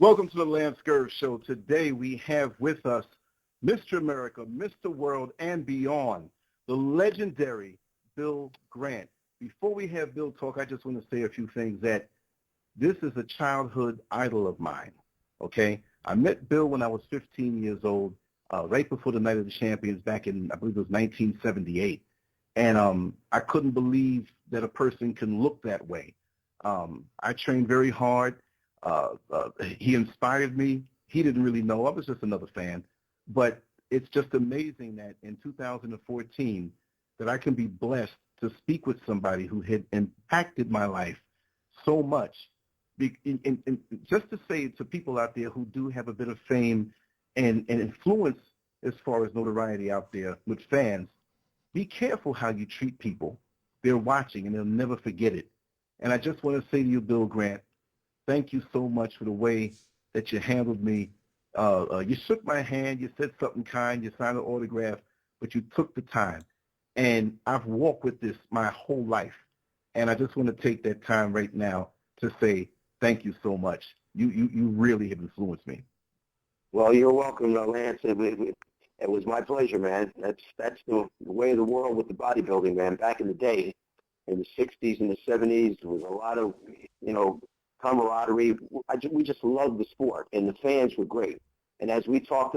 Welcome to the Lance Gerv Show. Today we have with us Mr. America, Mr. World, and beyond, the legendary Bill Grant. Before we have Bill talk, I just want to say a few things that this is a childhood idol of mine, okay? I met Bill when I was 15 years old, right before the Night of the Champions back in, I believe it was 1978. And I couldn't believe that a person can look that way. I trained very hard. He inspired me. He didn't really know. I was just another fan. But it's just amazing that in 2014 that I can be blessed to speak with somebody who had impacted my life so much. And just to say to people out there who do have a bit of fame and influence as far as notoriety out there with fans, be careful how you treat people. They're watching, and they'll never forget it. And I just want to say to you, Bill Grant, thank you so much for the way that you handled me. You shook my hand, you said something kind, you signed an autograph, but you took the time. And I've walked with this my whole life. And I just want to take that time right now to say thank you so much. You really have influenced me. Well, you're welcome, Lance. It was my pleasure, man. That's the way of the world with the bodybuilding, man. Back in the day, in the 60s and the 70s, there was a lot of, camaraderie. We just loved the sport, and the fans were great. And as we talked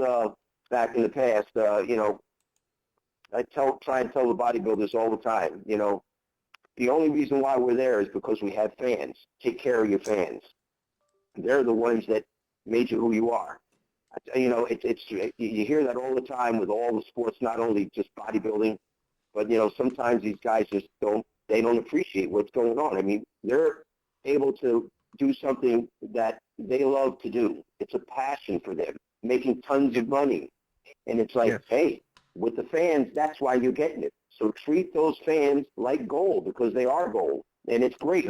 back in the past, I try and tell the bodybuilders all the time, the only reason why we're there is because we have fans. Take care of your fans. They're the ones that made you who you are. You hear that all the time with all the sports, not only just bodybuilding, but, sometimes these guys just don't appreciate what's going on. I mean, they're able to do something that they love to do. It's a passion for them, making tons of money. And it's like, Hey, with the fans, that's why you're getting it. So treat those fans like gold, because they are gold. And it's great.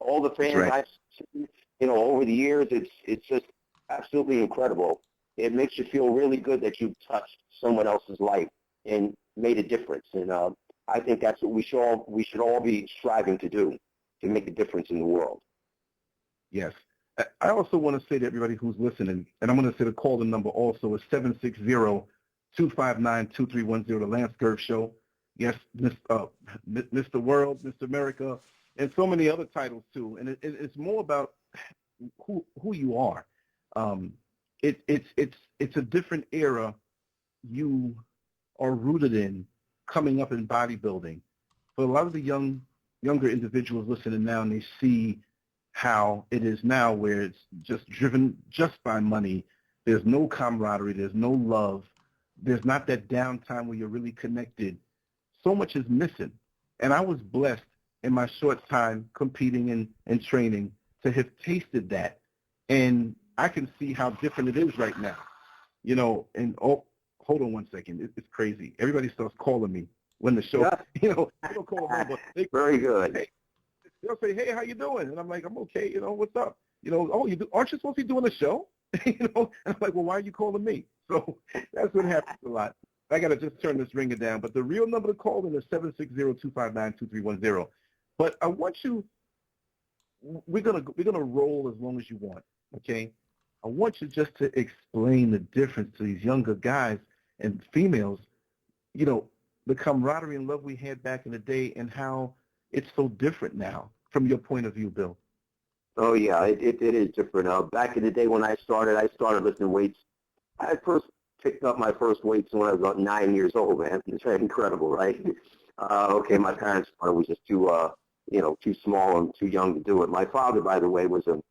All the fans I've seen, over the years, it's just absolutely incredible. It makes you feel really good that you touched someone else's life and made a difference. And I think that's what we should all be striving to do, to make a difference in the world. Yes. I also want to say to everybody who's listening, and I'm going to say the call-in number also is 760-259-2310, the Lance Gerv Show. Yes, Mr. World, Mr. America, and so many other titles too. And it's more about who you are. It's a different era you are rooted in, coming up in bodybuilding. For a lot of the younger individuals listening now, and they see how it is now, where it's just driven just by money. There's no camaraderie. There's no love. There's not that downtime where you're really connected. So much is missing. And I was blessed in my short time competing and training to have tasted that. And I can see how different it is right now. And hold on one second. It's crazy. Everybody starts calling me when the show, they don't call them, but they very good. Hey, they'll say, hey, how you doing? And I'm like, I'm okay. What's up? Oh, aren't you supposed to be doing a show? And I'm like, well, why are you calling me? So that's what happens a lot. I got to just turn this ringer down. But the real number to call in is 760-259-2310. But I want you, we're gonna roll as long as you want, okay? I want you just to explain the difference to these younger guys and females, the camaraderie and love we had back in the day and how it's so different now from your point of view, Bill. Oh, yeah, it is different. Back in the day when I started lifting weights. I first picked up my first weights when I was about 9 years old, man. It's incredible, right? My parents thought it was just too small and too young to do it. My father, by the way, was a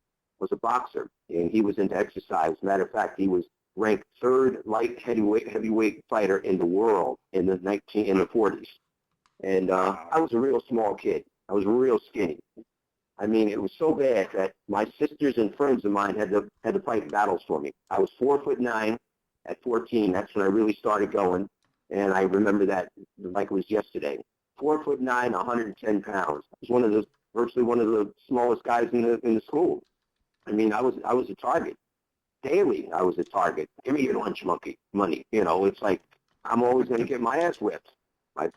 boxer, and he was into exercise. Matter of fact, he was ranked third light heavyweight fighter in the world in the 40s. And I was a real small kid. I was real skinny. I mean, it was so bad that my sisters and friends of mine had to fight battles for me. I was 4'9" at 14. That's when I really started going, and I remember that like it was yesterday. 4'9", 110 pounds. I was virtually one of the smallest guys in the school. I mean, I was a target. Daily, I was a target. Give me your lunch money. It's like I'm always going to get my ass whipped.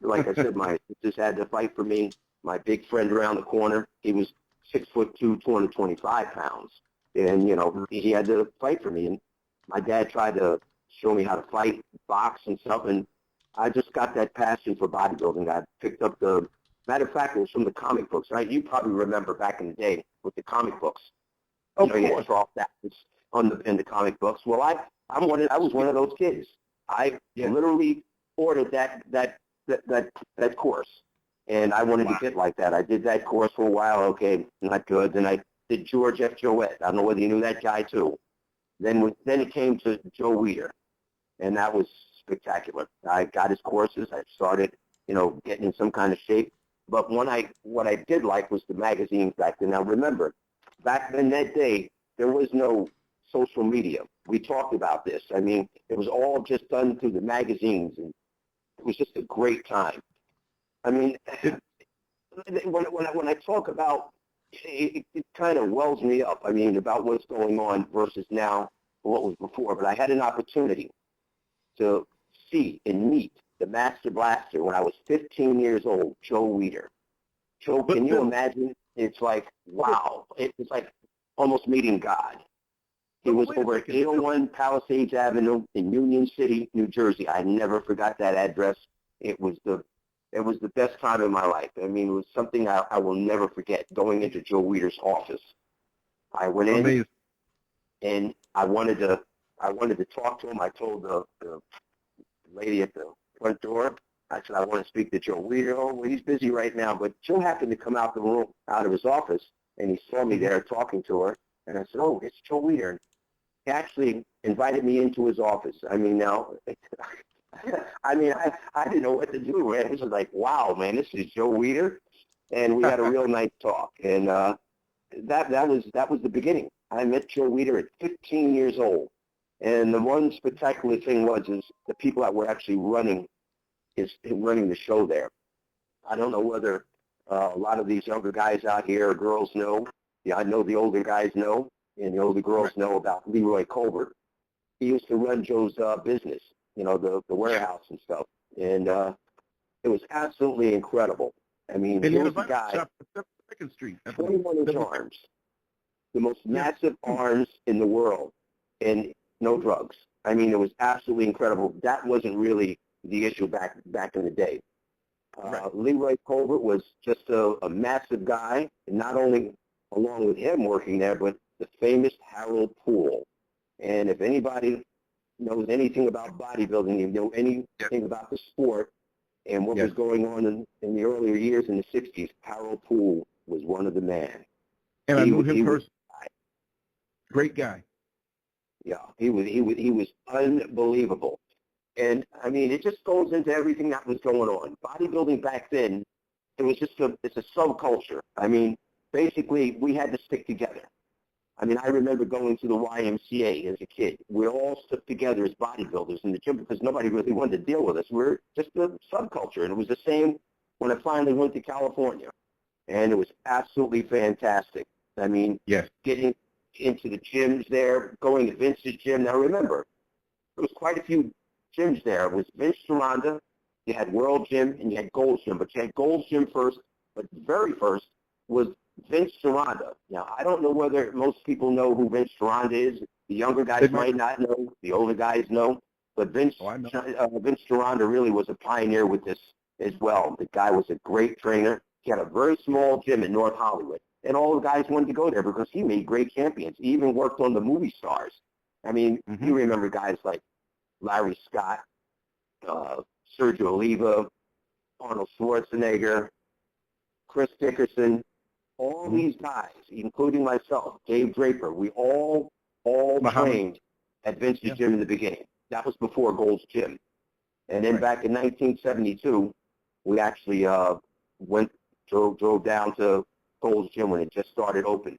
Like I said, my sisters had to fight for me. My big friend around the corner, he was 6'2", 225 pounds. And, he had to fight for me. And my dad tried to show me how to fight, box and stuff. And I just got that passion for bodybuilding. I picked up matter of fact, it was from the comic books, right? You probably remember back in the day with the comic books. Of You course. had Charles Atlas in the comic books. Well, I was one of those kids. I literally ordered that course, and I wanted to get like that. I did that course for a while. Okay, not good. Then I did George F. Jouett. I don't know whether you knew that guy too. Then it came to Joe Weider, and that was spectacular. I got his courses. I started, getting in some kind of shape. But what I did like was the magazines back then. Now remember, back in that day, there was no social media. We talked about this. I mean, it was all just done through the magazines, and it was just a great time. I mean, when I talk about it kind of wells me up. I mean, about what's going on versus now, what was before. But I had an opportunity to see and meet the Master Blaster when I was 15 years old, Joe Weider. Joe, can you imagine? It's like, wow. It's like almost meeting God. He was over at 801 Palisades Avenue in Union City, New Jersey. I never forgot that address. It was the best time in my life. I mean, it was something I will never forget, going into Joe Weider's office. I went in, and I wanted to talk to him. I told the lady at the front door, I said, I want to speak to Joe Weider. Oh, well, he's busy right now. But Joe happened to come out of his office, and he saw me there talking to her. And I said, oh, it's Joe Weider. He actually invited me into his office. I mean, now, I didn't know what to do, man. It was like, wow, man, this is Joe Weider. And we had a real nice talk. And that was the beginning. I met Joe Weider at 15 years old. And the one spectacular thing is the people that were actually running the show there. I don't know whether a lot of these younger guys out here or girls know. Yeah, I know the older guys know, and the older girls know about Leroy Colbert. He used to run Joe's business, the warehouse and stuff. And it was absolutely incredible. I mean, he was the guy, 2nd Street. 21-inch arms, the most massive arms in the world, and no drugs. I mean, it was absolutely incredible. That wasn't really the issue back in the day. Leroy Colbert was just a massive guy, and not only along with him working there, but the famous Harold Poole. And if anybody knows anything about bodybuilding, you know anything about the sport and what was going on in the earlier years in the 60s, Harold Poole was one of the men. And I knew him personally. Great guy. Yeah, he was unbelievable. And, I mean, it just goes into everything that was going on. Bodybuilding back then, it was just it's a subculture. I mean, basically, we had to stick together. I mean, I remember going to the YMCA as a kid. We all stuck together as bodybuilders in the gym because nobody really wanted to deal with us. We're just a subculture. And it was the same when I finally went to California. And it was absolutely fantastic. I mean, getting into the gyms there, going to Vince's gym. Now, remember, there was quite a few gyms there. It was Vince Gironda, you had World Gym, and you had Gold's Gym. But you had Gold's Gym first, but very first was Vince Gironda. Now, I don't know whether most people know who Vince Gironda is. The younger guys might not know. The older guys know. But Vince Gironda really was a pioneer with this as well. The guy was a great trainer. He had a very small gym in North Hollywood. And all the guys wanted to go there because he made great champions. He even worked on the movie stars. I mean, you remember guys like Larry Scott, Sergio Oliva, Arnold Schwarzenegger, Chris Dickerson, all these guys, including myself, Dave Draper, we all trained at Vince's gym in the beginning. That was before Gold's Gym. And then back in 1972, we actually drove down to Gold's Gym when it just started open.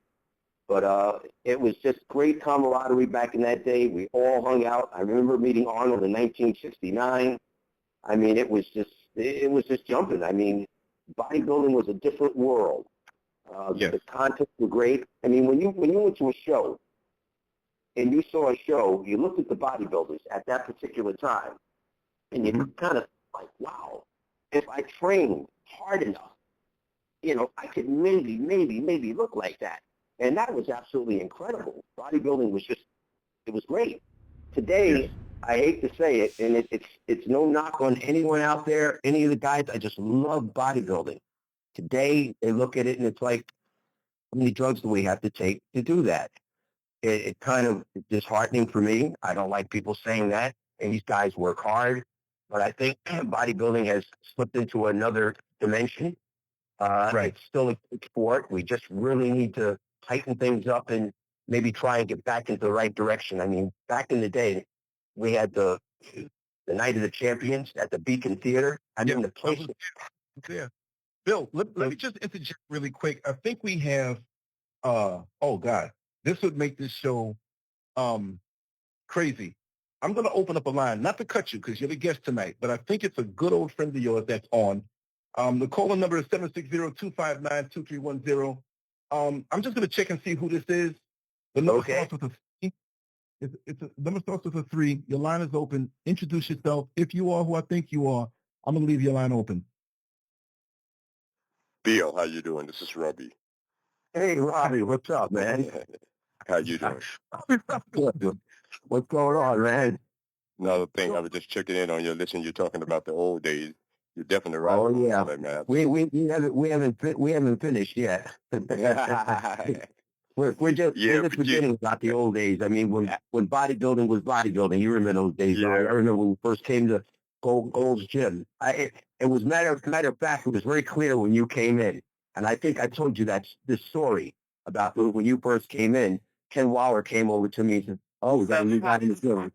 But it was just great camaraderie back in that day. We all hung out. I remember meeting Arnold in 1969. I mean, it was just jumping. I mean, bodybuilding was a different world. The contests were great. I mean, when you went to a show and you saw a show, you looked at the bodybuilders at that particular time, and you kind of like, wow, if I trained hard enough, I could maybe look like that. And that was absolutely incredible. Bodybuilding was just, it was great. Today, Yes. I hate to say it, and it's no knock on anyone out there, any of the guys. I just love bodybuilding. Today, they look at it and it's like, how many drugs do we have to take to do that? It kind of disheartening for me. I don't like people saying that. And these guys work hard, but I think bodybuilding has slipped into another dimension. Right. It's still a good sport. We just really need to tighten things up and maybe try and get back into the right direction. I mean, back in the day, we had the Night of the Champions at the Beacon Theater. I Yeah. mean, the I place. was there. Bill, let me just interject really quick. I think we have, oh God, this would make this show crazy. I'm going to open up a line, not to cut you because you're the guest tonight, but I think it's a good old friend of yours that's on. The call-in number is 760-259-2310. I'm just going to check and see who this is. The number starts with a 3. Number starts with a 3. Your line is open. Introduce yourself. If you are who I think you are, I'm going to leave your line open. Bill, how you doing? This is Robbie. Hey, Robbie, what's up, man? How you doing? Good. What's going on, man? Another thing, I was just checking in on you. Listen, you're talking about the old days. You're definitely right. Oh yeah, man. we haven't finished yet. we're just forgetting about the old days. I mean, when bodybuilding was bodybuilding, you remember those days. Yeah. I remember when we first came to Gold's Gym. It was matter of fact. It was very clear when you came in, and I think I told you this story about when you first came in. Ken Waller came over to me and said, "Oh, we got a new guy in the gym.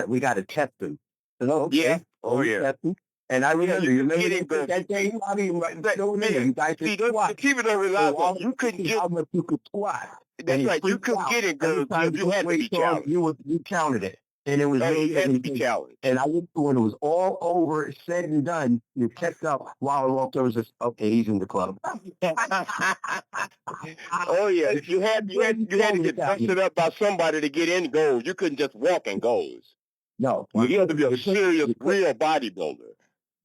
We got to test him." I said, "Oh, okay. Yeah. Oh, yeah. Test him." And I remember, you remember that day? I mean, you guys could squat. Keep it unreliable. You couldn't get how much you could squat. That's right. You couldn't get it, girl. You had to be challenged. You counted it. And it was you had to be challenged. And I went when it was all over, said and done, you checked up while I walked over and says, okay, he's in the club. Oh yeah. You had to get dusted up by somebody to get in goals. You couldn't just walk in goals. No. You had to be a serious, real bodybuilder.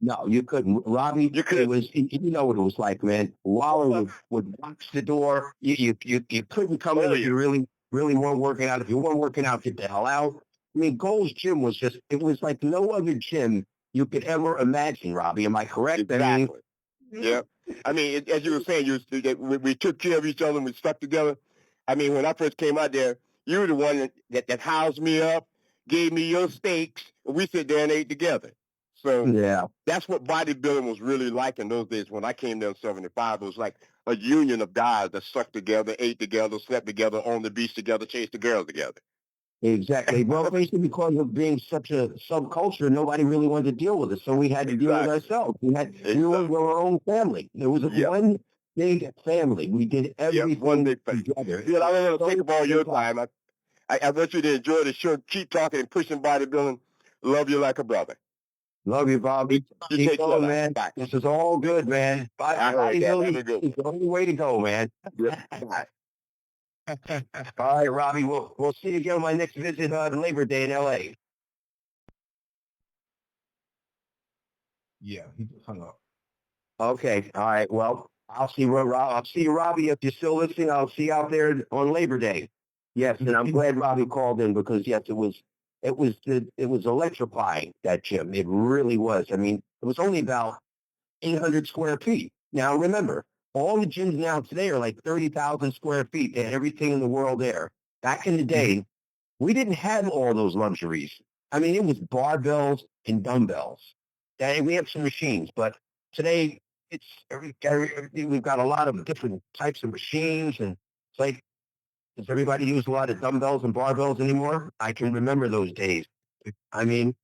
No, you couldn't. Robbie, it was, you know what it was like, man. Waller would box the door. You couldn't come in if you really weren't working out. If you weren't working out, get the hell out. I mean, Gold's Gym was just, it was like no other gym you could ever imagine, Robbie. Am I correct? Exactly. Yeah. I mean, as you were saying, we took care of each other and we stuck together. I mean, when I first came out there, you were the one that housed me up, gave me your steaks, and we sit there and ate together. So yeah, that's what bodybuilding was really like in those days. When I came there in 75, it was like a union of guys that sucked together, ate together, slept together, on the beach together, chased the girls together. Exactly. Well, basically because of being such a subculture, nobody really wanted to deal with it. So we had to deal with ourselves. We were our own family. There was one big family. We did everything one big together. Yeah, I don't want to take up all your time. I want you to enjoy the show. Keep talking and pushing bodybuilding. Love you like a brother. Love you, Bobby. Keep going, man. Bye. This is all good, man. Bodybuilding is the only way to go, man. Bye. All right, Robbie. We'll see you again on my next visit on Labor Day in L.A. Yeah, he just hung up. Okay. All right. Well, I'll see you, Robbie. If you're still listening, I'll see you out there on Labor Day. Yes, and I'm glad Robbie called in because yes, it was electrifying, that gym. It really was. I mean, it was only about 800 square feet. Now remember, all the gyms now today are like 30,000 square feet. They had everything in the world there. Back in the day, we didn't have all those luxuries. I mean, it was barbells and dumbbells. And we have some machines, but today we've got a lot of different types of machines. And it's like, does everybody use a lot of dumbbells and barbells anymore? I can remember those days. I mean,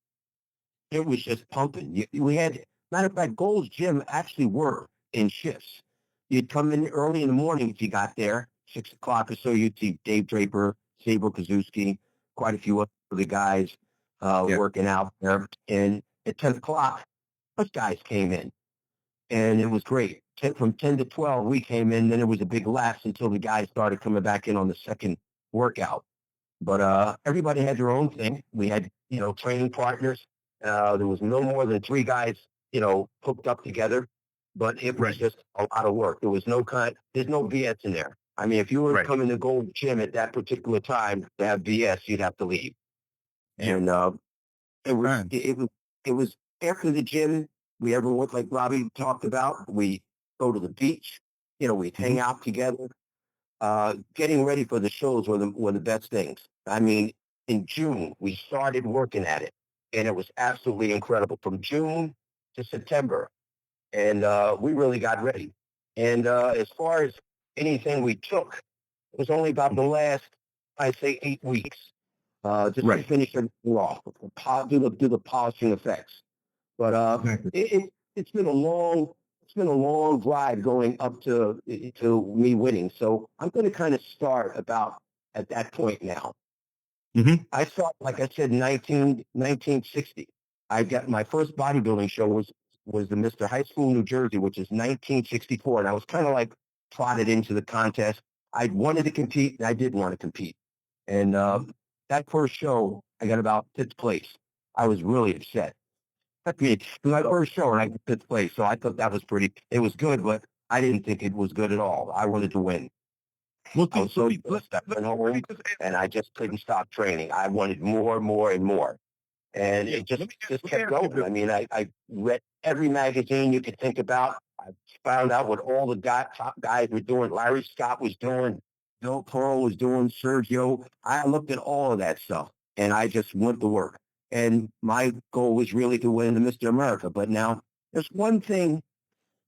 it was just pumping. We had, matter of fact, Gold's Gym actually worked in shifts. You'd come in early in the morning if you got there, 6 o'clock or so. You'd see Dave Draper, Sabre Kazuski, quite a few other guys working out there. And at 10 o'clock, us guys came in. And it was great. From 10 to 12, we came in. Then it was a big lapse until the guys started coming back in on the second workout. But everybody had their own thing. We had, training partners. There was no more than 3 guys, hooked up together. But it was just a lot of work. There was there's no BS in there. I mean, if you were coming to go to the gym at that particular time to have BS, you'd have to leave. And it was after the gym. We ever went, like Robbie talked about. We go to the beach. We'd hang out together. Getting ready for the shows were the best things. I mean, in June we started working at it, and it was absolutely incredible from June to September, and we really got ready. And as far as anything we took, it was only about the last, I'd say, 8 weeks, just to finish everything off, do the polishing effects. But it's been a long drive going up to me winning. So I'm going to kind of start about at that point now. I started, like I said, 1960. I got my first bodybuilding show was the Mr. High School, New Jersey, which is 1964, and I was kind of like plotted into the contest. I wanted to compete, and I didn't want to compete. And that first show, I got about 5th place. I was really upset. It was my first show, and I got 5th place, so I thought that was it was good, but I didn't think it was good at all. I wanted to win. Well, I was so stressed out and I just couldn't stop training. I wanted more and more and more. And it just kept going. I mean, I read every magazine you could think about. I found out what all the top guys were doing. Larry Scott was doing, Bill Pearl was doing, Sergio. I looked at all of that stuff, and I just went to work. And my goal was really to win the Mr. America. But now there's one thing,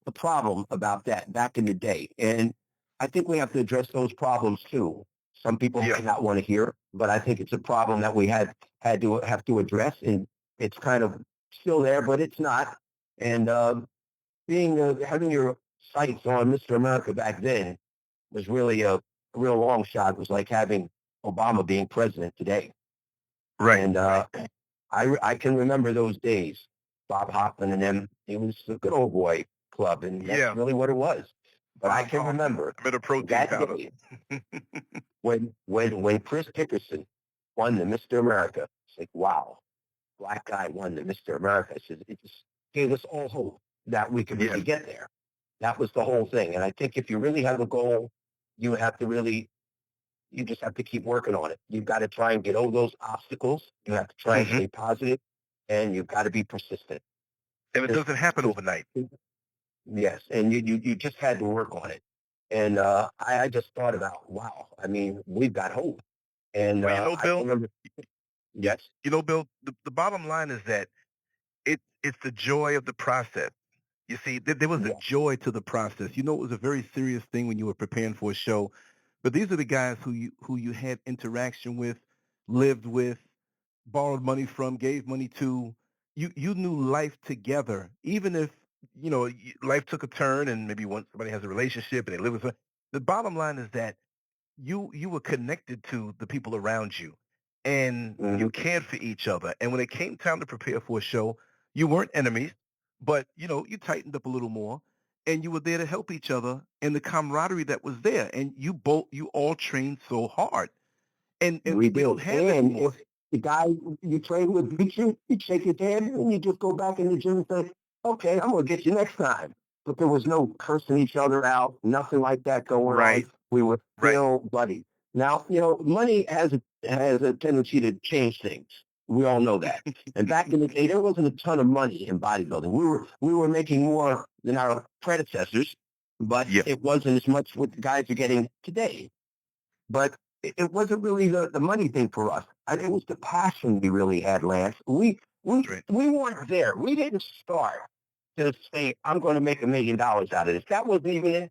the problem about that back in the day. And I think we have to address those problems too. Some people might not want to hear, but I think it's a problem that we have to address, and it's kind of still there, but it's not. And having your sights on Mr. America back then was really a real long shot. It was like having Obama being president today. And I can remember those days. Bob Hoffman and them. It was a good old boy club, and that's really what it was. But I can remember that day when Chris Dickerson won the Mr. America. It's like, wow, black guy won the Mr. America. It just gave us all hope that we could really get there. That was the whole thing. And I think if you really have a goal, you just have to keep working on it. You've got to try and get over those obstacles. You have to try and stay positive, and you've got to be persistent. And it doesn't happen overnight. Yes, and you just had to work on it. And I just thought about, wow, I mean, we've got hope. And well, Bill, I remember, yes. Bill, the bottom line is that it's the joy of the process. You see, there was a joy to the process. It was a very serious thing when you were preparing for a show. But these are the guys who you had interaction with, lived with, borrowed money from, gave money to. You knew life together, even if life took a turn and maybe once somebody has a relationship and they live with someone. The bottom line is that you were connected to the people around you, and you cared for each other. And when it came time to prepare for a show, you weren't enemies, but you tightened up a little more, and you were there to help each other, and the camaraderie that was there. And you all trained so hard, and we don't have it anymore. If the guy you trained with beat you, you'd shake his hand, and you just go back in the gym and say, "Okay, I'm gonna get you next time." But there was no cursing each other out, nothing like that going on. We were still buddies. Now, money has a tendency to change things. We all know that. And back in the day, there wasn't a ton of money in bodybuilding. We were making more than our predecessors, but it wasn't as much what the guys are getting today. But it wasn't really the money thing for us. It was the passion we really had, Lance. We weren't there. We didn't start to say, I'm going to make $1 million out of this. That wasn't even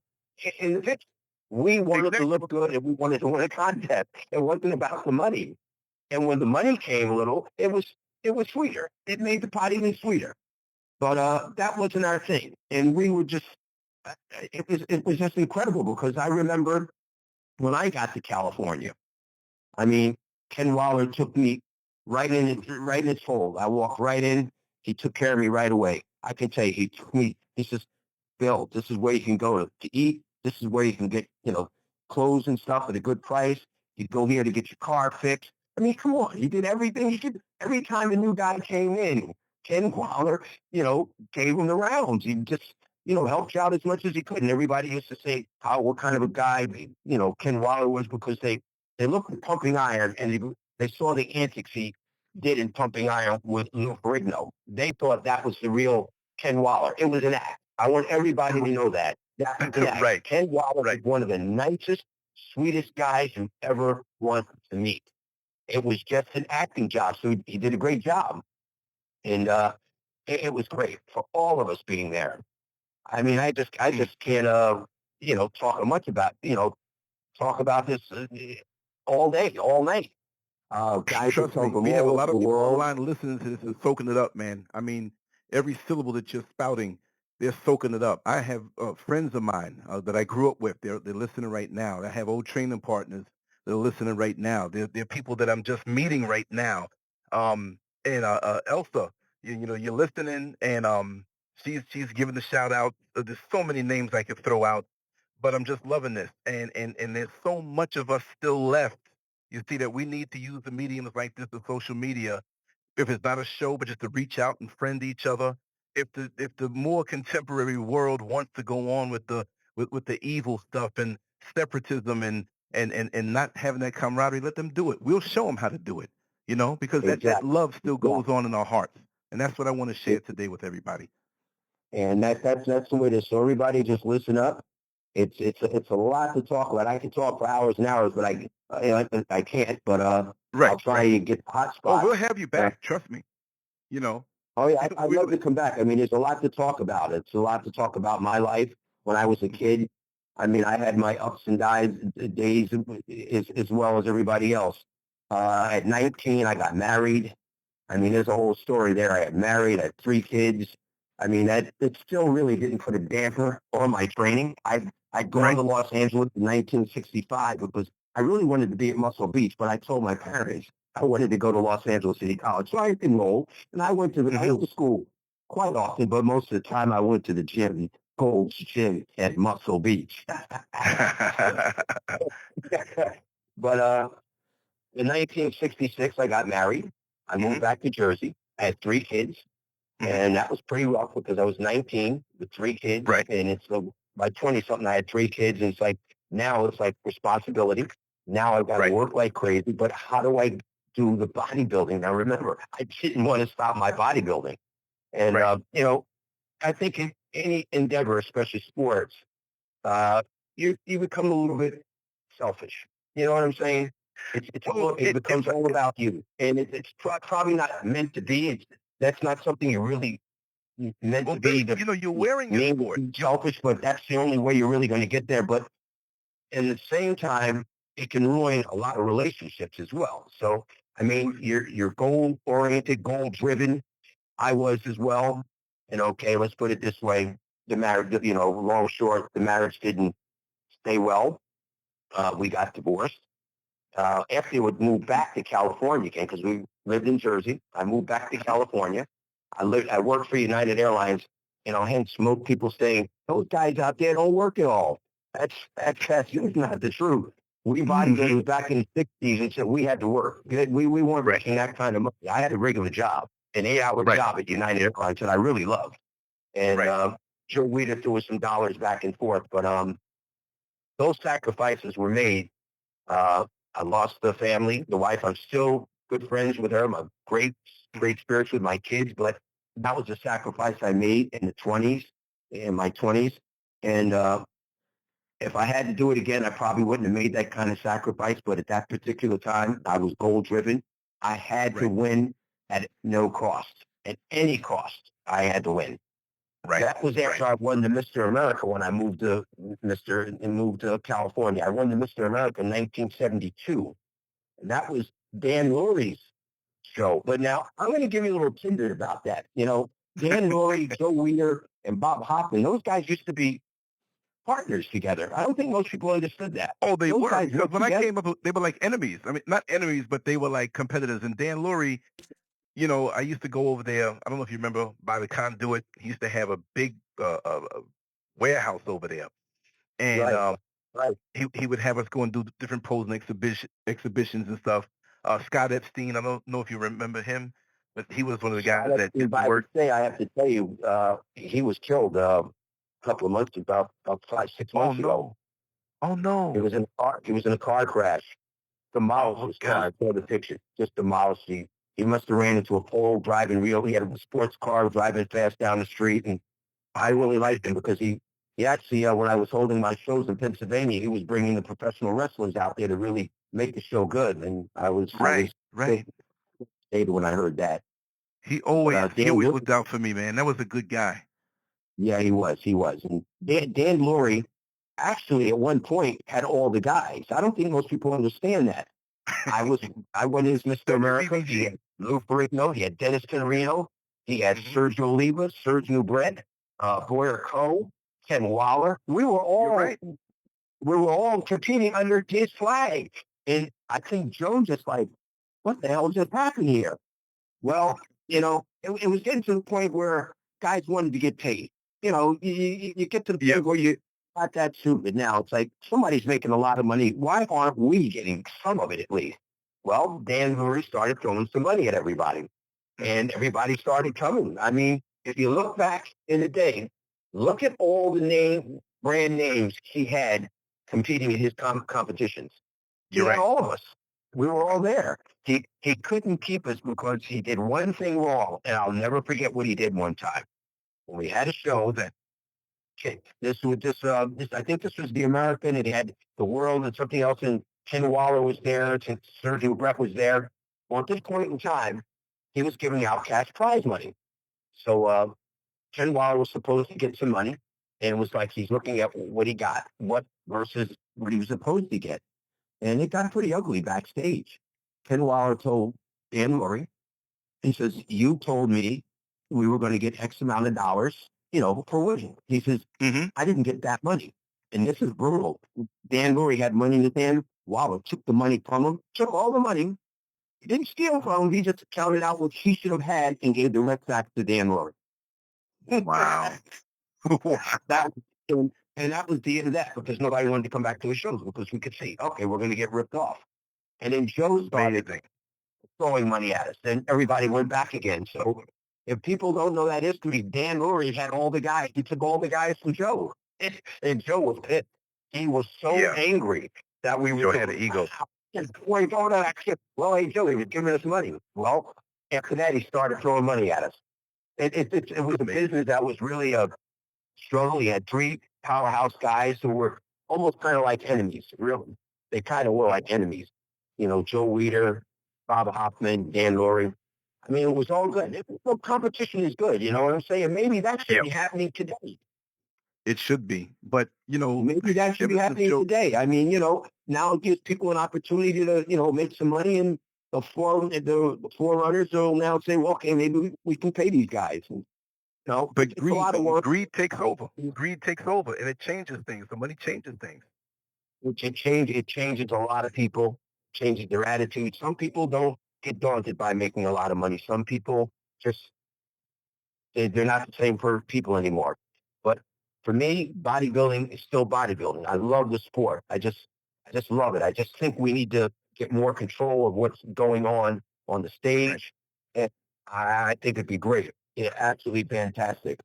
in the picture. We wanted to look good, and we wanted to win a contest. It wasn't about the money. And when the money came a little, it was sweeter. It made the pot even sweeter. But that wasn't our thing. And we were just, it was just incredible, because I remember when I got to California, I mean, Ken Waller took me right in its fold. I walked right in. He took care of me right away. I can tell you, he took me. He says, "Bill, this is where you can go to eat. This is where you can get, clothes and stuff at a good price. You go here to get your car fixed." I mean, come on. He did everything he could. Every time a new guy came in, Ken Waller, gave him the rounds. He just helped you out as much as he could. And everybody used to say what kind of a guy, Ken Waller was, because they looked at Pumping Iron and they saw the antics he did in Pumping Iron with Lou Ferrigno. They thought that was the real Ken Waller. It was an act. I want everybody to know that. That was an act. Right. Ken Waller Right. was one of the nicest, sweetest guys you ever want to meet. It was just an acting job, so he did a great job. And it was great for all of us being there. I mean, I just can't, talk much about, talk about this all day, all night. Guys Trust from me, we have a all lot over of the people on the world. line listening to this and soaking it up, man. I mean, every syllable that you're spouting, they're soaking it up. I have friends of mine that I grew up with. They're listening right now. I have old training partners that are listening right now. They're people that I'm just meeting right now. And Elsa, you're listening, and she's giving the shout out. There's so many names I could throw out, but I'm just loving this, and there's so much of us still left. You see that we need to use the mediums like this, the social media, if it's not a show, but just to reach out and friend each other. If the more contemporary world wants to go on with the evil stuff and separatism and not having that camaraderie, let them do it. We'll show them how to do it, because that Exactly. love still goes Exactly. on in our hearts. And that's what I want to share It, today with everybody. and that's the way it is. So everybody just listen up. It's a lot to talk about. I could talk for hours and hours, but I can't. But I'll Right, try right. to get the hot Oh, we'll spots. have you Uh, back. Trust me. You know, Oh yeah, I'd we're love gonna. to come back. I mean, there's a lot to talk about. It's a lot to talk about my life when I was a kid. I mean, I had my ups and days as well as everybody else. At 19, I got married. I mean, there's a whole story there. I got married, I had 3 kids. I mean, that it still really didn't put a damper on my training. I'd gone Right. to Los Angeles in 1965 because I really wanted to be at Muscle Beach, but I told my parents I wanted to go to Los Angeles City College. So I enrolled, and I Hmm. went to school quite often, but most of the time I went to the gym, Gold's Gym at Muscle Beach. But in 1966, I got married. I moved Hmm. back to Jersey. I had 3 kids. Hmm. And that was pretty rough because I was 19 with 3 kids. Right. And it's by 20 something, I had 3 kids. And it's like, now it's like responsibility. Now I've got to Right. work like crazy. But how do I do the bodybuilding? Now, remember, I didn't want to stop my bodybuilding. And, Right. I think in any endeavor, especially sports, uh, you become a little bit selfish. You know what I'm saying? Well, It becomes all about you, and probably not meant to be. That's not something you really meant well, to Billy, be. The you're wearing your mean to sport. be selfish, but that's the only way you're really going to get there. But at the same time, it can ruin a lot of relationships as well. So I mean, you're goal oriented, goal driven. I was as well. And okay, let's put it this way: the marriage, long short, the marriage didn't stay well. We got divorced. After we moved back to California again, because we lived in Jersey, I moved back to California. I worked for United Airlines, hence most people saying, those guys out there don't work at all. That's not the truth. We Hmm. bodybuilders back in the 60s and said we had to work. We weren't Right. making that kind of money. I had a regular job, an 8-hour Right. job at United Airlines that I really loved. And Right. sure, we'd have threw some dollars back and forth, but those sacrifices were made. uh, I lost the family, the wife. I'm still good friends with her. I'm a great spirits with my kids, but that was a sacrifice I made in my 20s. And if I had to do it again, I probably wouldn't have made that kind of sacrifice. But at that particular time, I was goal driven. I had to Right. win at no cost, at any cost. I had to win. Right. That was Right. after I won the Mr. America when I moved to California. I won the Mr. America in 1972. And that was Dan Lurie's show. But now I'm going to give you a little tidbit about that. Dan Lurie, Joe Weider, and Bob Hoffman, those guys used to be partners together. I don't think most people understood that. Oh, they Those were, guys because worked when I together. came up, they were like enemies. I mean, not enemies, but they were like competitors. And Dan Lurie, I used to go over there. I don't know if you remember by the Conduit. He used to have a big warehouse over there, and Right, right. he would have us go and do different posing exhibitions and stuff. Scott Epstein, I don't know if you remember him, but he was one of the guys Scott that Epstein, used to by the work. way, I have to tell you, he was killed. couple of months, about 5, 6 months ago. Oh no! He was in a car. He was in a car crash. Demolished his car. I saw the picture. Just demolished. He must have ran into a pole driving real. He had a sports car driving fast down the street, and I really liked him because he actually, when I was holding my shows in Pennsylvania, he was bringing the professional wrestlers out there to really make the show good, and I was Right. excited when I heard that. He But always looked out for me, man. That was a good guy. yeah, he was, and Dan Laurie actually at one point had all the guys. I don't think most people understand that. I went as Mr. America. He had Lou Ferrigno, he had Dennis Canarino, he had Sergio Oliva, Serge Nubret, Boyer Coe, Ken Waller. We were all competing under his flag. And I think Joe just like, what the hell just happened here? Well, it was getting to the point where guys wanted to get paid. You get to the point where you got that stupid. Now it's like somebody's making a lot of money. Why aren't we getting some of it at least? Well, Dan Murray started throwing some money at everybody, and everybody started coming. I mean, if you look back in the day, look at all the brand names he had competing in his competitions. He had all of us. We were all there. He couldn't keep us because he did one thing wrong, and I'll never forget what he did one time. When we had a show that I think this was the American. It had the World and something else, and Ken Waller was there. Sergio Brett was there. Well, at this point in time, he was giving out cash prize money. So Ken Waller was supposed to get some money, and it was like he's looking at what he got, what versus what he was supposed to get. And it got pretty ugly backstage. Ken Waller told Dan Murray, he says, you told me we were going to get X amount of dollars, per winning. He says, I didn't get that money. And this is brutal. Dan Murray had money in his hand. Waller took the money from him, took all the money. He didn't steal from him. He just counted out what he should have had and gave the rest back to Dan Murray. Wow. And that was the end of that because nobody wanted to come back to his shows because we could see, okay, we're going to get ripped off. And then Joe started throwing money at us. Then everybody went back again. So if people don't know that history, Dan Murray had all the guys. He took all the guys from Joe. And Joe was pissed. He was so angry that we Joe had an ego. Well, hey, Joe, he was giving us money. Well, after that, he started throwing money at us. It was a business that was really a struggle. He had 3 powerhouse guys who were almost kind of like enemies. Really, they kind of were like enemies. Joe Weider, Bob Hoffman, Dan Laurie. I mean, it was all good. Competition is good. You know what I'm saying? Maybe that should be happening today. It should be, but maybe that should be happening today. I mean, now it gives people an opportunity to make some money, and the forerunners will now say, well, okay, maybe we can pay these guys. But greed takes over. Greed takes over, and it changes things. The money changes things. It changes a lot of people, changes their attitude. Some people don't get daunted by making a lot of money. Some people just, they're not the same people anymore. But for me, bodybuilding is still bodybuilding. I love the sport. I just love it. I just think we need to get more control of what's going on the stage. And I think it'd be great. Yeah, absolutely fantastic.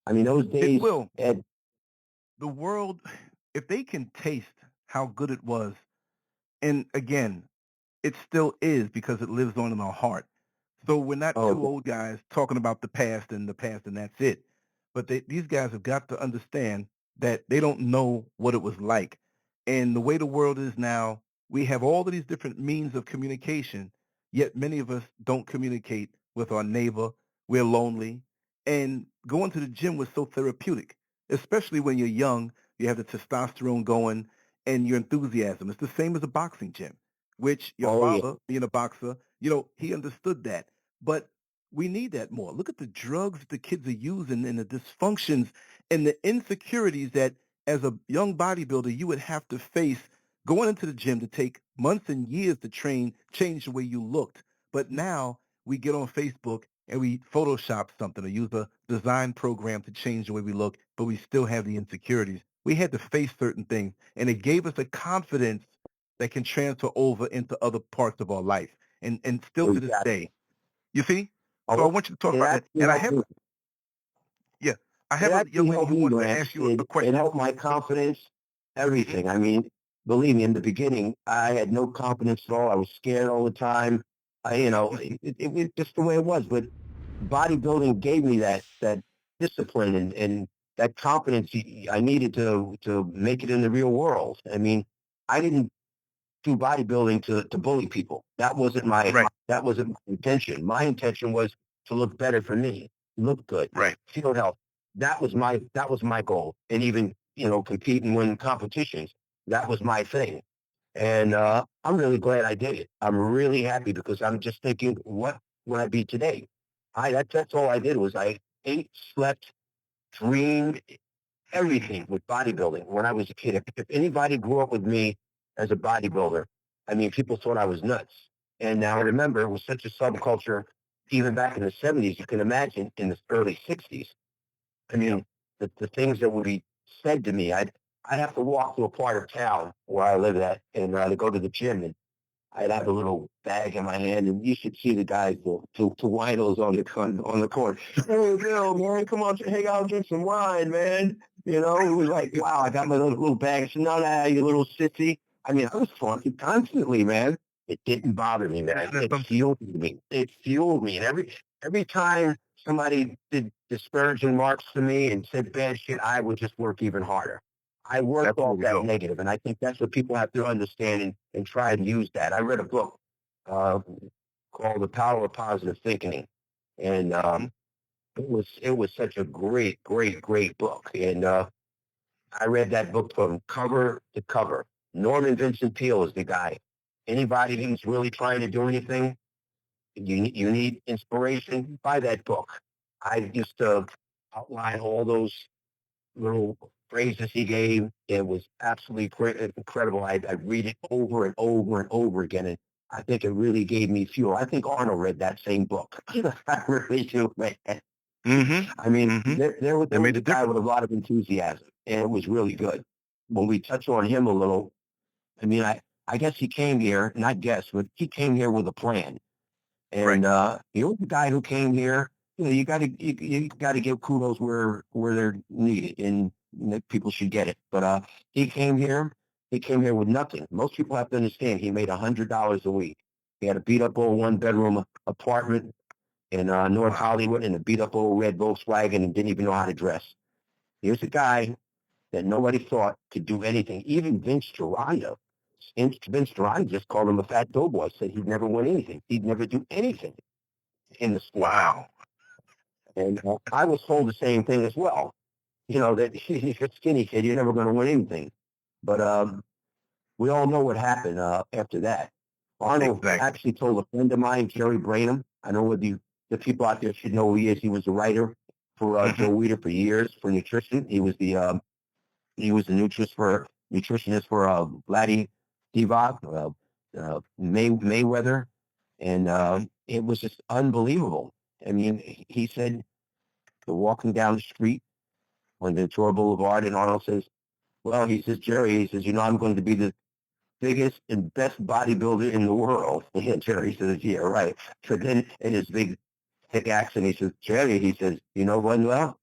I mean, those days. It will. The world, if they can taste how good it was, and again, it still is because it lives on in our heart. So we're not 2 old guys talking about the past and that's it. But these guys have got to understand that they don't know what it was like. And the way the world is now, we have all of these different means of communication, yet many of us don't communicate with our neighbor. We're lonely. And going to the gym was so therapeutic, especially when you're young. You have the testosterone going and your enthusiasm. It's the same as a boxing gym, which your father, being a boxer, he understood that. But we need that more. Look at the drugs the kids are using and the dysfunctions and the insecurities that as a young bodybuilder you would have to face going into the gym to take months and years to train, change the way you looked. But now we get on Facebook and we Photoshop something or use a design program to change the way we look, but we still have the insecurities. We had to face certain things, and it gave us a confidence that can transfer over into other parts of our life and still to this day. You see? So I want you to talk about that. And I have a young lady who wants to ask you a question. It helped my confidence, everything. I mean, believe me, in the beginning, I had no confidence at all. I was scared all the time. It was just the way it was. But bodybuilding gave me that discipline and that confidence I needed to make it in the real world. I mean, I didn't do bodybuilding to bully people. That wasn't my intention. My intention was to look better for me, look good, feel healthy. That was my goal. And even, compete and win competitions. That was my thing. And I'm really glad I did it. I'm really happy because I'm just thinking, what would I be today? That's all I did was I ate, slept, dreamed, everything with bodybuilding when I was a kid. If anybody grew up with me as a bodybuilder, I mean, people thought I was nuts. And now I remember it was such a subculture, even back in the 70s, you can imagine in the early 60s. I mean, the things that would be said to me, I'd have to walk to a part of town where I live at and to go to the gym, and I'd have a little bag in my hand, and you should see the guys to winos on the court. Hey, Bill, man, come on, hang out, drink some wine, man. It was like, wow, I got my little bag. I said, no, you little sissy. I mean, I was talking constantly, man. It didn't bother me, man. It fueled me. It fueled me. And every time somebody did disparaging remarks to me and said bad shit, I would just work even harder. I worked off that negative, and I think that's what people have to understand and try and use that. I read a book called The Power of Positive Thinking, and it was such a great, great, great book. And I read that book from cover to cover. Norman Vincent Peale is the guy. Anybody who's really trying to do anything, you need inspiration, buy that book. I used to outline all those little phrases he gave. It was absolutely incredible. I read it over and over and over again, and I think it really gave me fuel. I think Arnold read that same book. I really do, man. I mean, there was a guy with a lot of enthusiasm, and it was really good. When we touch on him a little, I mean, I guess he came here, not guess, but he came here with a plan. And he was the guy who came here. You got to give kudos where they're needed, and people should get it. But he came here. He came here with nothing. Most people have to understand. He made $100 a week. He had a beat up old 1-bedroom apartment in North Hollywood and a beat up old red Volkswagen, and didn't even know how to dress. Here's a guy that nobody thought could do anything. Even Vince Gironda. Vince Gironda just called him a fat doughboy. Said he'd never win anything. He'd never do anything in the sport. Wow. And I was told the same thing as well. That if you're skinny kid, you're never going to win anything. But we all know what happened after that. Arnold actually told a friend of mine, Jerry Branham. I know the people out there should know who he is. He was a writer for Joe Weider for years for nutrition. He was the nutritionist for Vladdy Divac, Mayweather, and it was just unbelievable. I mean, he said, they're walking down the street on Ventura Boulevard, and Arnold says, well, he says, Jerry, he says, I'm going to be the biggest and best bodybuilder in the world. And Jerry says, yeah, right. So then in his big thick accent, he says, Jerry, he says,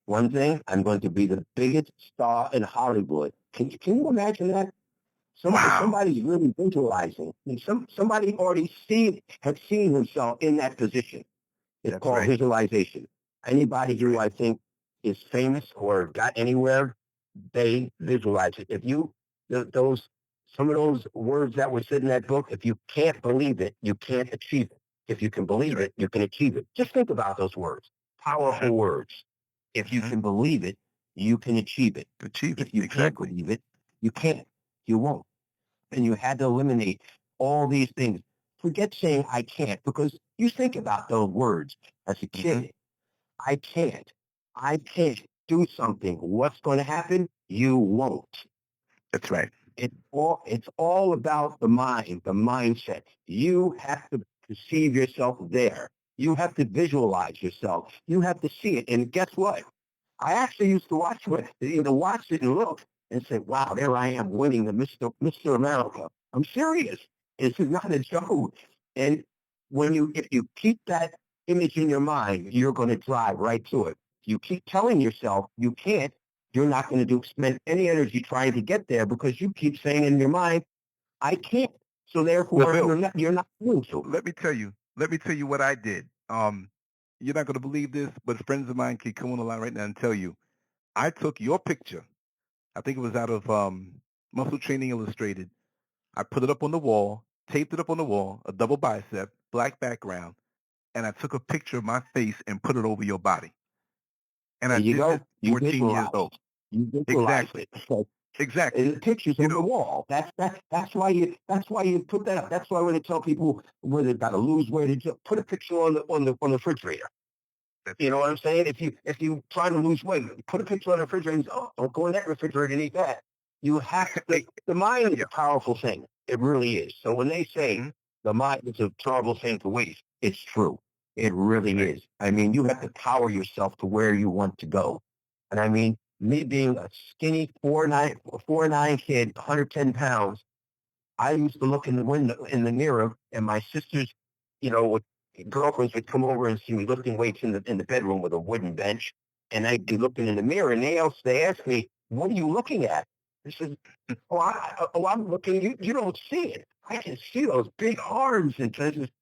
one thing, I'm going to be the biggest star in Hollywood. Can you imagine that? Somebody's really visualizing. Somebody already had seen himself in that position. It's called visualization. Anybody who I think is famous or got anywhere, they visualize it. If you some of those words that were said in that book, if you can't believe it, you can't achieve it. If you can believe it, you can achieve it. Just think about those words. Powerful words. If you can believe it, you can achieve it. If you can't believe it, you can't. You won't. And you had to eliminate all these things. Forget saying I can't, because you think about those words as a kid. I can't. I can't do something. What's going to happen? You won't. That's right. It's all about the mind, the mindset. You have to perceive yourself there. You have to visualize yourself. You have to see it. And guess what? I actually used to watch it and look and say, wow, there I am winning the Mr. America. I'm serious. This is not a joke. And if you keep that image in your mind, you're going to drive right to it. you keep telling yourself you can't, you're not going to spend any energy trying to get there because you keep saying in your mind, I can't. So Well, therefore, Bill, you're not going to. let me tell you. Let me tell you what I did. You're not going to believe this, but friends of mine can come on the line right now and tell you. I took your picture. I think it was out of Muscle Training Illustrated. I put it up on the wall, taped it up on the wall, a double bicep, black background, and I took a picture of my face and put it over your body. And There I you did this go. You 14 years visualize. old. You visualize Exactly. it. So, Exactly. and the pictures You on the know, wall. That's why you put that up. That's why when they tell people where they've got to lose weight, they just put a picture on the refrigerator. that's You know what I'm saying? If you try to lose weight, put a picture on the refrigerator and say, oh, don't go in that refrigerator and eat that. You have to, right. the mind is Yeah. a powerful thing. It really is. So when they say Hmm. the mind is a terrible thing to waste, it's true. It really Right. is. I mean, you have to power yourself to where you want to go. And I mean, me being a skinny 4'9" kid, 110 pounds, I used to look in the window in the mirror, and my sisters, would, girlfriends would come over and see me lifting weights in the bedroom with a wooden bench, and I'd be looking in the mirror, and they asked me, "What are you looking at?" I said, I'm looking. You don't see it. I can see those big arms, and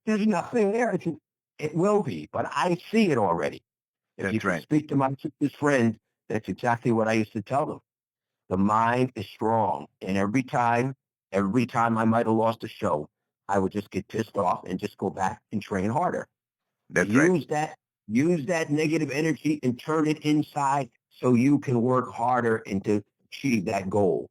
there's nothing there. I said, it will be, but I see it already. If you That's can right. speak to my sister's friend, that's exactly what I used to tell them. The mind is strong. And every time I might have lost a show, I would just get pissed off and just go back and train harder. That's right. Use that negative energy and turn it inside so you can work harder and to achieve that goal.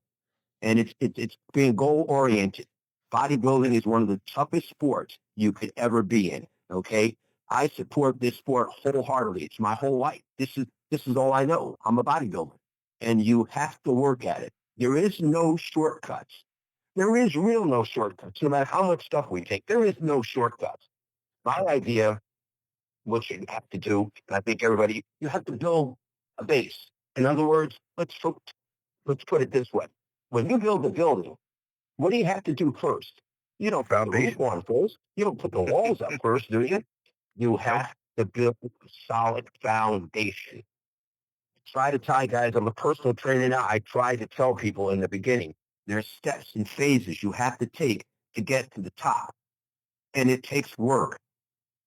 And it's being goal oriented. Bodybuilding is one of the toughest sports you could ever be in. Okay. I support this sport wholeheartedly. It's my whole life. This is all I know. I'm a bodybuilder. And you have to work at it. There is no shortcuts. There is real no shortcuts. No matter how much stuff we take, there is no shortcuts. My idea, what you have to do, and I think everybody, you have to build a base. In other words, let's put it this way. When you build a building, what do you have to do first? You don't put the roof Foundation. on first. You don't put the walls up first, do you? You Nope. have to build a solid foundation. Try to tie, guys. I'm a personal trainer now. I try to tell people in the beginning, there's steps and phases you have to take to get to the top. And it takes work.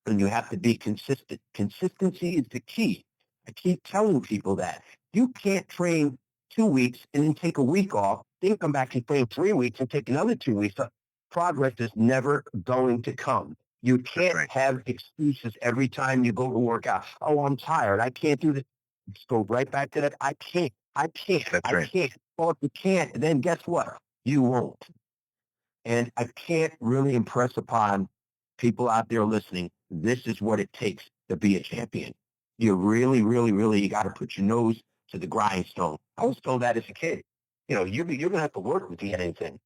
And you have to be consistent. Consistency is the key. I keep telling people that. You can't train 2 weeks and then take a week off, then come back and train 3 weeks and take another 2 weeks. Progress is never going to come. You That's can't right. have excuses every time you go to work out. Oh, I'm tired. I can't do this. Just go right back to that. I can't. I can't. That's I right. can't. Well, if you can't, then guess what? You won't. And I can't really impress upon people out there listening, this is what it takes to be a champion. You really, really, really, you got to put your nose to the grindstone. I was told that as a kid. You're going to have to work to get anything.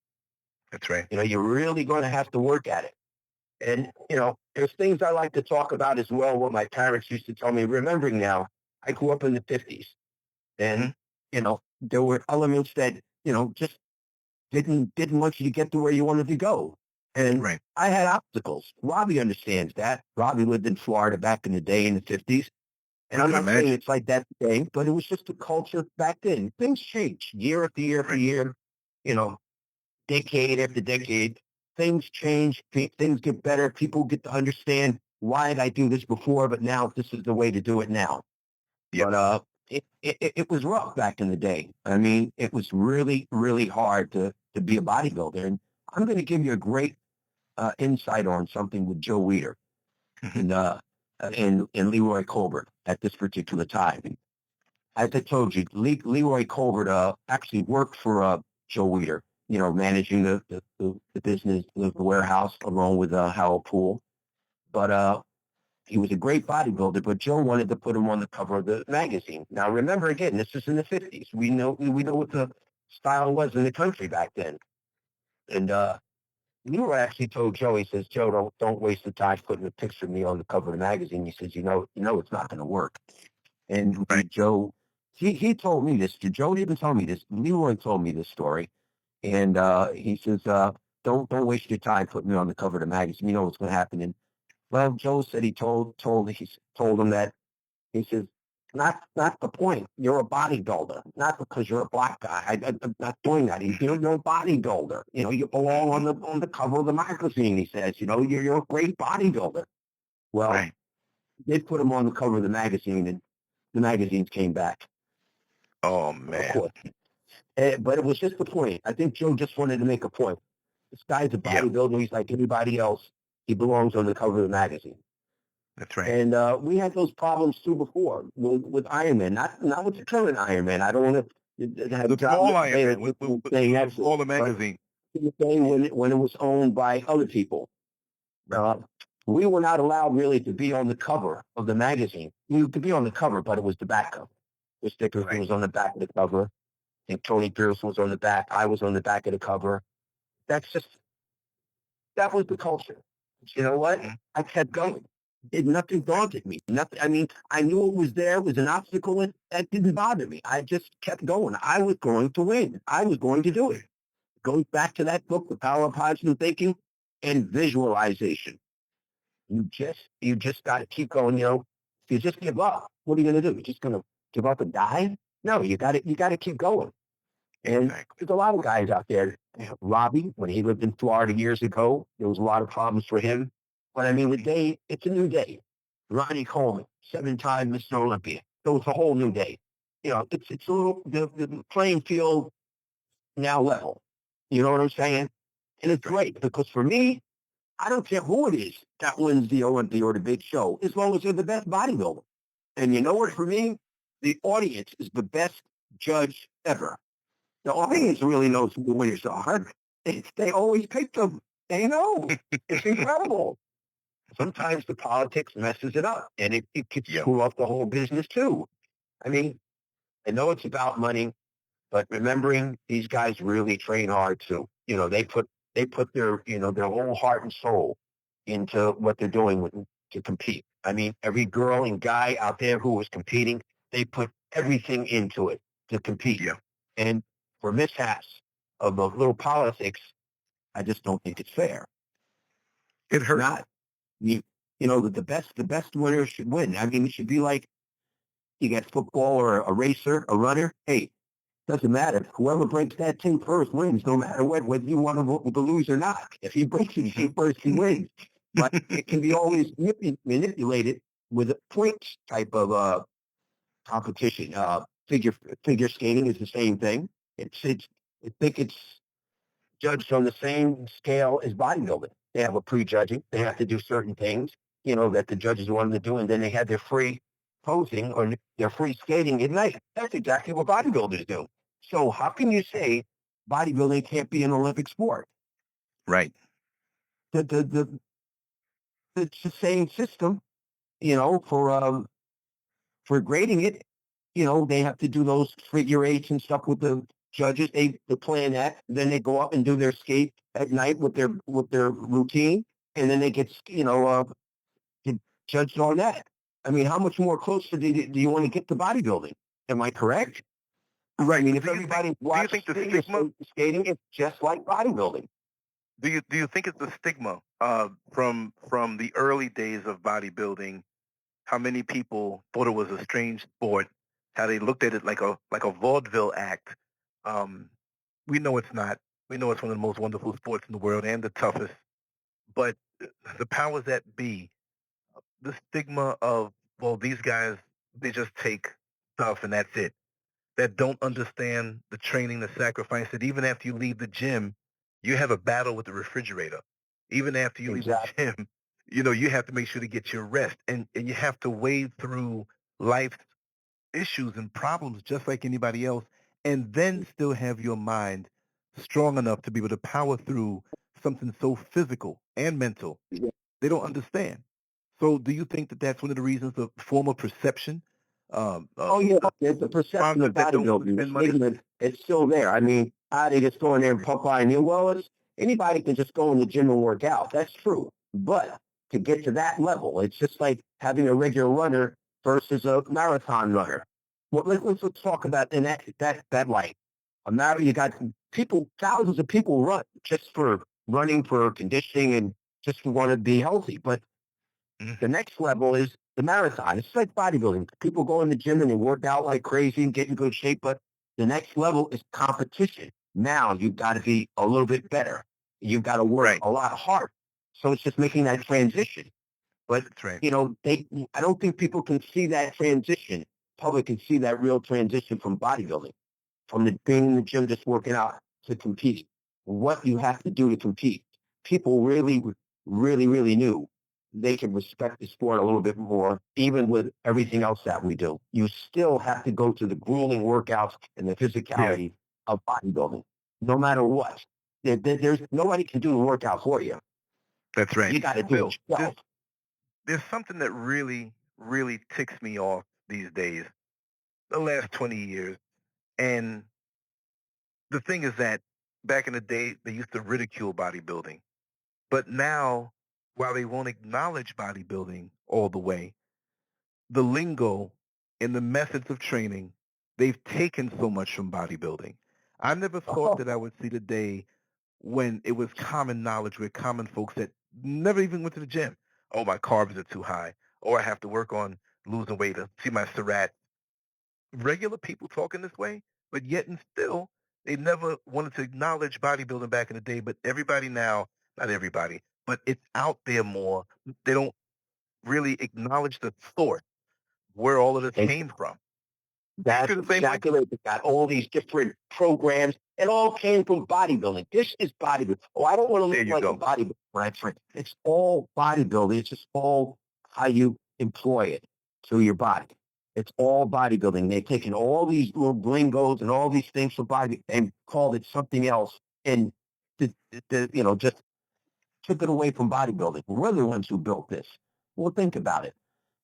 That's right. You're really going to have to work at it. And, there's things I like to talk about as well, what my parents used to tell me. Remembering now, I grew up in the 50s. Hmm. And, there were elements that, just didn't want you to get to where you wanted to go. And Right. I had obstacles. Robbie understands that. Robbie lived in Florida back in the day in the 50s. And I I'm can not saying imagine. it's like that today, but it was just the culture back then. Things change year after year after Right. year, you know, decade after decade. Things change. Things get better. People get to understand why did I do this before, but now this is the way to do it now. Yep. But it was rough back in the day. I mean, it was really, really hard to be a bodybuilder. And I'm going to give you a great insight on something with Joe Weider Hmm. and Leroy Colbert at this particular time. As I told you, Leroy Colbert actually worked for Joe Weider, managing the business, the warehouse, along with Howell Poole. But he was a great bodybuilder, but Joe wanted to put him on the cover of the magazine. Now, remember, again, this is in the 50s. We know what the style was in the country back then. And Leroy actually told Joe, he says, Joe, don't waste the time putting a picture of me on the cover of the magazine. He says, it's not going to work. And Right. Joe, he told me this. Joe didn't tell me this. Leroy told me this story. And he says, don't waste your time putting me on the cover of the magazine. You know what's going to happen. And well, Joe said he told him that he says, Not the point. You're a bodybuilder, not because you're a black guy. I'm not doing that. You're a bodybuilder. You know, you belong on the cover of the magazine. He says, you know, you're a great bodybuilder. Well, Right. they put him on the cover of the magazine, and the magazines came back. Oh Of man. course, but it was just the point. I think Joe just wanted to make a point. This guy's a Yeah. bodybuilder. He's like everybody else. He belongs on the cover of the magazine. That's right. And we had those problems too before with Iron Man, not with the current Iron Man. I don't want to have The small Iron Man with with saying the that's smaller magazine. the thing when it was owned by other people. Uh, we were not allowed really to be on the cover of the magazine. We could be on the cover, but it was the back cover. The sticker was on the back of the cover. I think Tony Pierce was on the back. I was on the back of the cover. That was the culture. You know what? I kept going. Nothing daunted me. Nothing. I mean, I knew it was there. It was an obstacle, and that didn't bother me. I just kept going. I was going to win. I was going to do it. Goes back to that book, The Power of Positive Thinking and Visualization. You just got to keep going. You know, if you just give up, what are you going to do? You're just going to give up and die? No, you got to keep going. And there's a lot of guys out there. Robbie, when he lived in Florida years ago, there was a lot of problems for him. But I mean, today, it's a new day. Ronnie Coleman, 7-time Mr. Olympia. So it's a whole new day. You know, it's a little, the playing field now level. You know what I'm saying? And it's great because for me, I don't care who it is that wins the Olympia or the big show, as long as they're the best bodybuilder. And you know what? For me, the audience is the best judge ever. The audience really knows who the winners are. They always pick them. They know. It's incredible. Sometimes the politics messes it up, and it could screw up the whole business too. I mean, I know it's about money, but remembering these guys really train hard too. You know, they put their their whole heart and soul into what they're doing to compete. I mean, every girl and guy out there who was competing, they put everything into it to compete. Yeah. And for mishaps of a little politics, I just don't think it's fair. It hurts. Not you know the best winner should win. I mean, it should be like you get football or a racer, a runner. Hey, doesn't matter. Whoever breaks that thing first wins, no matter whether you want to vote with the lose or not. If he breaks it first, he wins. But it can be always manipulated with a points type of competition. Figure skating is the same thing. I think it's judged on the same scale as bodybuilding. They have a pre-judging. They have to do certain things, you know, that the judges want them to do, and then they have their free posing or their free skating at night. That's exactly what bodybuilders do. So how can you say bodybuilding can't be an Olympic sport? Right. The it's the same system, you know, for grading it. You know, they have to do those figure eights and stuff with the judges. They plan that. Then they go up and do their skate at night with their routine, and then they get get judged on that. I mean, how much more closer do you want to get to bodybuilding? Am I correct? Right. I mean, if do everybody you think the stigma skating, it's just like bodybuilding. do you think it's the stigma from the early days of bodybuilding? How many people thought it was a strange sport? How they looked at it like a vaudeville act? Um, we know it's not. We know it's one of the most wonderful sports in the world and the toughest. But the powers that be, the stigma of, well, these guys, they just take stuff and that's it. That don't understand the training, the sacrifice, that even after you leave the gym, you have a battle with the refrigerator. Even after you leave the gym, you have to make sure to get your rest. And you have to wade through life's issues and problems just like anybody else, and then still have your mind strong enough to be able to power through something so physical and mental. They don't understand. So do you think that that's one of the reasons, the form of perception? Oh yeah, the perception of that don't bodybuilding, the spend money? stigma, it's still there. I mean, they just go in there and pump iron. Well, anybody can just go in the gym and work out. That's true. But to get to that level, it's just like having a regular runner versus a marathon runner. Well, let's talk about in that light. You got people, thousands of people run just for running, for conditioning, and just want to be healthy. But the next level is the marathon. It's like bodybuilding. People go in the gym and they work out like crazy and get in good shape, but the next level is competition. Now you've got to be a little bit better. You've got to work Right. a lot harder. So it's just making that transition. But, That's right. I don't think people can see that transition. Public can see that real transition from bodybuilding, from the being in the gym just working out to competing. What you have to do to compete. People really, really, really knew they could respect the sport a little bit more, even with everything else that we do. You still have to go to the grueling workouts and the Yeah. physicality of bodybuilding, no matter what. There's nobody can do the workout for you. That's right. You got to do Bill, it yourself. there's something that really, really ticks me off these days, the last 20 years. And the thing is that back in the day, they used to ridicule bodybuilding. But now, while they won't acknowledge bodybuilding all the way, the lingo and the methods of training, they've taken so much from bodybuilding. I never thought that I would see the day when it was common knowledge with common folks that never even went to the gym. Oh, my carbs are too high. Or I have to work on losing weight to see my Surratt. Regular people talking this way, but yet and still, they never wanted to acknowledge bodybuilding back in the day. But everybody now, not everybody, but it's out there more. They don't really acknowledge the source, where all of this And came from. Do you that's feel the same way? exactly right. They've got all these different programs. It all came from bodybuilding. This is bodybuilding. Oh, I don't want to There look you like a go. bodybuilder when I train. It's all bodybuilding. It's just all how you employ it to your body. It's all bodybuilding. They've taken all these little lingos and all these things from body and called it something else and just took it away from bodybuilding. We're the ones who built this. Well, think about it.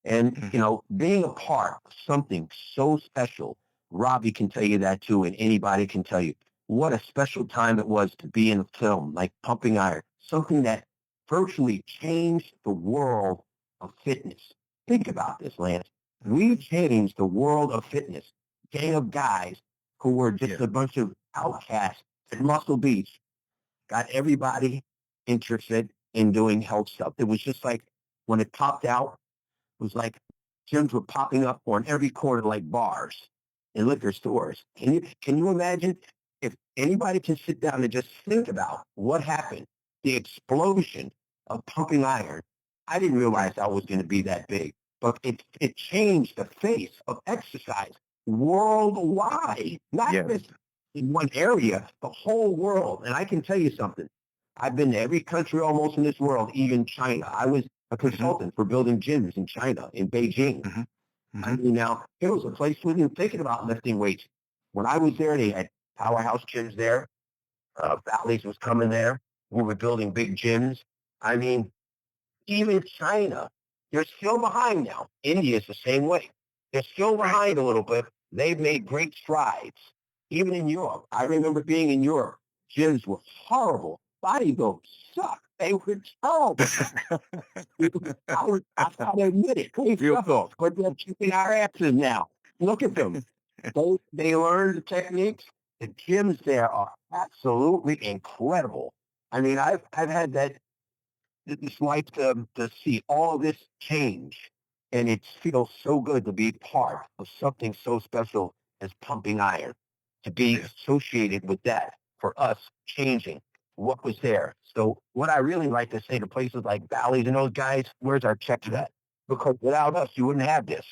And, Hmm. being a part of something so special, Robbie can tell you that too, and anybody can tell you what a special time it was to be in a film like Pumping Iron, something that virtually changed the world of fitness. Think about this, Lance. We changed the world of fitness. Gang of guys who were just Yeah. a bunch of outcasts at Muscle Beach got everybody interested in doing health stuff. It was just like when it popped out, it was like gyms were popping up on every corner like bars and liquor stores. Can you imagine if anybody can sit down and just think about what happened, the explosion of pumping iron? I didn't realize that was going to be that big, but it changed the face of exercise worldwide, not Yes. just in one area, the whole world. And I can tell you something. I've been to every country almost in this world, even China. I was a Hmm. consultant for building gyms in China, in Beijing. Hmm. I Hmm. mean, now, it was a place we didn't thinking about lifting weights. When I was there, they had powerhouse gyms there. Bally's was coming there. We were building big gyms. I mean, even China, they're still behind now. India is the same way. They're still Right. behind a little bit. They've made great strides. Even in Europe. I remember being in Europe. Gyms were horrible. Bodybuilders sucked. They were terrible. I gotta admit it. They Real suck. talk. But they're kicking our asses now. Look at them. They learned the techniques. The gyms there are absolutely incredible. I mean, I've had this life to see all of this change. And it feels so good to be part of something so special as pumping iron, to be Yeah. associated with that for us changing what was there. So what I really like to say to places like Bally's and those guys, where's our checks Hmm. at? Because without us, you wouldn't have this.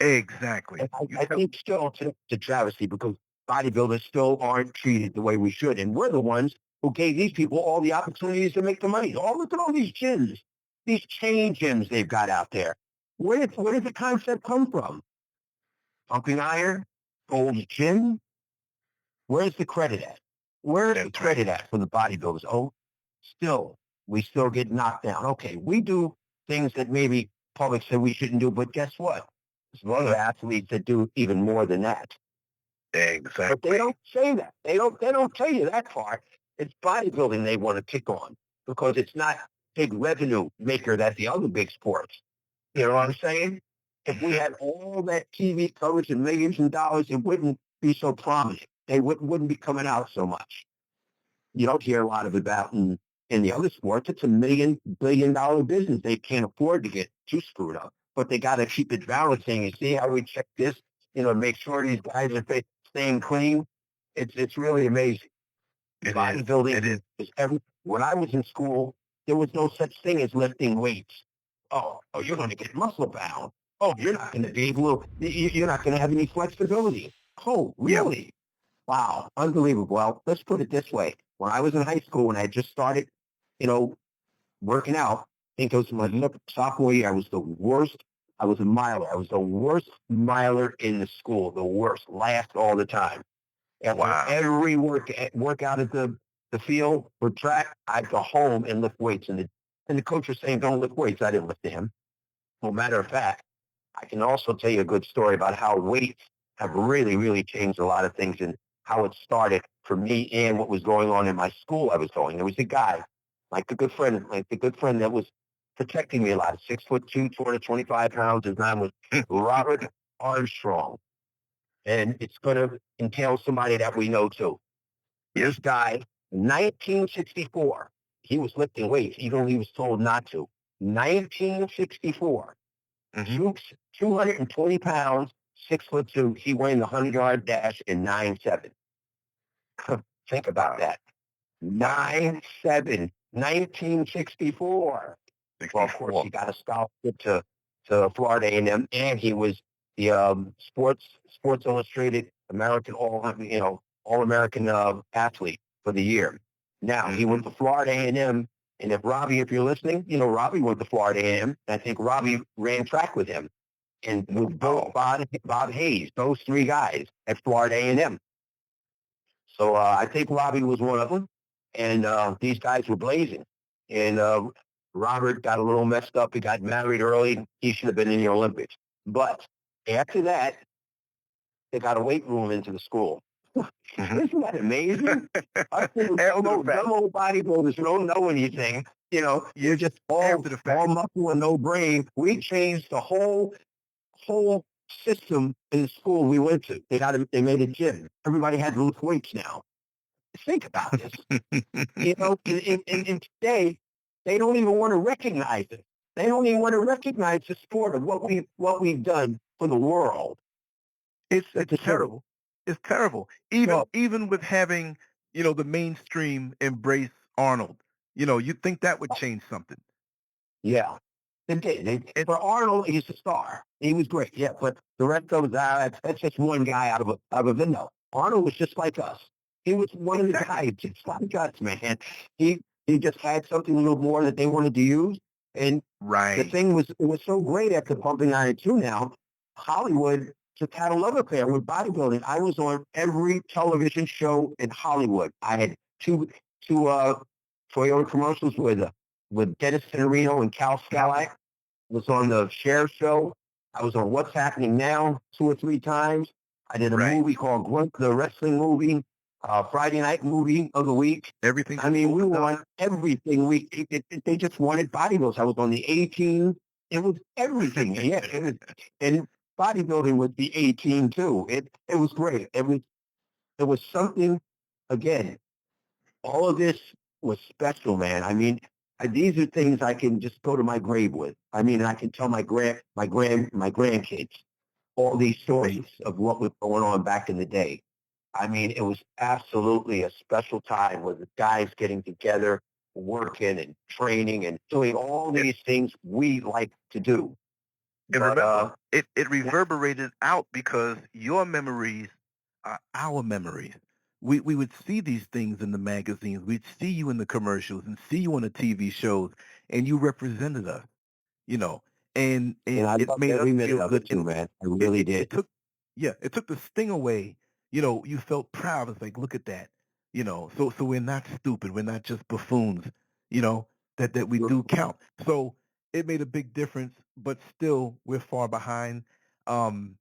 Exactly. And I, You I tell. think still to travesty because bodybuilders still aren't treated the way we should. And we're the ones who gave these people all the opportunities to make the money. Oh, look at all these gyms, these chain gyms they've got out there. Where did the concept come from? Pumping iron, Gold's Gym. Where's the credit at? Where's the That's right. credit at for the bodybuilders? Oh, still, we still get knocked down. Okay, we do things that maybe public said we shouldn't do, but guess what? There's other athletes that do even more than that. But they Exactly. don't say that. They don't tell you that part. It's bodybuilding they want to kick on because it's not big revenue maker that the other big sports. You know what I'm saying? If we had all that TV coverage and millions of dollars, it wouldn't be so prominent. They wouldn't be coming out so much. You don't hear a lot of about in the other sports. It's a $1 billion business. They can't afford to get too screwed up. but they got to keep it balancing. You see how we check this, make sure these guys are staying clean. It's really amazing. Bodybuilding is every. When I was in school, there was no such thing as lifting weights. Oh, you're going to get muscle bound. Oh, you're not going to be able. You're not going to have any flexibility. Oh, really? Wow, unbelievable. Well, let's put it this way. When I was in high school, when I just started, you know, working out, I think it was my sophomore year, I was the worst. I was a miler. I was the worst miler in the school, the worst, last all the time. After every workout at the field or track, I'd go home and lift weights. And the coach was saying, don't lift weights. I didn't lift to him. Well, matter of fact, I can also tell you a good story about how weights have really, really changed a lot of things and how it started for me and what was going on in my school I was going. There was a guy, like the good friend that was protecting me a lot, 6'2", 225 pounds. His name was Robert Armstrong. And it's going to entail somebody that we know too. This guy, 1964, he was lifting weights, even though he was told not to. 1964, 220 pounds, 6'2". He won the 100-yard dash in 9.7. Think about that. 9.7, 1964. Well, of course, he got a scholarship to Florida A&M, and he was the Sports Illustrated American All-American athlete for the year. Now he went to Florida A&M, and if you're listening, Robbie went to Florida A&M. And I think Robbie ran track with him, and with Bob Hayes, those three guys at Florida A&M. So I think Robbie was one of them, and these guys were blazing. And Robert got a little messed up. He got married early. He should have been in the Olympics. But after that, they got a weight room into the school. Isn't that amazing? Us dumb old bodybuilders who don't know anything, you're just all muscle and no brain. We changed the whole system in the school we went to. They made a gym. Everybody had to lift weights now. Think about this. And today, they don't even want to recognize it. They don't even want to recognize the sport of what we've done for the world. It's terrible. It's terrible. Even with having, the mainstream embrace Arnold, you'd think that would change something. Yeah. They did. For Arnold, he's a star. He was great. Yeah, but the rest of us, that's just one guy out of a window. Arnold was just like us. He was one of the guys, just like us, man. He just had something a little more that they wanted to use. And the thing was, it was so great after Pumping Iron 2 now, Hollywood just had a love affair with bodybuilding. I was on every television show in Hollywood. I had two Toyota commercials with Dennis Tenorino and Cal Scalak. Was on the Cher show. I was on What's Happening Now 2 or 3 times. I did a movie called Grunt, the wrestling movie, Friday night movie of the week. Everything. I mean, we were on everything. They just wanted bodybuilders. I was on the A-team. It was everything. Yeah, it was, and bodybuilding was the A-team too. It was great. It was something. Again, all of this was special, man. I mean, these are things I can just go to my grave with. I mean, I can tell my grandkids all these stories of what was going on back in the day. I mean, it was absolutely a special time with the guys getting together, working and training and doing all these things we like to do. And remember, it reverberated out because your memories are our memories. We would see these things in the magazines. We'd see you in the commercials and see you on the TV shows, and you represented us, and I it made us feel good too, man. I really did. It took the sting away. You felt proud. It's like, look at that. So we're not stupid. We're not just buffoons. That we do count. So it made a big difference, but still we're far behind. The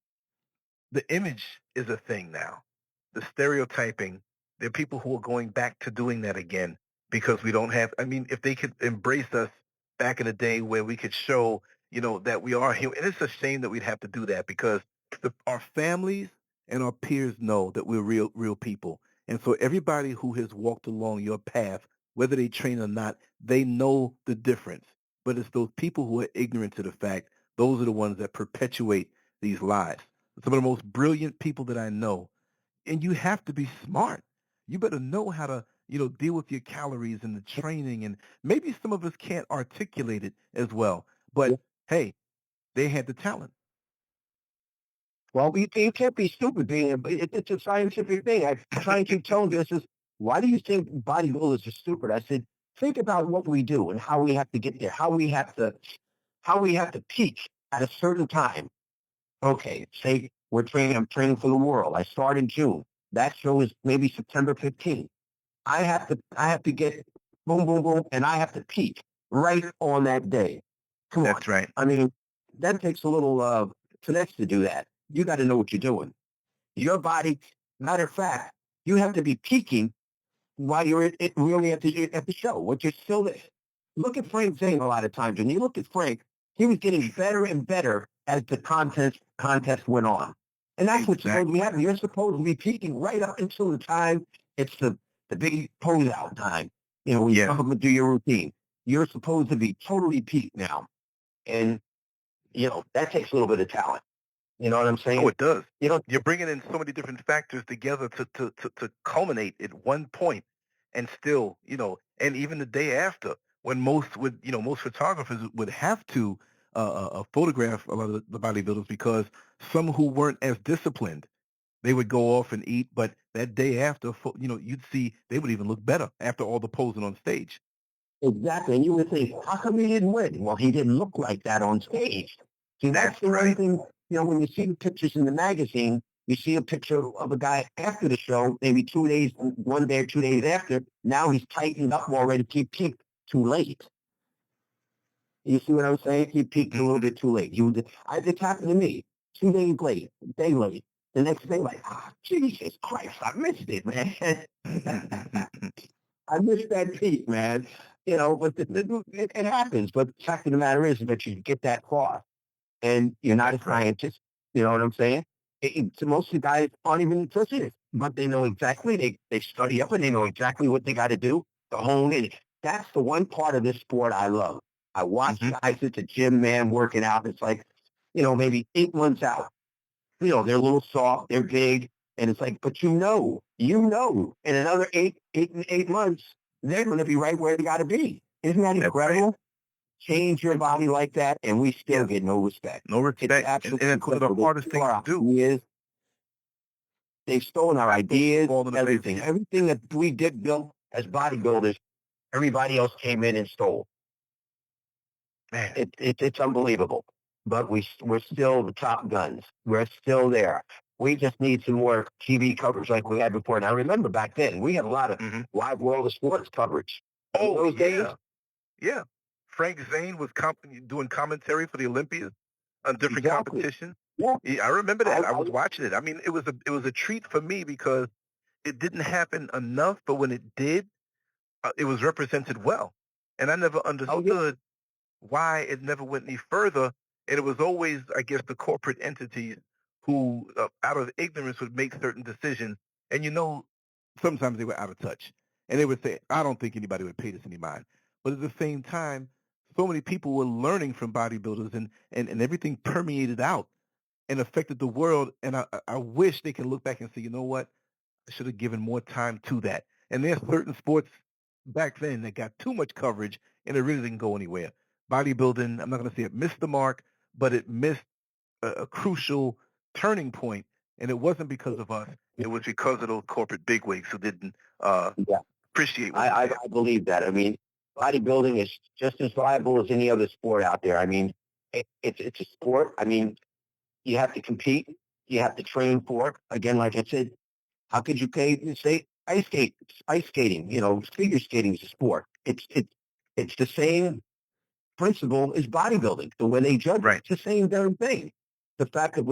image is a thing now. The stereotyping, there are people who are going back to doing that again because we don't have, I mean, if they could embrace us back in the day where we could show, that we are human. And it's a shame that we'd have to do that because our families and our peers know that we're real people. And so everybody who has walked along your path, whether they train or not, they know the difference. But it's those people who are ignorant to the fact those are the ones that perpetuate these lies. Some of the most brilliant people that I know, and you have to be smart. You better know how to, deal with your calories and the training, and maybe some of us can't articulate it as well. But hey, they had the talent. Well, you can't be stupid being it's a scientific thing. I try and keep telling you this is why do you think bodybuilders are stupid? I said, think about what we do and how we have to get there, how we have to peak at a certain time. Okay, say I'm training for the world. I start in June. That show is maybe September 15th. I have to get boom, boom, boom, and I have to peak right on that day. Come on. That's right. I mean, that takes a little finesse to do that. You got to know what you're doing. Your body, matter of fact, you have to be peaking while you're really at the show. What you're still there. Look at Frank Zane a lot of times. When you look at Frank, he was getting better and better as the contest went on. And that's what's supposed to be happening. You're supposed to be peaking right up until the time it's the big pose out time. When you come up and do your routine. You're supposed to be totally peaked now. And, that takes a little bit of talent. You know what I'm saying? Oh, it does. You're bringing in so many different factors together to culminate at one point, and still, and even the day after, when most photographers would have to photograph a lot of the bodybuilders because some who weren't as disciplined, they would go off and eat, but that day after, you'd see they would even look better after all the posing on stage. Exactly. And you would think, how come he didn't win? Well, he didn't look like that on stage. See, that's the one thing, when you see the pictures in the magazine, you see a picture of a guy after the show, maybe 2 days, 1 day or 2 days after. Now he's tightened up already. He peaked too late. You see what I'm saying? He peaked a little bit too late. It happened to me. 2 days late, a day late. The next day, like, Jesus Christ, I missed it, man. I missed that peak, man. But it happens. But the fact of the matter is that you get that far and you're not a scientist. You know what I'm saying? Most of the guys aren't even interested, but they know exactly. They study up and they know exactly what they got to do to hone in. That's the one part of this sport I love. I watch guys at the gym, man, working out. It's like, maybe 8 months out. They're a little soft, they're big, and it's like, but in another eight months, they're going to be right where they got to be. Isn't that incredible? Right. Change your body like that, and we still get no respect. No respect. It's absolutely and it's one of the hardest things to do. They've stolen our ideas, everything. Everything that we did build as bodybuilders, everybody else came in and stole. Man, it's unbelievable. But we're still the top guns. We're still there. We just need some more TV coverage like we had before. And I remember back then, we had a lot of live world of sports coverage. Oh, those days? Yeah. Frank Zane was doing commentary for the Olympians on different competitions. Yeah, I remember that. I was watching it. I mean, it was a treat for me because it didn't happen enough, but when it did, it was represented well. And I never understood why it never went any further. And it was always, I guess, the corporate entities who, out of ignorance, would make certain decisions. And sometimes they were out of touch. And they would say, I don't think anybody would pay this any mind. But at the same time, so many people were learning from bodybuilders and everything permeated out and affected the world. And I wish they can look back and say, you know what? I should have given more time to that. And there's certain sports back then that got too much coverage and it really didn't go anywhere. Bodybuilding, I'm not going to say it missed the mark, but it missed a crucial turning point. And it wasn't because of us. It was because of those corporate bigwigs who didn't appreciate what I believe that. I mean, bodybuilding is just as viable as any other sport out there. I mean, it's a sport. I mean, you have to compete. You have to train for it. Again, like I said, how could you say ice skating? Figure skating is a sport. It's the same principle as bodybuilding. The way they judge it's the same damn thing. The fact that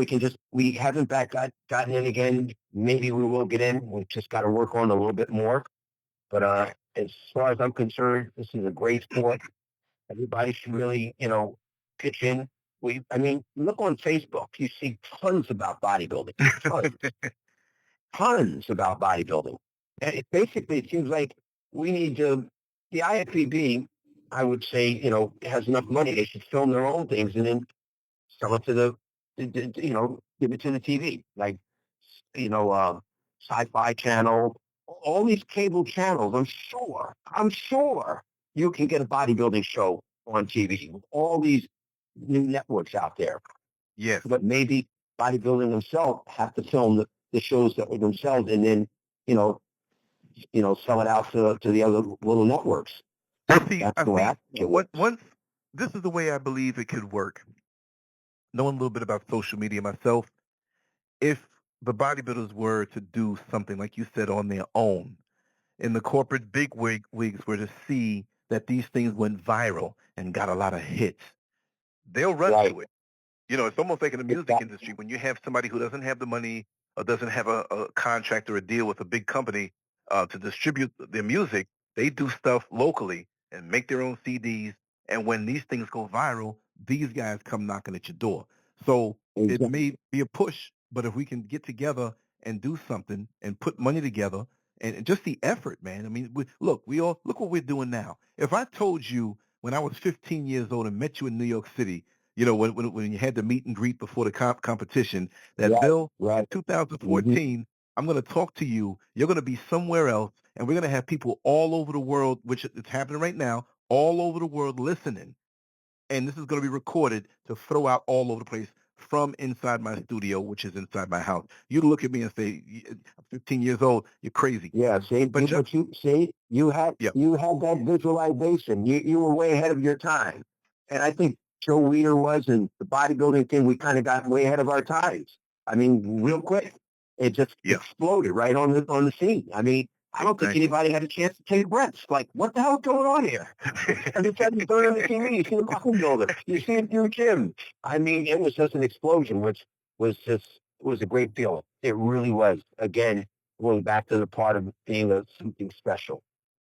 we haven't gotten in again. Maybe we will get in. We just got to work on it a little bit more. But as far as I'm concerned, this is a great sport. Everybody should really, pitch in. Look on Facebook. You see tons about bodybuilding. Tons about bodybuilding. And it seems like we need to, the IFBB, I would say, has enough money. They should film their own things and then sell it to give it to the TV, like, Sci-Fi Channel, all these cable channels. I'm sure you can get a bodybuilding show on TV with all these new networks out there. Yes. But maybe bodybuilding themselves have to film the shows that themselves, and then, you know, sell it out to the other little networks. See, That's I the way see. I think it works. Once this is the way I believe it could work. Knowing a little bit about social media myself, if the bodybuilders were to do something like you said on their own, and the corporate wigs were to see that these things went viral and got a lot of hits, they'll run Right. to it. It's almost like in the music Exactly. industry when you have somebody who doesn't have the money or doesn't have a contract or a deal with a big company to distribute their music, they do stuff locally and make their own CDs. And when these things go viral, these guys come knocking at your door. So it Exactly. may be a push, but if we can get together and do something and put money together and just the effort, man. I mean, look what we're doing now. If I told you when I was 15 years old and met you in New York City, when you had the meet and greet before the competition, that Right. Bill, in Right. 2014, I'm going to talk to you. You're going to be somewhere else, and we're going to have people all over the world, which it's happening right now, all over the world listening. And this is going to be recorded to throw out all over the place from inside my studio, which is inside my house. You look at me and say, I'm 15 years old. You're crazy. Yeah. See, But just, you had yeah, that visualization. You were way ahead of your time, and I think Joe Weider was, and the bodybuilding thing. We kind of got way ahead of our times. I mean, real quick, it just yeah, exploded right on the scene. I mean, I don't think thank you. anybody had a chance to take breaths. Like, what the hell is going on here? Every time you turn on the TV, you see the bodybuilder, you see it through Jim. I mean, it was just an explosion, which was a great feeling. It really was. Again, going back to the part of being something special.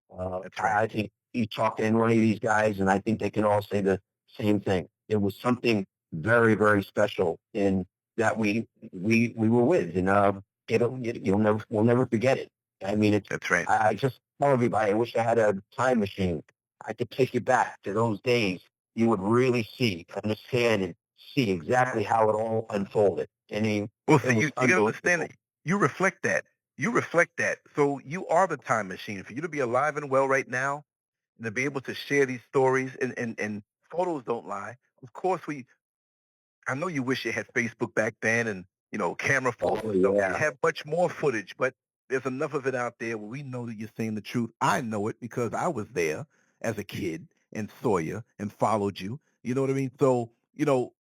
That's right. I think you talk to any one of these guys, and I think they can all say the same thing. It was something very, very special in that we were with, and we'll never forget it. I mean, That's right. I just tell everybody, I wish I had a time machine. I could take you back to those days. You would really understand, and see exactly how it all unfolded. I mean, Well, it see, was you got to understand unbelievable. that you reflect that. You reflect that. So you are the time machine. For you to be alive and well right now, and to be able to share these stories and photos don't lie. Of course, I know you wish you had Facebook back then and, camera phones Oh and stuff. You yeah. have much more footage, but there's enough of it out there where we know that you're saying the truth. I know it because I was there as a kid and saw you and followed you. You know what I mean? So,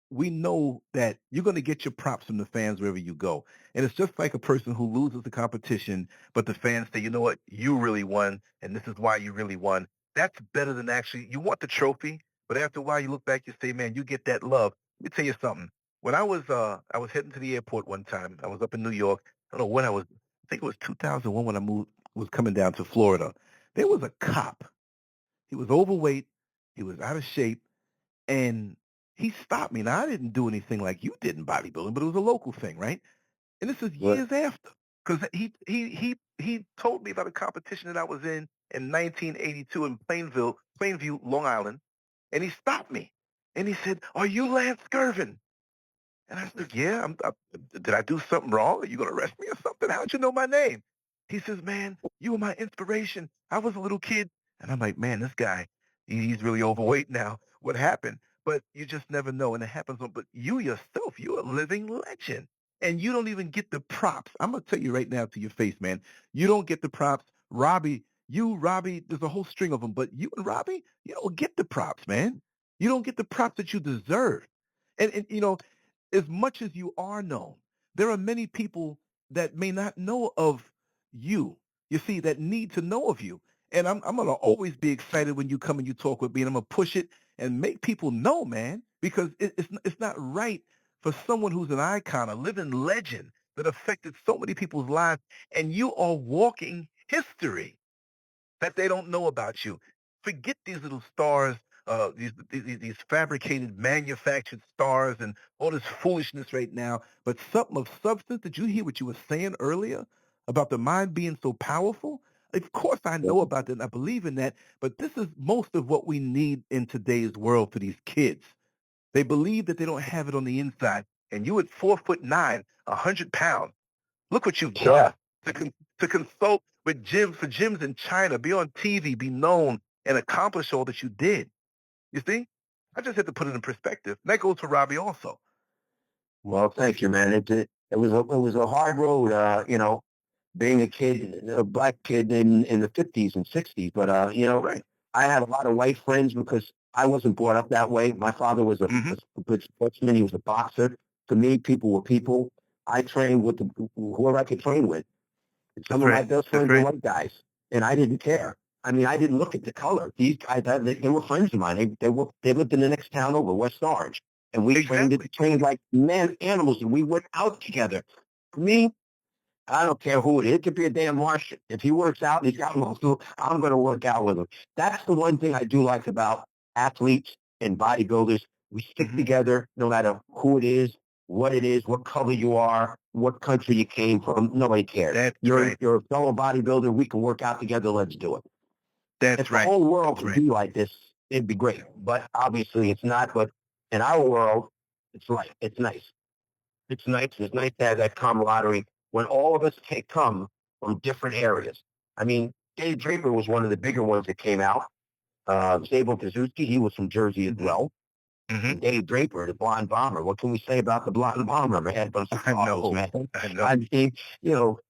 we know that you're going to get your props from the fans wherever you go. And it's just like a person who loses the competition, but the fans say, you know what? You really won, and this is why you really won. That's better than actually, you want the trophy, but after a while you look back, you say, man, you get that love. Let me tell you something. When I was heading to the airport one time. I was up in New York. I don't know when I was. I think it was 2001 when I was coming down to Florida. There was a cop. He was overweight. He was out of shape, and he stopped me. Now I didn't do anything like you did in bodybuilding, but it was a local thing, right? And this is What? years after, because he told me about a competition that I was in 1982 in Plainview, Long Island, and he stopped me, and he said, "Are you Lance Skirvin?" And I said, yeah, did I do something wrong? Are you going to arrest me or something? How'd you know my name? He says, man, you were my inspiration. I was a little kid. And I'm like, man, this guy, he's really overweight now. What happened? But you just never know. And it happens. But you yourself, you're a living legend. And you don't even get the props. I'm going to tell you right now to your face, man. You don't get the props. Robbie, there's a whole string of them. But you and Robbie, you don't get the props, man. You don't get the props that you deserve. And as much as you are known, there are many people that may not know of you. You see, that need to know of you. And I'm gonna always be excited when you come and you talk with me, and I'm gonna push it and make people know, man, because it's not right for someone who's an icon, a living legend that affected so many people's lives, and you are walking history that they don't know about you. Forget these little stars, these fabricated, manufactured stars, and all this foolishness right now. But something of substance. Did you hear what you were saying earlier about the mind being so powerful? Of course, I know about that, and I believe in that. But this is most of what we need in today's world for these kids. They believe that they don't have it on the inside. And you at 4'9", 100 pounds. Look what you've done to consult with gyms in China, be on TV, be known, and accomplish all that you did. You see? I just had to put it in perspective. That goes for Robbie also. Well, thank you, man. It was a hard road, being a kid, a black kid in the 50s and 60s. But Right. I had a lot of white friends because I wasn't brought up that way. My father was a good sportsman. He was a boxer. To me, people were people. I trained with whoever I could train with. And some of my best friends were white guys, and I didn't care. I mean, I didn't look at the color. These guys, they were friends of mine. They lived in the next town over, West Orange, and we trained like animals, and we went out together. For me, I don't care who it is. It could be a damn Martian. If he works out and he's got muscle, I'm going to work out with him. That's the one thing I do like about athletes and bodybuilders. We stick together no matter who it is, what color you are, what country you came from. Nobody cares. You're a fellow bodybuilder. We can work out together. Let's do it. If the whole world could be like this, it'd be great. But obviously it's not. But in our world, it's nice. It's nice. It's nice to have that camaraderie when all of us come from different areas. I mean, Dave Draper was one of the bigger ones that came out. Sable Kazuski, he was from Jersey as well. And Dave Draper, the blonde bomber. What can we say about the blonde bomber? I had a bunch of problems, man. I mean,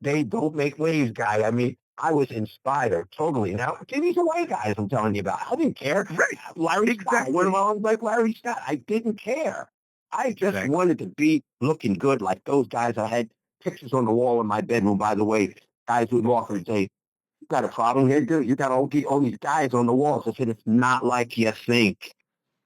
they don't make waves, guy. I mean, I was inspired totally. Now, these are white guys I'm telling you about. I didn't care. Right. Larry Scott. What am I like Larry Scott? I didn't care. I just wanted to be looking good like those guys. I had pictures on the wall in my bedroom, by the way. Guys would walk and say, "You got a problem here, dude? You got all these guys on the walls." I said, "It's not like you think."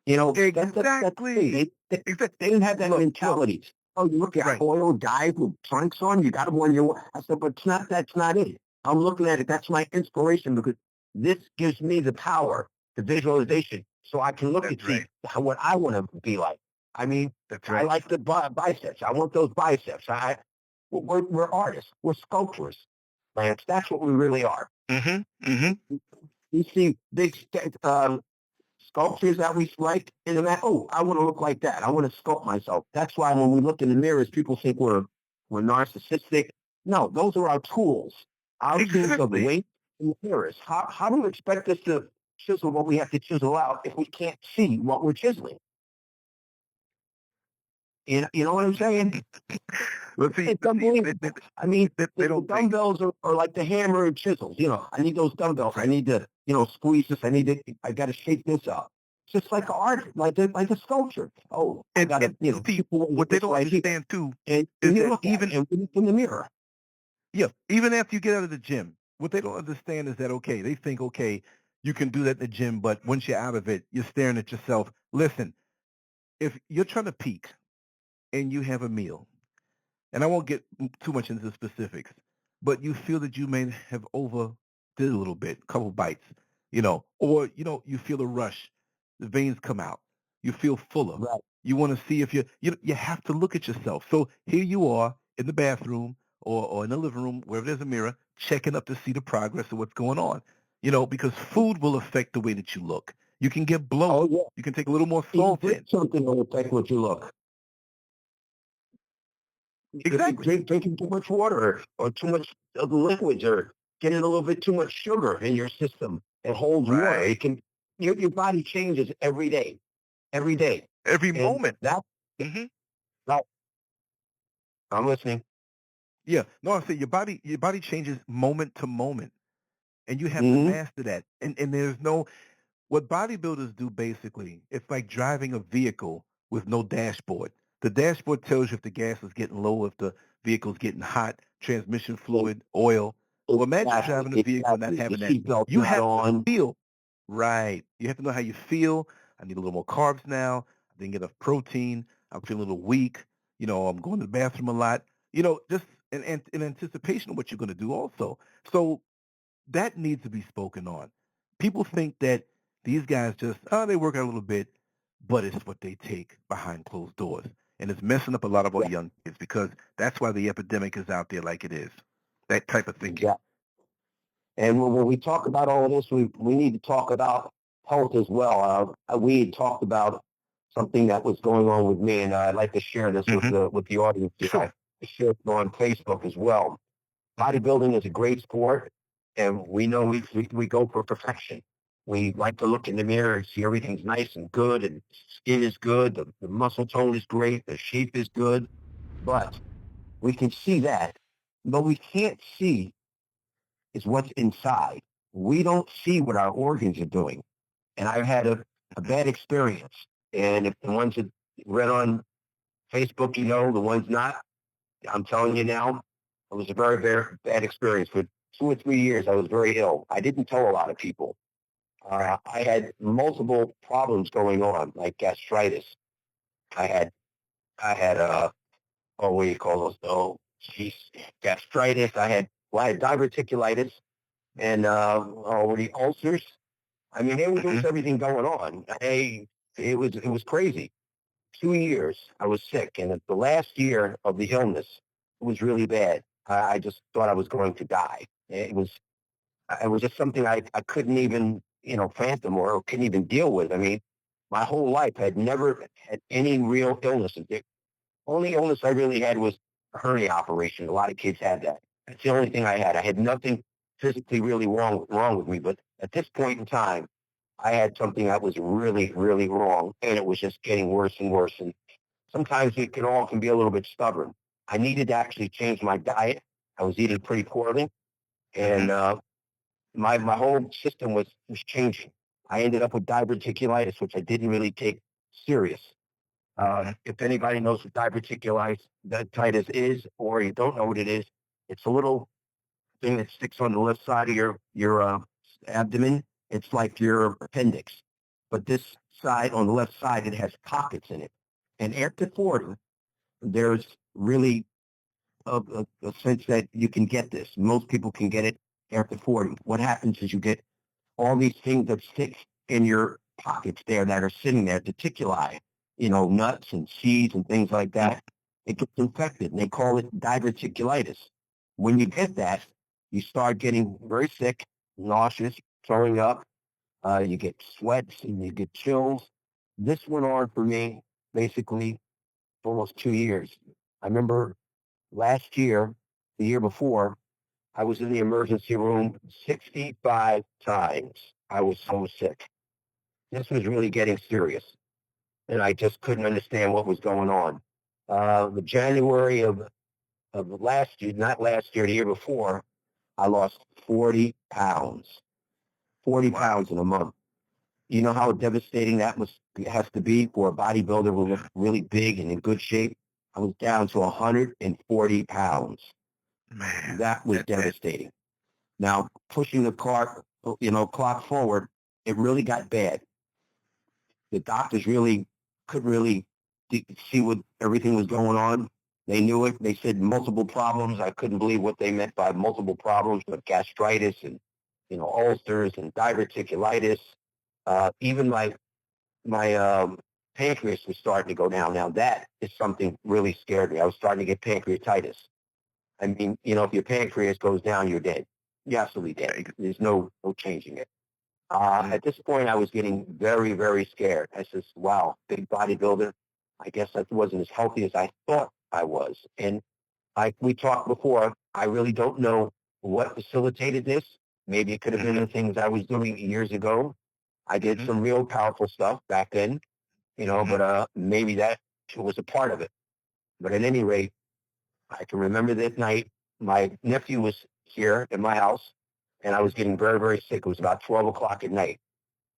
Exactly. They didn't have that mentality. Oh, you look at old guys with trunks on, you got them on your... I said, but that's not it. I'm looking at it. That's my inspiration because this gives me the power, the visualization, so I can look and see what I want to be like. I mean, I like the biceps. I want those biceps. We're artists. We're sculptors, Lance. That's what we really are. You see big sculptures that we like in the mat. Oh, I want to look like that. I want to sculpt myself. That's why when we look in the mirrors, people think we're narcissistic. No, those are our tools. Our tools are the weight and the mirrors. How do you expect us to chisel what we have to chisel out if we can't see what we're chiseling? You know what I'm saying? It's unbelievable. I mean, the dumbbells are like the hammer and chisels. I need those dumbbells. I need to, squeeze this. I got to shape this up. It's just like art, like a sculpture. Oh, I got to, people what they don't understand too is that even in the mirror. Yeah, even after you get out of the gym, what they don't understand is that, okay, they think, okay, you can do that in the gym, but once you're out of it, you're staring at yourself. Listen, if you're trying to peak and you have a meal, and I won't get too much into the specifics, but you feel that you may have overdid a little bit, a couple bites, or, you feel a rush, the veins come out, you feel fuller. Right. You want to see if you have to look at yourself. So here you are in the bathroom or in the living room, wherever there's a mirror, checking up to see the progress of what's going on, because food will affect the way that you look. You can get bloated. Oh, yeah. You can take a little more salt in. Something will affect what you look. Exactly. Drinking too much water or too much of the liquids or getting a little bit too much sugar in your system. It holds water. It can your body changes every day. Every day. Every And moment. That now, I'm listening. Yeah. No, I say your body changes moment to moment. And you have to master that. And there's what bodybuilders do basically, it's like driving a vehicle with no dashboard. The dashboard tells you if the gas is getting low, if the vehicle's getting hot, transmission fluid, oil. Well, imagine driving a vehicle and not having that. You have to feel. Right. You have to know how you feel. I need a little more carbs now. I didn't get enough protein. I'm feeling a little weak. I'm going to the bathroom a lot. Just in anticipation of what you're going to do also. So that needs to be spoken on. People think that these guys just, they work out a little bit, but it's what they take behind closed doors. And it's messing up a lot of our young kids because that's why the epidemic is out there like it is. That type of thinking. Yeah. And when we talk about all of this, we need to talk about health as well. We had talked about something that was going on with me, and I'd like to share this with the audience. Sure. I share it on Facebook as well. Bodybuilding is a great sport, and we know we go for perfection. We like to look in the mirror and see everything's nice and good, and skin is good, the muscle tone is great, the shape is good, but we can see that. But we can't see is what's inside. We don't see what our organs are doing. And I've had a bad experience. And if the ones that read on Facebook, the ones not, I'm telling you now, it was a very, very bad experience. For 2 or 3 years, I was very ill. I didn't tell a lot of people. I had multiple problems going on, like gastritis. I had, what do you call those? Oh, geez, gastritis. I had diverticulitis and the ulcers. I mean, there was everything going on. It was crazy. 2 years I was sick, and the last year of the illness was really bad. I just thought I was going to die. It was just something I couldn't even fathom or couldn't even deal with. I mean, my whole life I had never had any real illnesses. The only illness I really had was a hernia operation. A lot of kids had that. That's the only thing I had. I had nothing physically really wrong with me. But at this point in time, I had something that was really, really wrong, and it was just getting worse and worse. And sometimes we can be a little bit stubborn. I needed to actually change my diet. I was eating pretty poorly, and my whole system was changing. I ended up with diverticulitis, which I didn't really take serious. If anybody knows what diverticulitis is, or you don't know what it is, it's a little thing that sticks on the left side of your abdomen. It's like your appendix, but this side on the left side, it has pockets in it. And after 40, there's really a sense that you can get this. Most people can get it after 40. What happens is you get all these things that stick in your pockets there that are sitting there, reticuli, nuts and seeds and things like that. It gets infected, and they call it diverticulitis. When you get that, you start getting very sick, nauseous, throwing up. You get sweats and you get chills. This went on for me basically for almost 2 years. I remember last year, the year before, I was in the emergency room 65 times. I was so sick. This was really getting serious, and I just couldn't understand what was going on. The January of last year, not last year, the year before, I lost 40 pounds. 40 pounds in a month. You know how devastating has to be for a bodybuilder who looks really big and in good shape? I was down to 140 pounds. Man, That was devastating. Now, pushing the clock forward, it really got bad. The doctors really couldn't really see what everything was going on. They knew it. They said multiple problems. I couldn't believe what they meant by multiple problems, but gastritis and, ulcers and diverticulitis. Even my pancreas was starting to go down. Now, that is something really scared me. I was starting to get pancreatitis. I mean, if your pancreas goes down, you're dead. You're absolutely dead. There's no changing it. At this point, I was getting very, very scared. I said, wow, big bodybuilder. I guess I wasn't as healthy as I thought I was. And like we talked before, I really don't know what facilitated this. Maybe it could have been the things I was doing years ago. I did some real powerful stuff back then, but maybe that was a part of it. But at any rate, I can remember that night, my nephew was here in my house, and I was getting very, very sick. It was about 12 o'clock at night.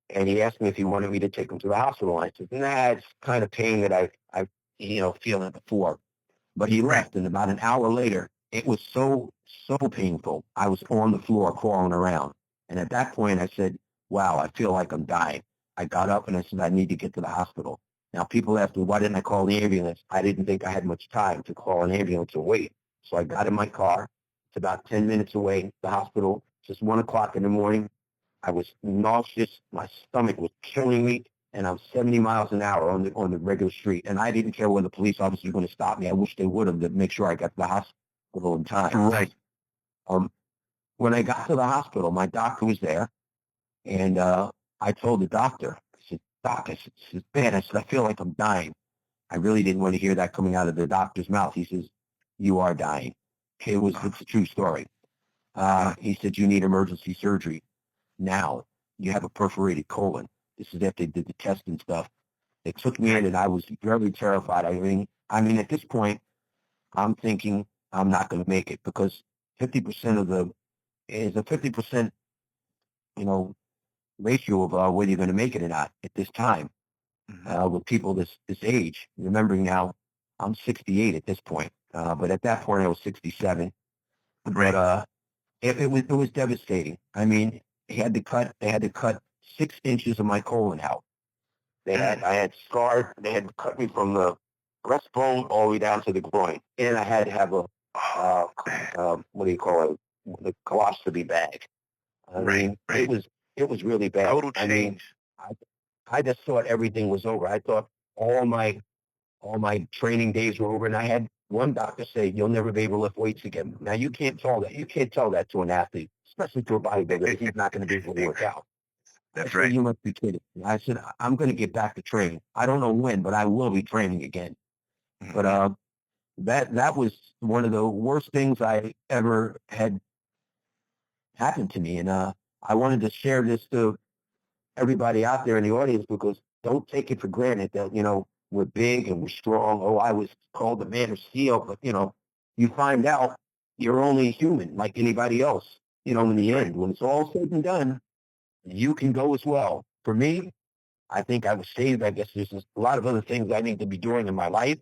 And he asked me if he wanted me to take him to the hospital. And I said, nah, it's kind of pain that I've feeling before. But he left, and about an hour later, it was so, so painful. I was on the floor crawling around. And at that point, I said, wow, I feel like I'm dying. I got up and I said, I need to get to the hospital. Now, people ask me, why didn't I call the ambulance? I didn't think I had much time to call an ambulance or wait. So I got in my car. It's about 10 minutes away, the hospital, just 1 o'clock in the morning. I was nauseous. My stomach was killing me, and I was 70 miles an hour on the regular street. And I didn't care whether the police officers were going to stop me. I wish they would have to make sure I got to the hospital in time. Right. When I got to the hospital, my doctor was there, and I told the doctor, I said, Doc, it's bad. I said, I feel like I'm dying. I really didn't want to hear that coming out of the doctor's mouth. He says, you are dying. It's a true story. He said, you need emergency surgery now. You have a perforated colon. This is after they did the test and stuff. They took me in, and I was very terrified. At this point, I'm thinking I'm not going to make it because 50% of the is a 50%, you know, ratio of whether you're going to make it or not at this time. With people this age. Remembering now, I'm 68 at this point, but at that point I was 67. Right. But it was devastating. I mean, they had to cut 6 inches of my colon out. I had scarred. They had cut me from the breastbone all the way down to the groin, and I had to have a what do you call it? The colostomy bag. I mean, it was really bad. Total change. I I just thought everything was over. I thought all my training days were over, and I had one doctor say, "You'll never be able to lift weights again." Now you can't tell that. You can't tell that to an athlete, especially to a bodybuilder, that he's not going to be able to work out. I That's said, right. "You must be kidding." I said, "I'm going to get back to training. I don't know when, but I will be training again." But that was one of the worst things I ever had happened to me, and I wanted to share this to everybody out there in the audience because don't take it for granted that, we're big and we're strong. Oh, I was called the man of steel, but, you find out you're only human like anybody else. In the end, when it's all said and done, you can go as well. For me, I think I was saved. I guess there's a lot of other things I need to be doing in my life,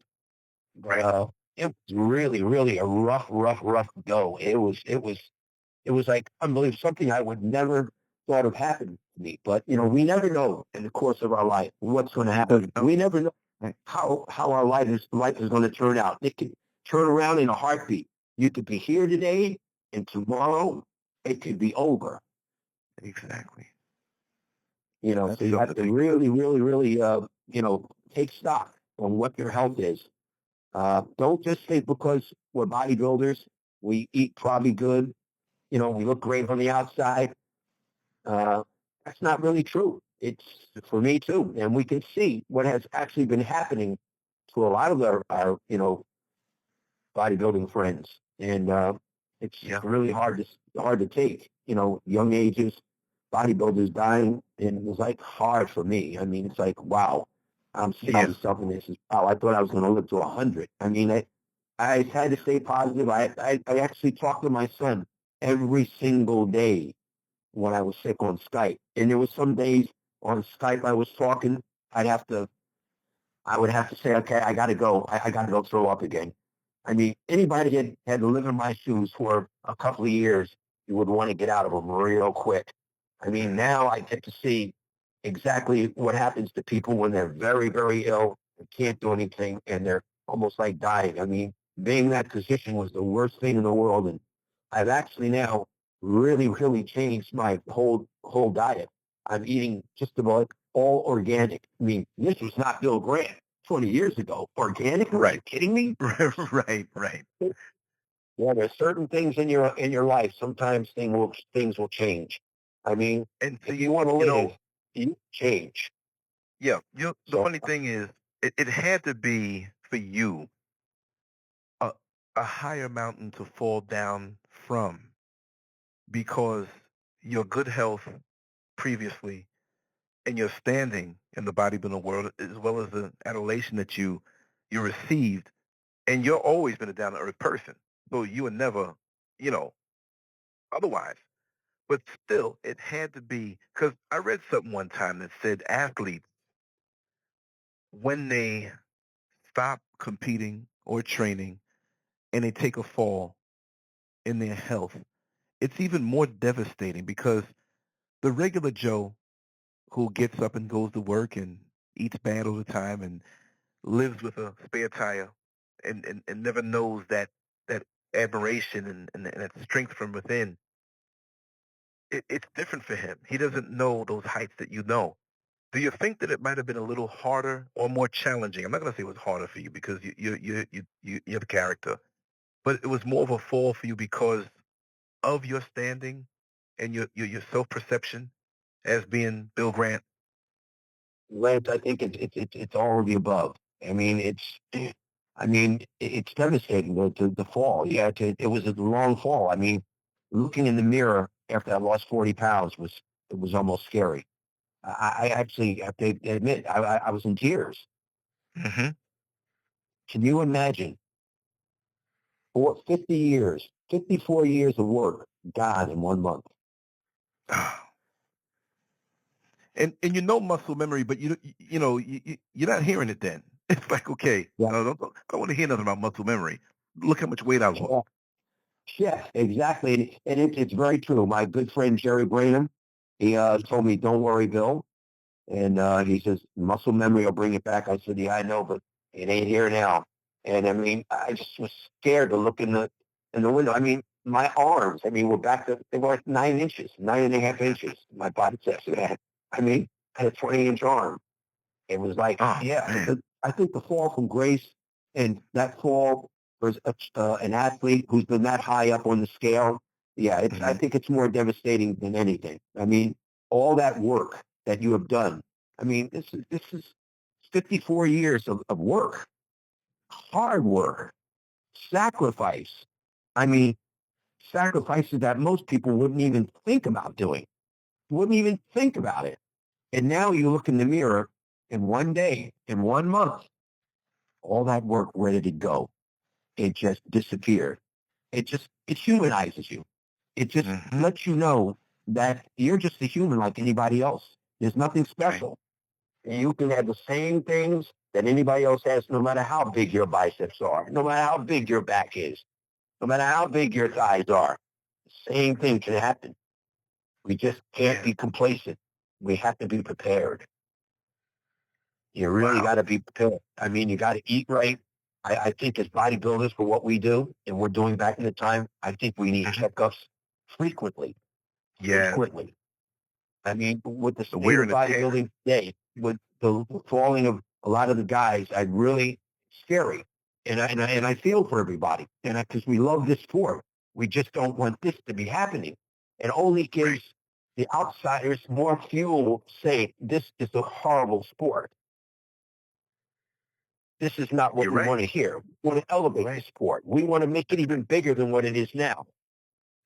but it was really, really a rough go. It was like unbelievable, something I would never thought of happening to me. But we never know in the course of our life what's going to happen. We never know how our life is going to turn out. It could turn around in a heartbeat. You could be here today, and tomorrow it could be over. Exactly. So you have to really, really, really, take stock on what your health is. Don't just think because we're bodybuilders, we eat probably good, we look great on the outside. Uh, that's not really true. It's for me too, and we can see what has actually been happening to a lot of our bodybuilding friends, and it's really hard to take. Young ages, bodybuilders dying, and it was like hard for me. I mean, it's like wow, I'm seeing myself in this. Wow, I thought I was going to live to 100. I mean, I had to stay positive. I actually talked to my son every single day when I was sick on Skype. And there was some days on Skype I was talking, I would have to say, okay, I got to go. I got to go throw up again. I mean, anybody that had to live in my shoes for a couple of years, you would want to get out of them real quick. I mean, now I get to see exactly what happens to people when they're very, very ill and can't do anything and they're almost like dying. I mean, being in that position was the worst thing in the world. And I've actually now really, really changed my whole diet. I'm eating just about all organic. I mean, this was not Bill Grant 20 years ago. Organic? Are you kidding me? Right. Yeah, there's certain things in your life. Sometimes things will change. I mean, And if you want to live, you change. the funny thing is, it had to be for you a, a higher mountain to fall down from because your good health previously and your standing in the bodybuilding world, as well as the adulation that you received, and you're always been a down to earth person, so you were never, you know, otherwise. But still, it had to be because I read something one time that said athletes, when they stop competing or training and they take a fall in their health, it's even more devastating because the regular Joe who gets up and goes to work and eats bad all the time and lives with a spare tire and never knows that admiration and that strength from within, it's different for him. He doesn't know those heights that you know. Do you think that it might have been a little harder or more challenging? I'm not going to say it was harder for you because you're the character, but it was more of a fall for you because of your standing and your self perception as being Bill Grant. Lance, I think it's all of the above. I mean, it's devastating the fall. Yeah, it was a long fall. I mean, looking in the mirror after I lost 40 pounds it was almost scary. I actually have to admit I was in tears. Mm-hmm. Can you imagine? For 50 years, 54 years of work gone in 1 month. And you know muscle memory, but you're not hearing it then. It's like, okay, Yeah, no, I don't want to hear nothing about muscle memory. Look how much weight I lost. yeah, yeah, exactly. And it's very true. My good friend Jerry Branham, he told me, "Don't worry, Bill." And he says, "Muscle memory will bring it back." I said, "Yeah, I know, but it ain't here now." And I mean, I just was scared to look in the window. I mean, my arms. I mean, were back to they were like 9 inches, 9.5 inches. My biceps had. I mean, I had a 20-inch arm. It was like, Oh yeah, man. I think the fall from grace and that fall for an athlete who's been that high up on the scale, yeah, I Hmm. think it's more devastating than anything. I mean, all that work that you have done. I mean, this is 54 years of work, hard work, sacrifice. I mean, sacrifices that most people wouldn't even think about doing, wouldn't even think about it. And now you look in the mirror in one day, in 1 month, all that work, where did it go? It just disappeared. It humanizes you. It just Hmm. lets you know that you're just a human like anybody else. There's nothing Right. special. You can have the same things that anybody else has, no matter how big your biceps are, no matter how big your back is, no matter how big your thighs are. The same thing can happen. We just can't Yeah. be complacent. We have to be prepared. You really Wow. got to be prepared. I mean, you got to eat right. I think as bodybuilders, for what we do and we're doing back in the time, I think we need Hmm. checkups frequently. Yeah. Frequently. I mean, with the The state wear of and the tear. bodybuilding today, with the falling of a lot of the guys, I really scary. And I feel for everybody. And because we love this sport, we just don't want this to be happening. It only Right. gives the outsiders more fuel saying this is a horrible sport. This is not what You're we right. want to hear. We want to elevate the Right. sport. We want to make it even bigger than what it is now.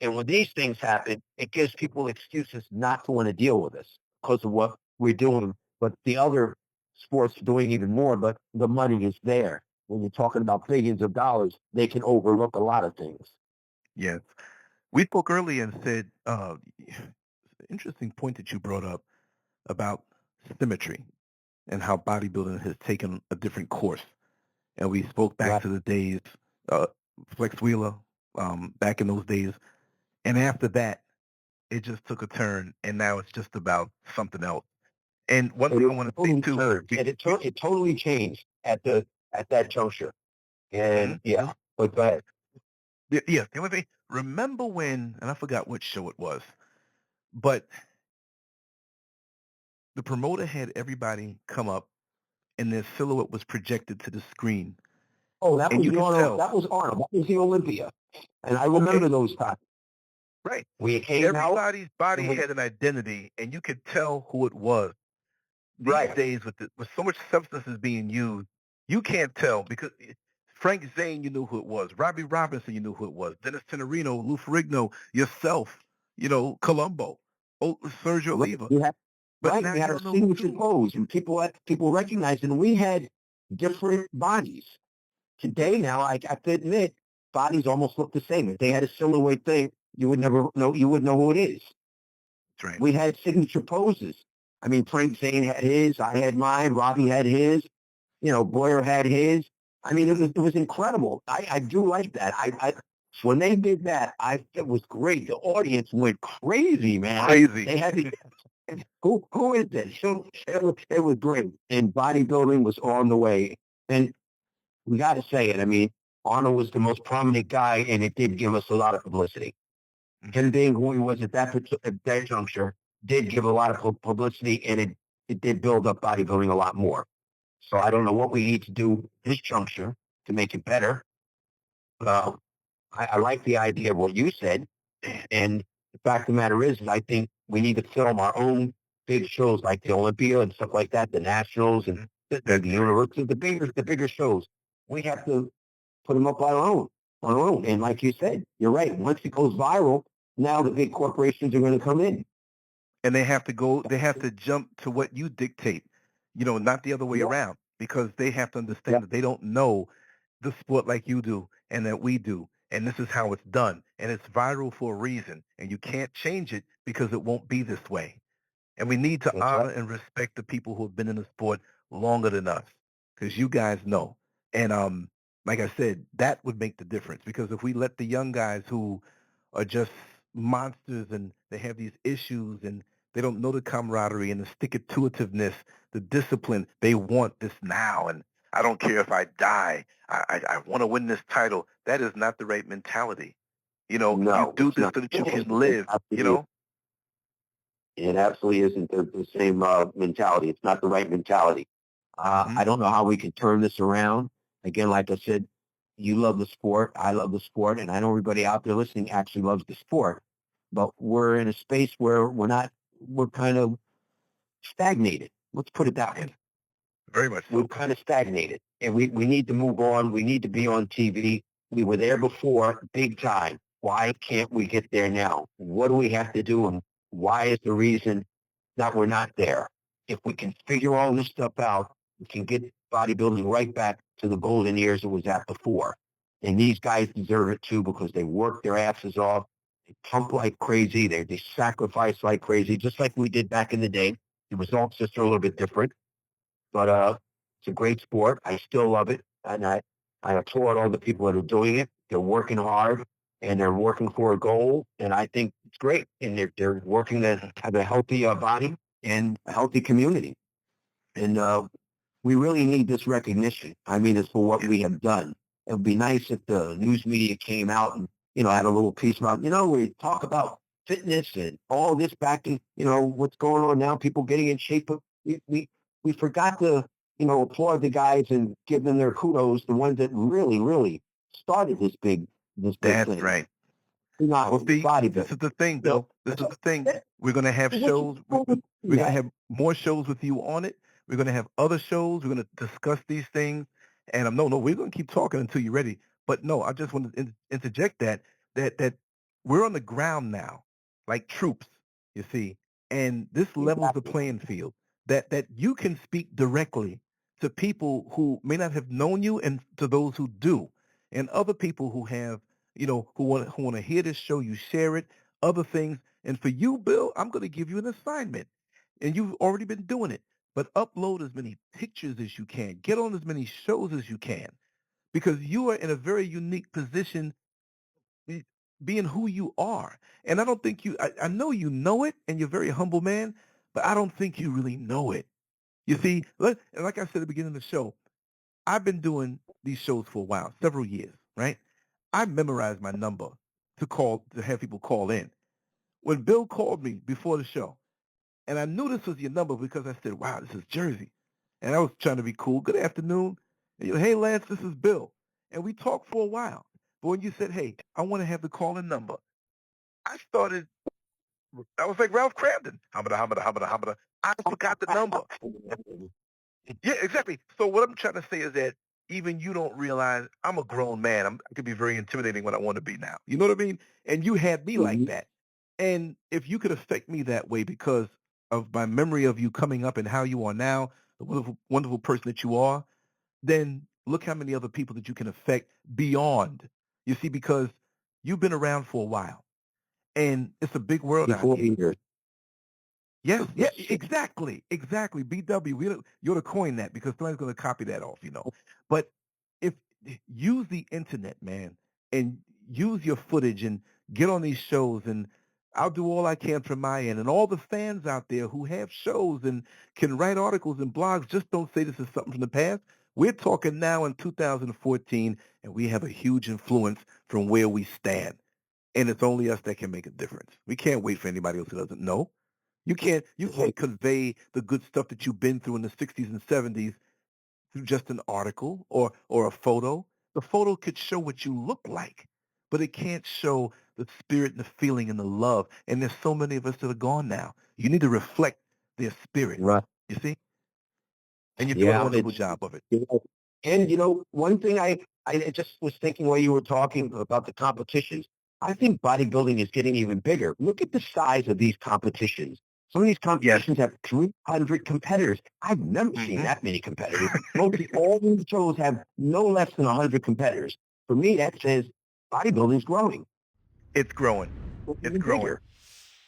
And when these things happen, it gives people excuses not to want to deal with us because of what we're doing. But the other sports are doing even more, but the money is there. When you're talking about billions of dollars, they can overlook a lot of things. Yes. We spoke earlier and said, interesting point that you brought up about symmetry and how bodybuilding has taken a different course. And we spoke back Right. to the days, uh, Flex Wheeler, back in those days. And after that, it just took a turn, and now it's just about something else. And one thing I It want to say totally too, turned. It totally changed at that juncture. mhm. And yeah, but go ahead. Yeah, the only thing, remember when, and I forgot which show it was, but the promoter had everybody come up, and their silhouette was projected to the screen, Oh, and you could tell, That was Arnold. That was the Olympia. And I okay, remember those times. right, We came out everybody's body and we had an identity, and you could tell who it was. These right. days, with so much substances being used, you can't tell because Frank Zane, you knew who it was. Robbie Robinson, you knew who it was. Dennis Tenorino, Lou Ferrigno, yourself, Colombo, Sergio Right. Oliva. We had But right. now We had you our don't know who's signature who. pose, and people recognized, and we had different bodies. Today, now I have to admit, bodies almost look the same. If they had a silhouette thing, you would never know. You would know who it is. That's right. We had signature poses. I mean, Frank Zane had his. I had mine. Robbie had his. Boyer had his. I mean, it was incredible. I do like that. When they did that, it was great. The audience went crazy, man. Crazy. They had to who is this? It was great. And bodybuilding was on the way. And we got to say it. I mean, Arnold was the most prominent guy, and it did give us a lot of publicity. Hmm. Him being who he was at that juncture did give a lot of publicity, and it did build up bodybuilding a lot more. So I don't know what we need to do this juncture to make it better. Uh, I like the idea of what you said, and the fact of the matter is I think we need to film our own big shows like the Olympia and stuff like that, the Nationals and the University, the bigger shows. We have to put them up on our own. And like you said, you're right. Once it goes viral, now the big corporations are going to come in. And they have to jump to what you dictate, not the other way around, because they have to understand that they don't know the sport like you do and that we do. And this is how it's done. And it's viral for a reason. And you can't change it because it won't be this way. And we need to honor and respect the people who have been in the sport longer than us, because you guys know. And like I said, that would make the difference, because if we let the young guys who are just monsters and they have these issues and they don't know the camaraderie and the stick-to-itiveness, the discipline, they want this now. And I don't care if I die. I want to win this title. That is not the right mentality. No, you do it's this not. so that you can live, It absolutely isn't the same mentality. It's not the right mentality. I don't know how we can turn this around. Again, like I said, you love the sport. I love the sport. And I know everybody out there listening actually loves the sport. But we're in a space where we're kind of stagnated. Let's put it that way. Very much so. We've kind of stagnated. And we need to move on. We need to be on TV. We were there before, big time. Why can't we get there now? What do we have to do? And why is the reason that we're not there? If we can figure all this stuff out, we can get bodybuilding right back to the golden years it was at before. And these guys deserve it too, because they work their asses off. They pump like crazy. They sacrifice like crazy, just like we did back in the day. The results just are a little bit different. But it's a great sport. I still love it. And I applaud all the people that are doing it. They're working hard and they're working for a goal. And I think it's great. And they're working to have a healthy body and a healthy community. And we really need this recognition. I mean, it's for what we have done. It would be nice if the news media came out and, had a little piece about, we talk about fitness and all this back in, what's going on now, people getting in shape. But we forgot to, applaud the guys and give them their kudos, the ones that really, really started this big That's thing. right. Not Well, see, bodybuilding. this is the thing, Bill. This is the thing. We're going to have shows. We're going to have more shows with you on it. We're going to have other shows. We're going to discuss these things. And no, we're going to keep talking until you're ready. But no, I just want to interject that we're on the ground now, like troops, you see. And this levels the playing field. That you can speak directly to people who may not have known you and to those who do, and other people who have who want to hear this show. You share it, other things. And for you, Bill, I'm going to give you an assignment. And you've already been doing it. But upload as many pictures as you can. Get on as many shows as you can. Because you are in a very unique position being who you are. And I don't think I know you know it, and you're a very humble man, but I don't think you really know it. You see, like I said at the beginning of the show, I've been doing these shows for a while, several years, right? I memorized my number to have people call in. When Bill called me before the show, and I knew this was your number because I said, wow, this is Jersey. And I was trying to be cool. Good afternoon. And hey, Lance, this is Bill. And we talked for a while. But when you said, hey, I want to have the call-in number, I was like Ralph Cramden. Hamada, hamada, hamada, hamada. I forgot the number. Yeah, exactly. So what I'm trying to say is that even you don't realize I'm a grown man. I can be very intimidating when I want to be now. You know what I mean? And you had me like that. And if you could affect me that way because of my memory of you coming up and how you are now, the wonderful, wonderful person that you are, then look how many other people that you can affect beyond. You see, because you've been around for a while. And it's a big world out here. Yes, yeah, exactly. BW, you ought to coin that because somebody's going to copy that off, But if use the internet, man, and use your footage and get on these shows, and I'll do all I can from my end. And all the fans out there who have shows and can write articles and blogs, just don't say this is something from the past. We're talking now in 2014, and we have a huge influence from where we stand. And it's only us that can make a difference. We can't wait for anybody else who doesn't know. You can't convey the good stuff that you've been through in the 60s and 70s through just an article or a photo. The photo could show what you look like, but it can't show the spirit and the feeling and the love. And there's so many of us that are gone now. You need to reflect their spirit. Right. You see? And you do a Yeah, wonderful job of it. you know, one thing I just was thinking while you were talking about the competitions, I think bodybuilding is getting even bigger. Look at the size of these competitions. Some of these competitions have 300 competitors. I've never seen that many competitors. All these shows have no less than 100 competitors. For me, that says bodybuilding is growing. It's growing. It's Even growing. bigger.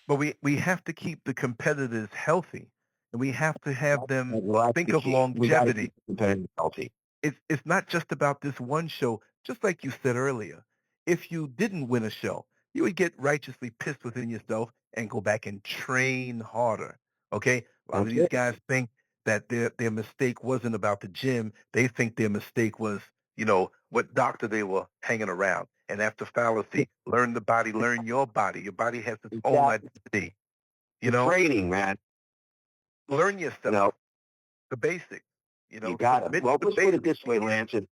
But we have to keep the competitors healthy. And we have to have them Well, that's think the of key. We got to longevity. keep the competitors healthy. It's not just about this one show. Just like you said earlier, if you didn't win a show, you would get righteously pissed within yourself and go back and train harder. Okay? A lot of That's these it. guys think that their mistake wasn't about the gym. They think their mistake was, you know, what doctor they were hanging around. And that's the fallacy. Learn the body, learn your body. Your body has its own Exactly. identity. You The know, training, man. learn You yourself, know, the basics. You you know, got it. submit Well, to the let's put it basics. this way, Lance. If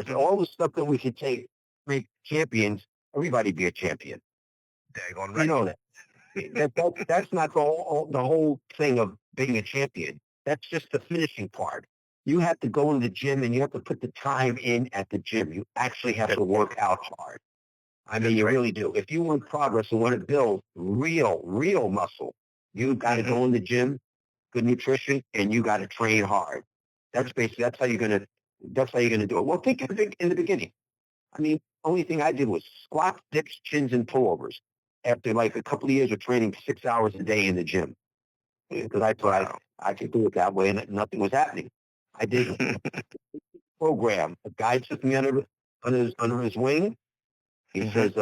Mhm. all the stuff that we could take, make champions, everybody be a champion. Daggone You right. know that. That's not the whole thing of being a champion. That's just the finishing part. You have to go in the gym and you have to put the time in at the gym. You actually have to work out hard. I mean, That's you right. really do. If you want progress and want to build real muscle, you got to go in the gym, good nutrition, and you got to train hard. That's how you're gonna do it. Well, think of it in the beginning. I mean, only thing I did was squats, dips, chins, and pullovers. After like a couple of years of training 6 hours a day in the gym, because I thought Wow. I could do it that way, and nothing was happening. I did a program. A guy took me under his wing. He Mhm. says,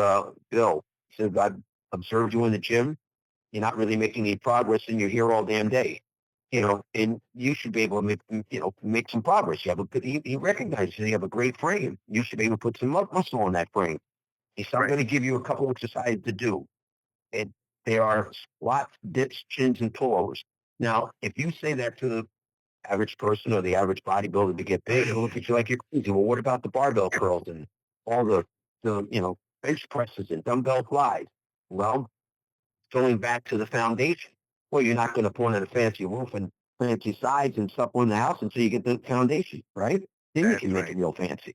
Bill, he says, I've observed you in the gym. You're not really making any progress, and you're here all damn day. And you should be able to make some progress. You have a good. He recognizes you have a great frame. You should be able to put some muscle on that frame. He said, I'm Right. going to give you a couple exercises to do. And they are squats, dips, chins, and pullovers. Now, if you say that to the average person or the average bodybuilder to get big, they'll look at you like you're crazy. Well, what about the barbell curls and all the bench presses and dumbbell flies? Well, going back to the foundation. Well, you're not going to put in a fancy roof and fancy sides and stuff on the house until you get the foundation, right? Then you That's can make it right. real fancy. You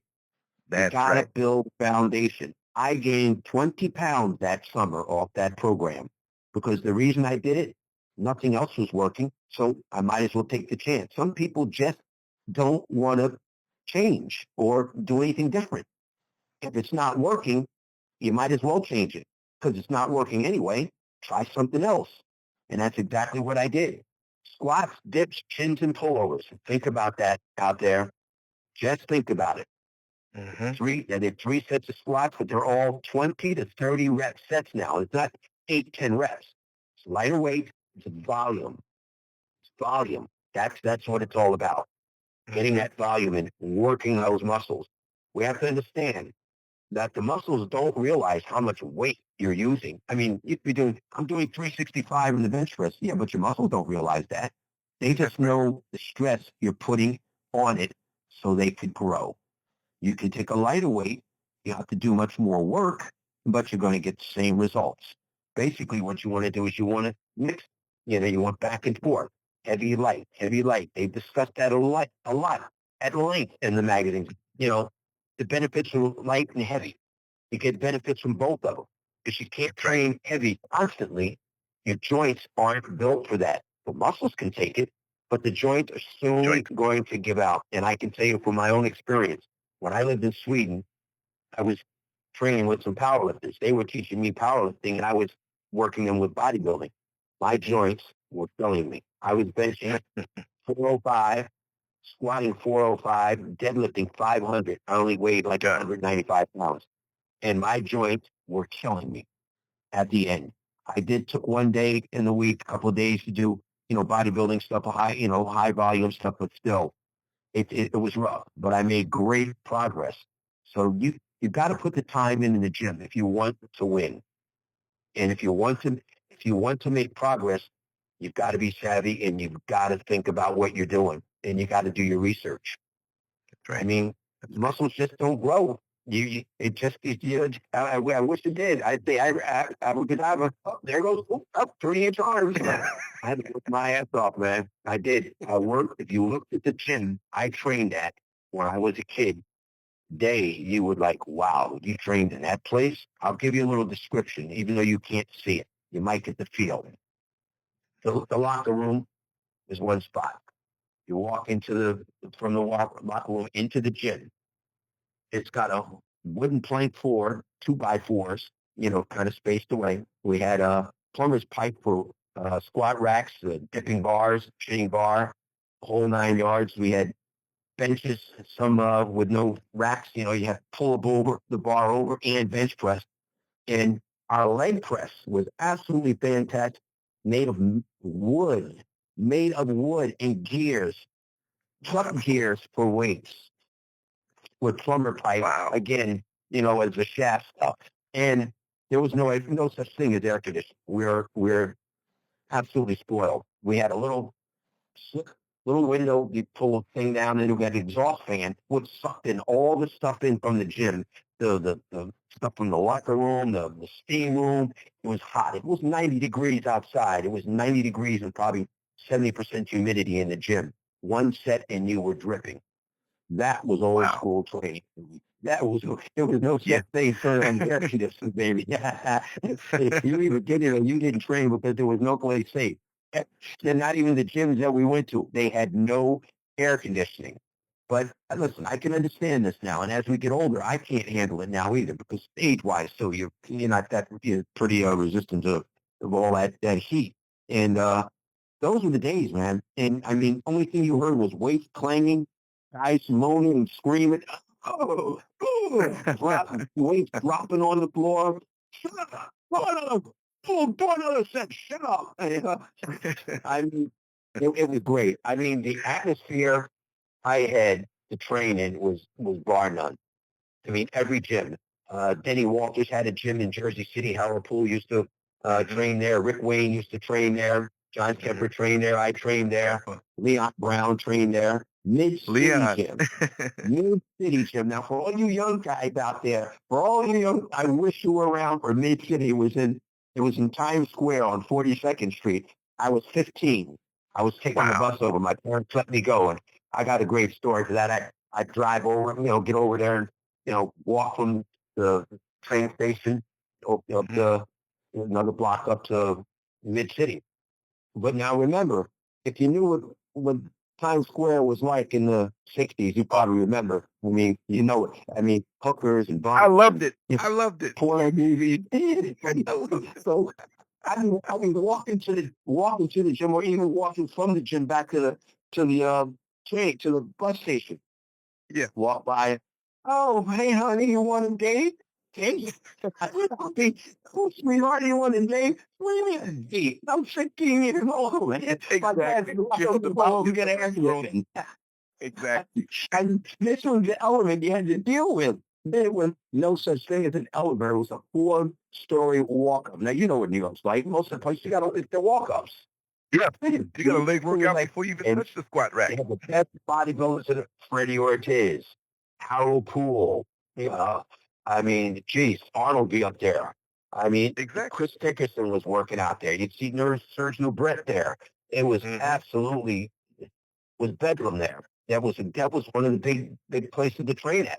That's got to right. build foundation. I gained 20 pounds that summer off that program because the reason I did it, nothing else was working. So I might as well take the chance. Some people just don't want to change or do anything different. If it's not working, you might as well change it because it's not working anyway. Try something else. And that's exactly what I did. Squats, dips, chins, and pullovers. Think about that out there. Just think about it. Mhm. I did 3 sets of squats, but they're all 20 to 30 rep sets now. It's not 8, 10 reps. It's lighter weight. It's volume. It's volume. That's what it's all about. Getting Mhm. that volume and working those muscles. We have to understand that the muscles don't realize how much weight you're using. I mean, I'm doing 365 in the bench press. Yeah, but your muscles don't realize that. They That's just right. know the stress you're putting on it so they could grow. You can take a lighter weight. You have to do much more work, but you're going to get the same results. Basically, what you want to do is you want to mix. You want back and forth, heavy, light, heavy, light. They've discussed that a lot at length in the magazines. The benefits of light and heavy. You get benefits from both of them because you can't That's right. train heavy constantly. Your joints aren't built for that. The muscles can take it, but the joints are soon Joint. going to give out. And I can tell you from my own experience, when I lived in Sweden, I was training with some powerlifters. They were teaching me powerlifting, and I was working them with bodybuilding. My Mhm. joints were killing me. I was benching 405, squatting 405, deadlifting 500. I only weighed like God. 195 pounds, and my joints were killing me at the end. I did took one day in the week, a couple of days to do, bodybuilding stuff, high volume stuff, but still, it was rough, but I made great progress. So you got to put the time in the gym if you want to win, and if you want to make progress, you've got to be savvy and you've got to think about what you're doing, and you got to do your research. That's I right. mean, That's right. muscles just don't grow. I wish it did. I'd say I would have a, oh, there goes, up 3-inch arms. I had to work my ass off, man. I did. I worked. If you looked at the gym I trained at when I was a kid, you would like, wow, you trained in that place? I'll give you a little description, even though you can't see it. You might get the feel. The locker room is one spot. You walk from the locker room into the gym. It's got a wooden plank floor, 2x4s, kind of spaced away. We had a plumber's pipe for squat racks, dipping bars, shitting bar, whole 9 yards. We had benches, some with no racks. You have to pull the bar over and bench press. And our leg press was absolutely fantastic, made of wood, and gears, truck gears for weights with plumber pipe. Wow. Again, as the shaft stuff. And there was no such thing as air conditioning. We're absolutely spoiled. We had a little window, you pull a thing down, and we had an exhaust fan, which sucked in all the stuff in from the gym, the stuff from the locker room, the steam room. It was hot. It was 90 degrees outside. It was 90 degrees and probably 70% humidity in the gym. One set and you were dripping. That was old school training. There was no such thing on air conditioning, baby. You either did it or you didn't train because there was no place safe. And not even the gyms that we went to, they had no air conditioning. But listen, I can understand this now, and as we get older, I can't handle it now either because stage-wise, so you're not that pretty resistant to all that heat. And those were the days, man. And I mean, only thing you heard was weights clanging, guys moaning and screaming. Oh, weights dropping on the floor. Shut up! Pull another set. Shut up! I mean, it was great. I mean, the atmosphere I had to train in was bar none. I mean, every gym. Denny Walters had a gym in Jersey City. Howard Poole used to train there. Rick Wayne used to train there. John Kemper trained there. I trained there. Leon Brown trained there. Mid-City Gym. Mid-City Gym. Now, for all you young guys out there, I wish you were around for Mid-City. It was in Times Square on 42nd Street. I was 15. I was taking the bus over. My parents let me go, and I got a great story for that. I drive over, get over there and, walk from the train station up another block up to Mid-City. But now remember, if you knew what Times Square was like in the 60s, you probably remember. I mean, you know it. I mean, hookers and bars. I loved it. I loved it. Porn movies. So I mean, walking to the gym, or even walking from the gym back to the train, to the bus station. Yeah. Walk by. Oh, hey, honey, you want a date? Hey, oh, sweetheart, you want a date? What do you mean a date? I'm 15 years old, man. Exactly. Exactly. And this was the element you had to deal with. There was no such thing as an elevator. It was a 4-story walk-up. Now, you know what New York's like. Most of the places, you got to lift the walk-ups. Yeah. You got to leg work out before you even touch the squat rack. They had the best bodybuilders, Freddie Ortiz, Harold Poole. I mean, geez, Arnold be up there. I mean, Chris Dickerson was working out there. You'd see Serge Brett there. It was absolutely was bedroom there. That was one of the big places to train at.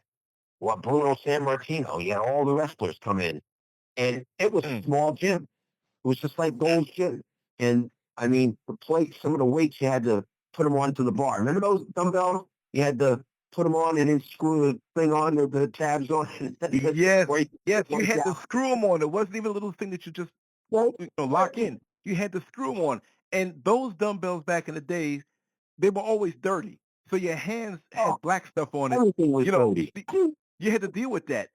Well, Bruno San Martino, you had all the wrestlers come in, and it was a small gym. It was just like Gold's Gym. And I mean, the plates, some of the weights, you had to put them onto the bar. Remember those dumbbells? You had to put them on and then screw the thing on, the tabs on. Yes, you had to screw them on. It wasn't even a little thing that you just lock in. You had to screw them on. And those dumbbells back in the days, they were always dirty. So your hands had black stuff on it. Everything was dirty. You had to deal with that.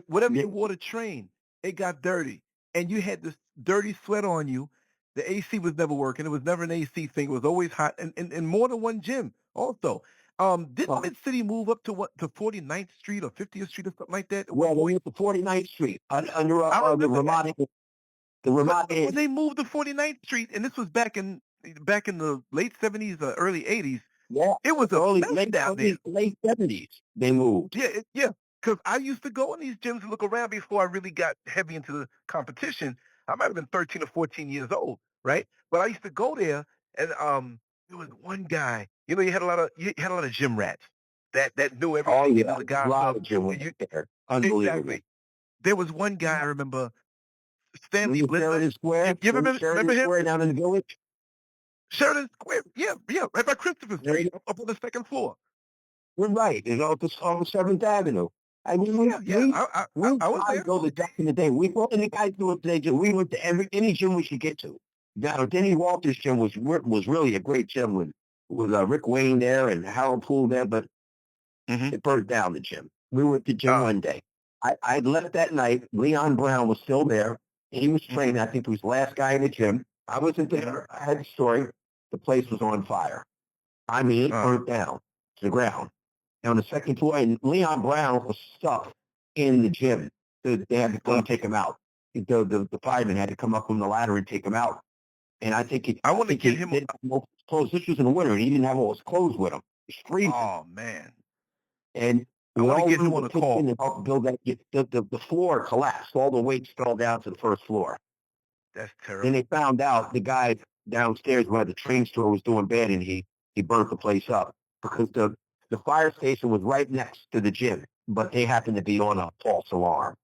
Whatever you wore to train, it got dirty. And you had this dirty sweat on you. The AC was never working. It was never an AC thing. It was always hot. And more than one gym also. Didn't Mid-City move up to 49th Street or 50th Street or something like that? Well, they went to 49th Street under the Ramada. When they moved to 49th Street, and this was back in the late 70s or early 80s, it was a mess down there. Late 70s, they moved. Yeah. because I used to go in these gyms and look around before I really got heavy into the competition. I might have been 13 or 14 years old, right? But I used to go there, and there was one guy. You know, you had a lot of gym rats that knew Oh everything and knew yeah, the a guy lot stuff. of gym And was you, there. Unbelievable. exactly. There was one guy I remember, Stanley Remember Blitzer. Sheridan You, Square? you ever Remember remember Sheridan him? Square down in the village? Sheridan Square. Yeah, yeah, right by Christopher There Street, up on the second floor. We're right. It's on 7th Avenue. I mean, Yeah, yeah. we I was tried to there. go to back in the day. And the guys do it today too. We went to any gym we could get to. Now, Denny Walters' gym was really a great gym with Rick Wayne there and Harold Poole there, but Mm-hmm. it burned down the gym. We went to the gym Uh, one day. I left that night. Leon Brown was still there. He was mm-hmm. training. I think he was the last guy in the gym. I wasn't there. I had the story. The place was on fire. I mean, it Uh, burnt down to the ground on the second floor, and Leon Brown was stuck in the gym. They had to come take him out. The fireman had to come up from the ladder and take him out. And I I want to think get he him. didn't have no clothes. This was in the winter, and he didn't have all his clothes with him. He's freezing. Oh man, And I we want to all get went him to on the the call. kitchen and helped build that. The floor collapsed. All the weights fell down to the first floor. That's Then they terrible. found out the guy downstairs where the train store was doing bad, and he burnt the place up because the fire station was right next to the gym, but they happened to be on a false alarm.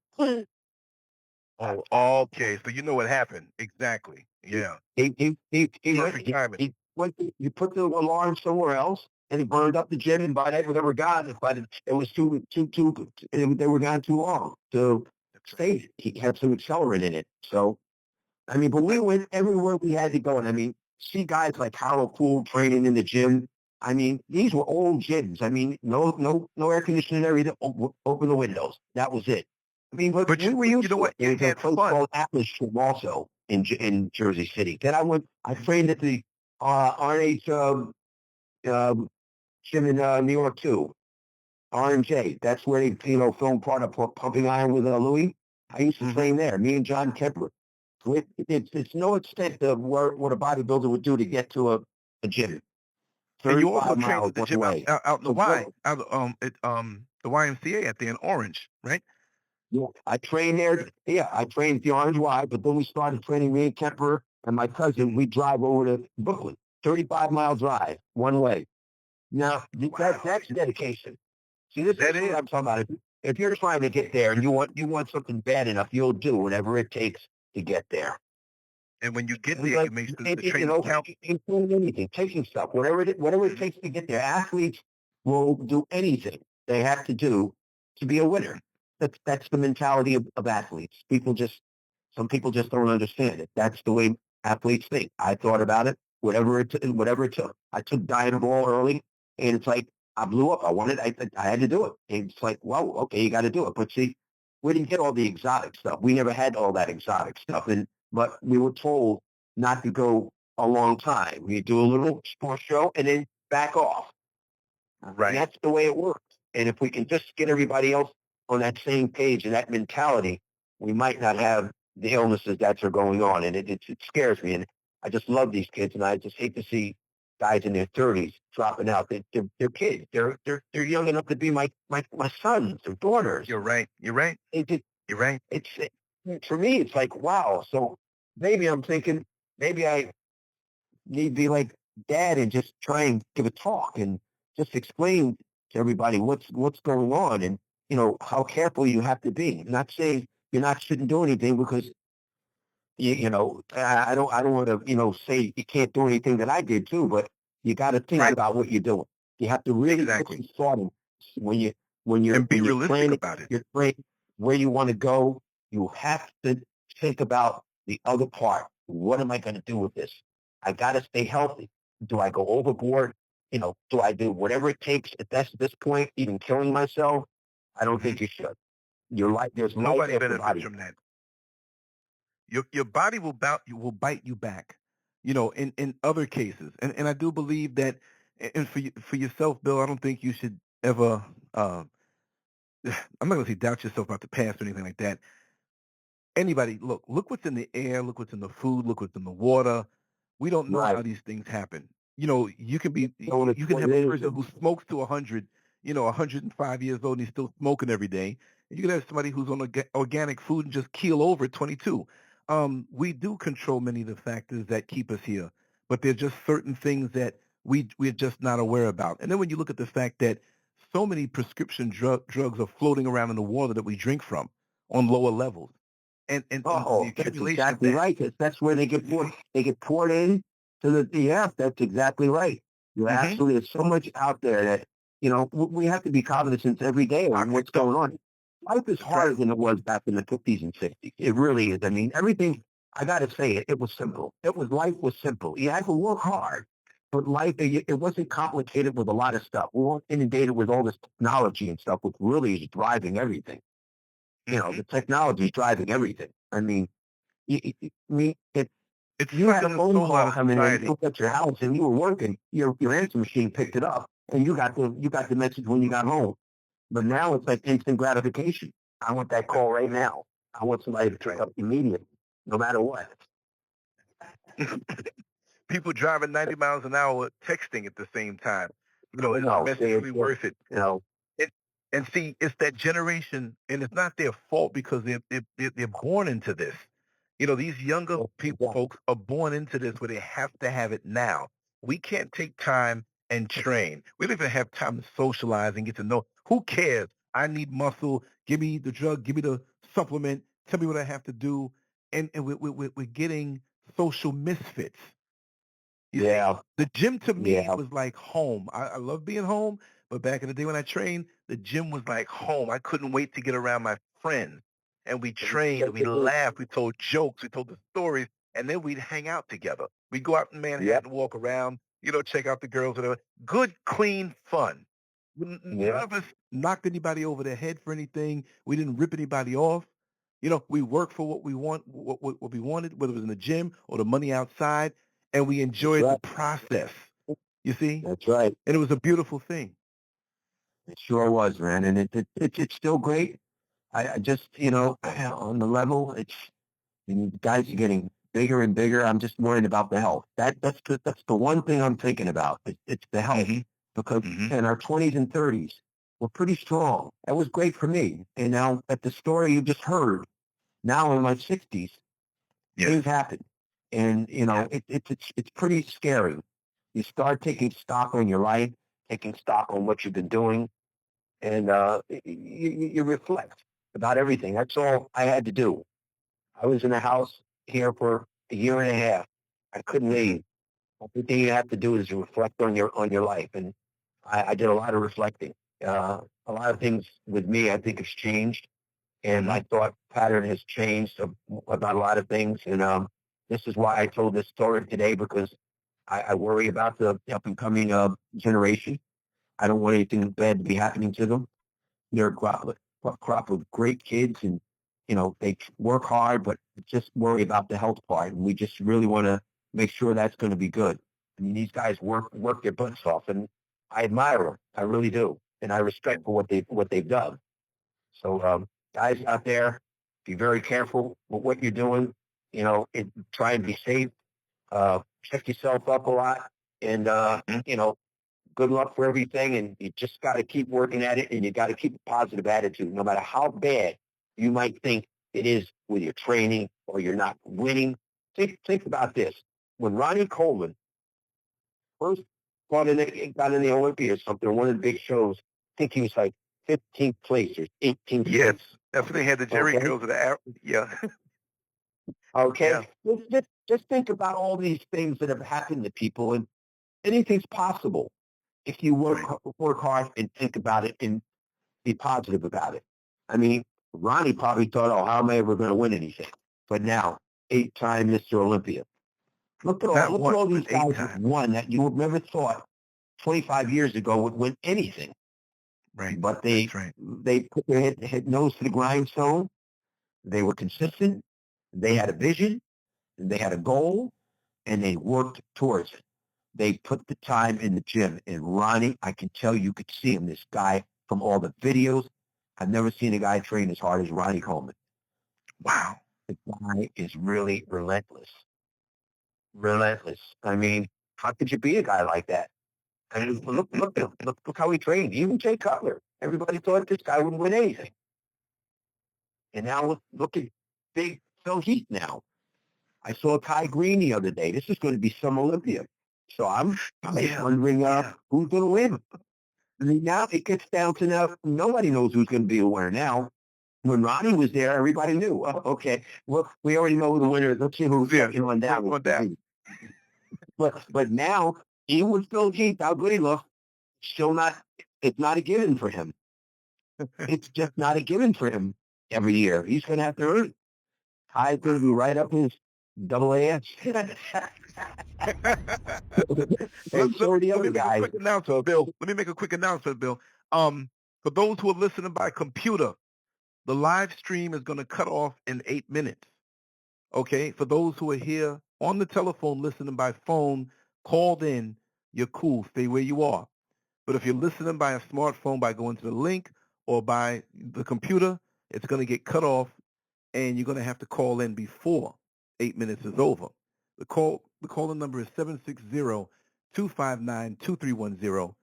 Oh, okay. So you know what happened exactly. Yeah. Perfect timing. He put the alarm somewhere else, and he burned up the gym. And by that, we never got it. But it was they were gone too long to That's right. stay. He had some accelerant in it, so I mean, but we went everywhere we had to go. And I mean, see guys like Harold Poole training in the gym. I mean, these were old gyms. I mean, no air conditioning area to open the windows. That was it. I mean, but But we were you used know to what? it. You There was a had place fun. called Atlas Gym also in Jersey City. Then I trained at the RH gym in New York too. R&J. That's where they, filmed part of Pumping Iron with Louis. I used to Mm-hmm. train there. Me and John Kemper. It's no extent of what a bodybuilder would do to get to a gym. And you also 35 trained miles at the one gym way. out in the So Y, out at the YMCA at the in Orange, right? yeah, I trained there. Yeah, I trained at the Orange Y, but then we started training me and Kemper and my cousin. We drive over to Brooklyn, 35 mile drive one way. Now Wow, that's dedication. See, this that is what is. I'm talking about. If you're trying to get there and you want something bad enough, you'll do whatever it takes to get there. And when you get there, Like it makes the you training know, count. including anything, taking stuff, whatever it Mhm. takes to get there. Athletes will do anything they have to do to be a winner. That's the mentality of athletes. Some people just don't understand it. That's the way athletes think. I thought about it, whatever it took. I took Dianabol early, and it's like I blew up. I had to do it. And it's like, well, okay, you got to do it. But see, we didn't get all the exotic stuff. We never had all that exotic stuff, but we were told not to go a long time. We do a little sports show and then back off. And Right. that's the way it works. And if we can just get everybody else on that same page and that mentality, we might not have the illnesses that are going on. And it scares me. And I just love these kids. And I just hate to see guys in their 30s dropping out. They're kids. They're young enough to be my sons or daughters. You're right. You're right. It, it, You're right. it's for me, it's like, wow. So maybe I'm thinking, maybe I need to be like dad and just try and give a talk and just explain to everybody what's going on and how careful you have to be. I'm not saying you're not shouldn't do anything because I don't want to say you can't do anything that I did too, but you got to think Right. about what you're doing. You have to really put Exactly. some thought in when you when you're And be when you're realistic planning about it. your training, where you want to go. You have to think about the other part. What am I going to do with this? I got to stay healthy. Do I go overboard? Do I do whatever it takes at this point, even killing myself? I don't Hmm. think you should. There's life Nobody after benefits body. from that. Your body will bite you back. In other cases, and I do believe that. And for yourself, Bill, I don't think you should ever. I'm not gonna say doubt yourself about the past or anything like that. Anybody, look what's in the air, look what's in the food, look what's in the water. We don't know Right. how these things happen. You can Don't have a exploit person anything. who smokes to 100. 105 years old and he's still smoking every day. And you could have somebody who's on organic food and just keel over at 22. We do control many of the factors that keep us here, but there's just certain things that we're just not aware about. And then when you look at the fact that so many prescription drugs are floating around in the water that we drink from on lower levels, and the Oh, that's accumulation of exactly that. right. That's where they get poured. They get poured in to the yeah. That's exactly right. You're Hmm. absolutely. There's so much out there that we have to be cognizant every day on what's Toxic stuff. going on. Life is That's right. harder than it was back in the 50s and 60s. It really is. I mean, everything. I got to say it. It was simple. Life was simple. You had to work hard, but life it wasn't complicated with a lot of stuff. We weren't inundated with all this technology and stuff, which really is driving everything. Hmm. The technology is driving everything. I mean, if It's you had a sucking the phone soul out call of coming in, you society. looked at your house and you were working, your answer machine picked it up and you got the message when you got home. But now it's like instant gratification. I want that call right now. I want somebody to That's pick right. up immediately, no matter what. People driving 90 miles an hour texting at the same time. I Is the know. See, message it's really just, worth it? you know, it and see, it's that generation, and it's not their fault because they're born into this. These younger people, yeah, folks, are born into this where they have to have it now. We can't take time and train. We don't even have time to socialize and get to know. Who cares? I need muscle. Give me the drug. Give me the supplement. Tell me what I have to do. And we're getting social misfits. You see, yeah, the gym to me yeah. was like home. I love being home, but back in the day when I trained, the gym was like home. I couldn't wait to get around my friends. And we trained, we laughed, we told jokes, we told the stories, and then we'd hang out together. We'd go out in Yep, Manhattan, walk around, check out the girls, whatever. Good, clean fun. None yep. of us knocked anybody over the head for anything. We didn't rip anybody off. We worked for what we what we wanted, whether it was in the gym or the money outside, and we That's enjoyed the right. process. You see, That's right. and it was a beautiful thing. It sure was, man. And it's still great. I just, on the level, and guys are getting bigger and bigger. I'm just worried about the health. That's the one thing I'm thinking about. It's the health Hmm. because Hmm. in our 20s and 30s, we're pretty strong. That was great for me. And now at the story you just heard, now in my 60s, Yes. things happen, and Yeah. it's pretty scary. You start taking stock on your life, taking stock on what you've been doing, and you reflect about everything. That's all I had to do. I was in the house here for a year and a half. I couldn't Hmm. leave. Everything you have to do is reflect on your life, and I did a lot of reflecting. A lot of things with me, I think, has changed, and Hmm. my thought pattern has changed about a lot of things. And this is why I told this story today because I worry about the up and coming generation. I don't want anything bad to be happening to them. They're a crop of great kids, and they work hard, but just worry about the health part. And we just really want to make sure that's going to be good. I mean, these guys work their butts off, and I admire them. I really do, and I respect for what they've done. So, guys out there, be very careful with what you're doing. Try and be safe. Check yourself up a lot, and Hmm. good luck for everything. And you just got to keep working at it, and you got to keep a positive attitude, no matter how bad you might think it is with your training or you're not winning. Think about this: when Ronnie Coleman first got in the Olympia or something, one of the big shows, I think he was like 15th place or 18th Yes. place. That's when they had the Jerry Okay. curls of the yeah. Yeah. Okay. Just think about all these things that have happened to people, and anything's possible if you work Right. work hard and think about it and be positive about it. I mean, Ronnie probably thought, "Oh, how am I ever going to win anything?" But now, 8-time Mr. Olympia. Look at all Not look at once, all but these eight guys that times. won that you would never thought 25 years ago would win anything. Right. But That's they right. they put their head nose to the grindstone. They were consistent. They had a vision. They had a goal, and they worked towards it. They put the time in the gym. And Ronnie, I can tell you could see him, this guy from all the videos. I've never seen a guy train as hard as Ronnie Coleman. Wow. The guy is really relentless. Relentless. I mean, how could you be a guy like that? And look how he trained. Even Jay Cutler. Everybody thought this guy wouldn't win anything. And now look at big Phil Heath now. I saw Ty Green the other day. This is going to be some Olympia. So I'm wondering who's going to win. I mean, now it gets down to now nobody knows who's going to be a winner now. When Ronnie was there, everybody knew. Oh, okay, well, we already know who the winner is. Let's see who's second on down. But now, even with Phil Heath, how good he looks, still not. It's not a given for him. It's just not a given for him every year. He's going to have to earn it. Ty's going to be right up his double AS. And so are the other guys. Let me make a quick announcement, Bill. For those who are listening by computer, the live stream is going to cut off in 8 minutes. Okay? For those who are here on the telephone listening by phone, called in, you're cool. Stay where you are. But if you're listening by a smartphone by going to the link or by the computer, it's going to get cut off, and you're going to have to call in before 8 minutes is over. The call-in number is 760-259-2310,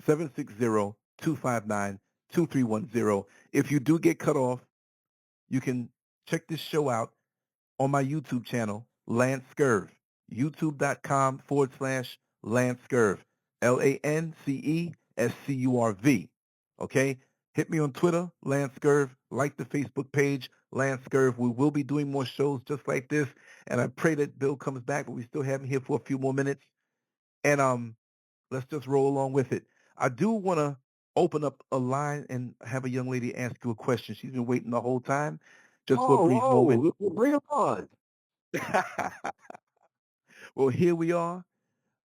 760-259-2310. If you do get cut off, you can check this show out on my YouTube channel, Lance Scurv, youtube.com/Lance Scurv, LANCESCURV. Okay? Hit me on Twitter, Lance Scurv. Like the Facebook page, Lance Scurv. We will be doing more shows just like this, and I pray that Bill comes back, but we still have him here for a few more minutes. And let's just roll along with it. I do want to open up a line and have a young lady ask you a question. She's been waiting the whole time. Just for a brief moment. Bring it on. Well, here we are.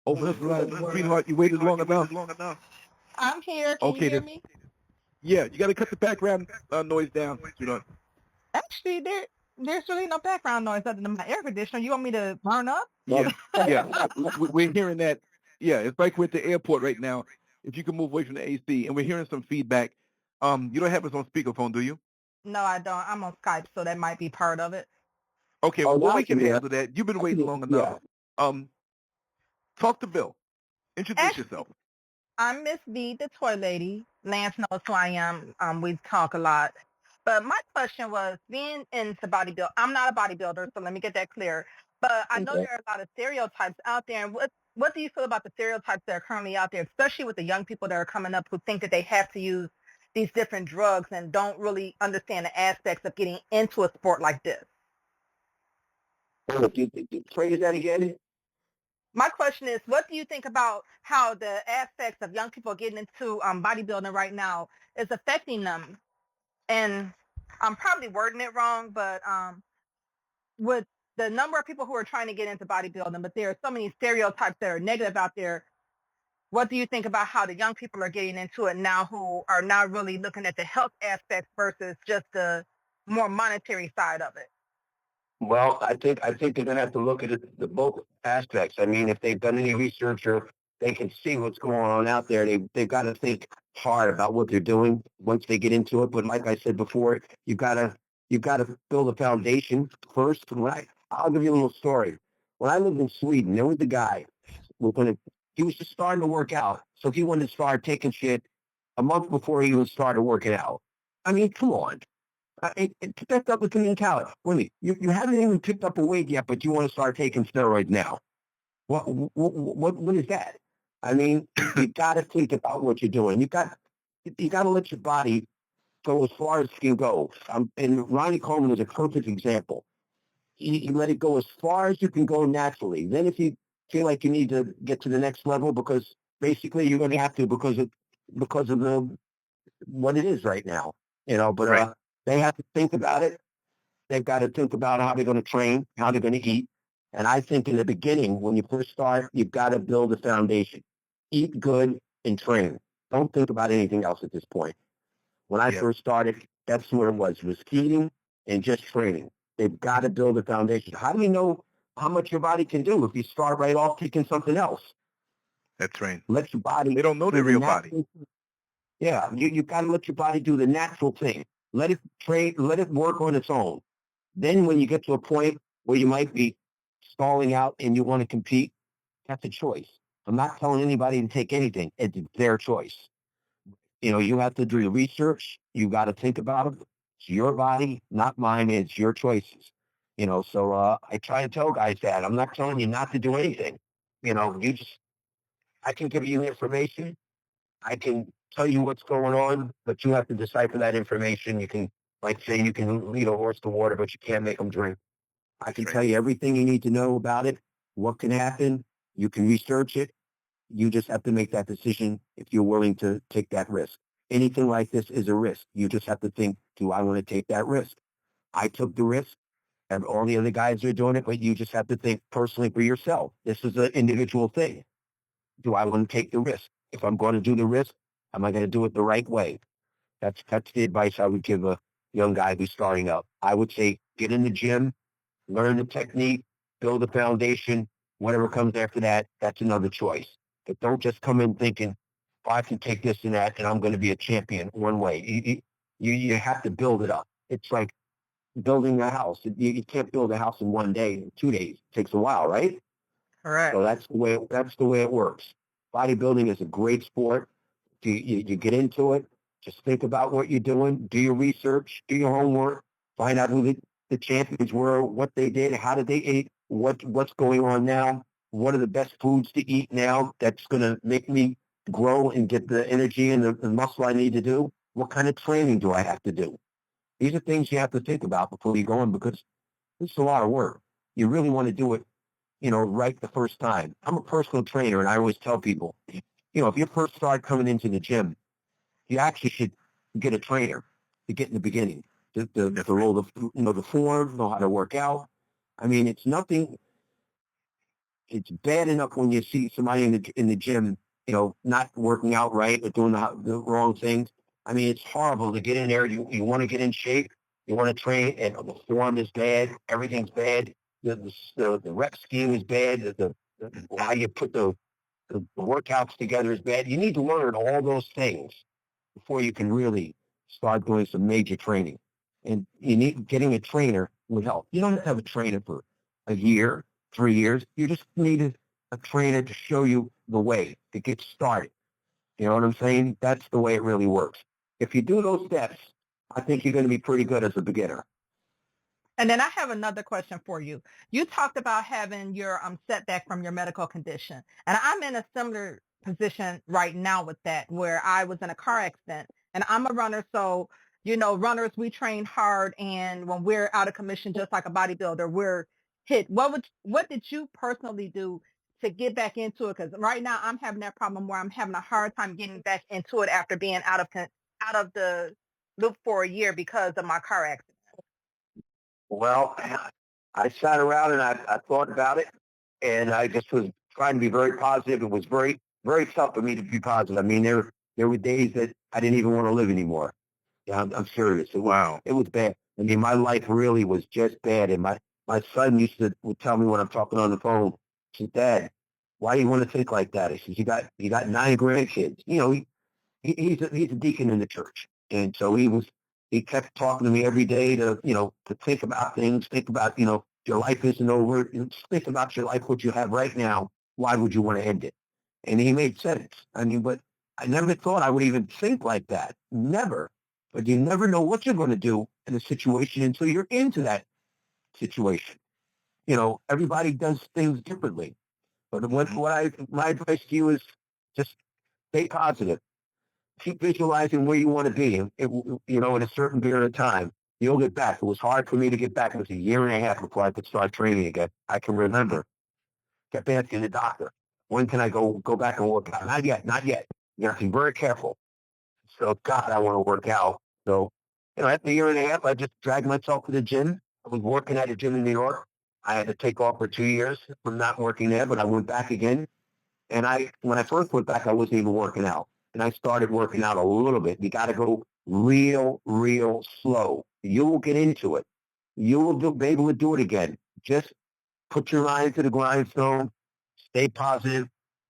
Open up the line. Sweetheart, you waited long enough. I'm here. Can you hear me? Yeah, you got to cut the background noise down, sweetheart. Actually, there's really no background noise other than my air conditioner. You want me to turn up? Yeah. We're hearing that. Yeah, it's like we're at the airport right now. If you can move away from the AC, and we're hearing some feedback. You don't have us on speakerphone, do you? No, I don't. I'm on Skype, so that might be part of it. Okay, well, we can handle that. You've been waiting long enough. Talk to Bill. Introduce yourself. I'm Miss B, the toy lady. Lance knows who I am. We talk a lot. But my question was, being into bodybuilding, I'm not a bodybuilder, so let me get that clear. But I know there are a lot of stereotypes out there. And what do you feel about the stereotypes that are currently out there, especially with the young people that are coming up who think that they have to use these different drugs and don't really understand the aspects of getting into a sport like this? Phrase that again. My question is, what do you think about how the aspects of young people getting into bodybuilding right now is affecting them? And I'm probably wording it wrong, but with the number of people who are trying to get into bodybuilding, but there are so many stereotypes that are negative out there. What do you think about how the young people are getting into it now who are not really looking at the health aspects versus just the more monetary side of it? Well, I think they're going to have to look at it, the both aspects. I mean, if they've done any research or they can see what's going on out there, they've got to think hard about what they're doing once they get into it. But like I said before, you've got to build a foundation first. I'll give you a little story. When I lived in Sweden, there was a guy he was just starting to work out, so he wanted to start taking shit a month before he even started working out. I mean, come on. It picked up with the mentality. Wait, you haven't even picked up a weight yet, but you want to start taking steroids now. What is that? I mean, you got to think about what you're doing. You got to let your body go as far as it can go. And Ronnie Coleman is a perfect example. He let it go as far as you can go naturally. Then if you feel like you need to get to the next level, because basically you're going to have to because of what it is right now. But Right. They have to think about it. They've got to think about how they're going to train, how they're going to eat. And I think in the beginning, when you first start, you've got to build a foundation. Eat good and train. Don't think about anything else at this point. When I first started, that's where it was eating and just training. They've got to build a foundation. How do you know how much your body can do if you start right off taking something else? That's right. Let your body. They don't know their real body. Yeah, you got to let your body do the natural thing. Let it train, let it work on its own. Then when you get to a point where you might be stalling out and you want to compete, that's a choice. I'm not telling anybody to take anything. It's their choice. You have to do the research. You got to think about it. It's your body, not mine. It's your choices. So I try to tell guys that I'm not telling you not to do anything. I can give you information. I can tell you what's going on, but you have to decipher that information. You can, like say, you can lead a horse to water, but you can't make them drink. I can tell you everything you need to know about it, what can happen. You can research it. You just have to make that decision if you're willing to take that risk. Anything like this is a risk. You just have to think, do I want to take that risk? I took the risk, and all the other guys are doing it, but you just have to think personally for yourself. This is an individual thing. Do I want to take the risk? If I'm going to do the risk, am I going to do it the right way? That's the advice I would give a young guy who's starting out. I would say get in the gym, learn the technique, build a foundation. Whatever comes after that, that's another choice. But don't just come in thinking, oh, I can take this and that, and I'm going to be a champion one way. You have to build it up. It's like building a house. You can't build a house in 1 day, 2 days. It takes a while, right? Correct. So that's the way it works. Bodybuilding is a great sport. You get into it. Just think about what you're doing. Do your research. Do your homework. Find out who the champions were, what they did, how did they eat, what's going on now, what are the best foods to eat now that's going to make me grow and get the energy and the muscle I need to do. What kind of training do I have to do? These are things you have to think about before you go in because it's a lot of work. You really want to do it, right the first time. I'm a personal trainer, and I always tell people, if you first start coming into the gym, you actually should get a trainer to get in the beginning, to roll the form, know how to work out. I mean, it's nothing. It's bad enough when you see somebody in the gym, not working out right or doing the wrong things. I mean, it's horrible to get in there. You want to get in shape, you want to train, and the form is bad. Everything's bad. The rep scheme is bad. The how you put the workouts together is bad. You need to learn all those things before you can really start doing some major training. And getting a trainer would help. You don't have to have a trainer for a year, 3 years. You just need a trainer to show you the way to get started. You know what I'm saying? That's the way it really works. If you do those steps, I think you're going to be pretty good as a beginner. And then I have another question for you. You talked about having your setback from your medical condition. And I'm in a similar position right now with that, where I was in a car accident. And I'm a runner, so, runners, we train hard. And when we're out of commission, just like a bodybuilder, we're hit. What did you personally do to get back into it? Because right now I'm having that problem where I'm having a hard time getting back into it after being out of the loop for a year because of my car accident. Well, I sat around and I thought about it, and I just was trying to be very positive. It was very, very tough for me to be positive. I mean, there were days that I didn't even want to live anymore. Yeah, I'm serious. It was bad. I mean, my life really was just bad. And my son would tell me when I'm talking on the phone, he said, Dad, why do you want to think like that? He says, you got 9 grandkids. He's a deacon in the church. And so he kept talking to me every day to think about things, think about, your life isn't over. Just think about your life, what you have right now. Why would you want to end it? And he made sense. I mean, but I never thought I would even think like that. Never. But you never know what you're going to do in a situation until you're into that situation. Everybody does things differently. But my advice to you is just stay positive. Keep visualizing where you want to be, in a certain period of time. You'll get back. It was hard for me to get back. It was a year and a half before I could start training again. I can remember. Kept asking the doctor, when can I go back and work out? Not yet, not yet. You have to be very careful. So, God, I want to work out. So, after a year and a half, I just dragged myself to the gym. I was working at a gym in New York. I had to take off for 2 years from not working there, but I went back again. And when I first went back, I wasn't even working out. And I started working out a little bit. You got to go real, real slow. You will get into it. You will be able to do it again. Just put your mind to the grindstone. Stay positive.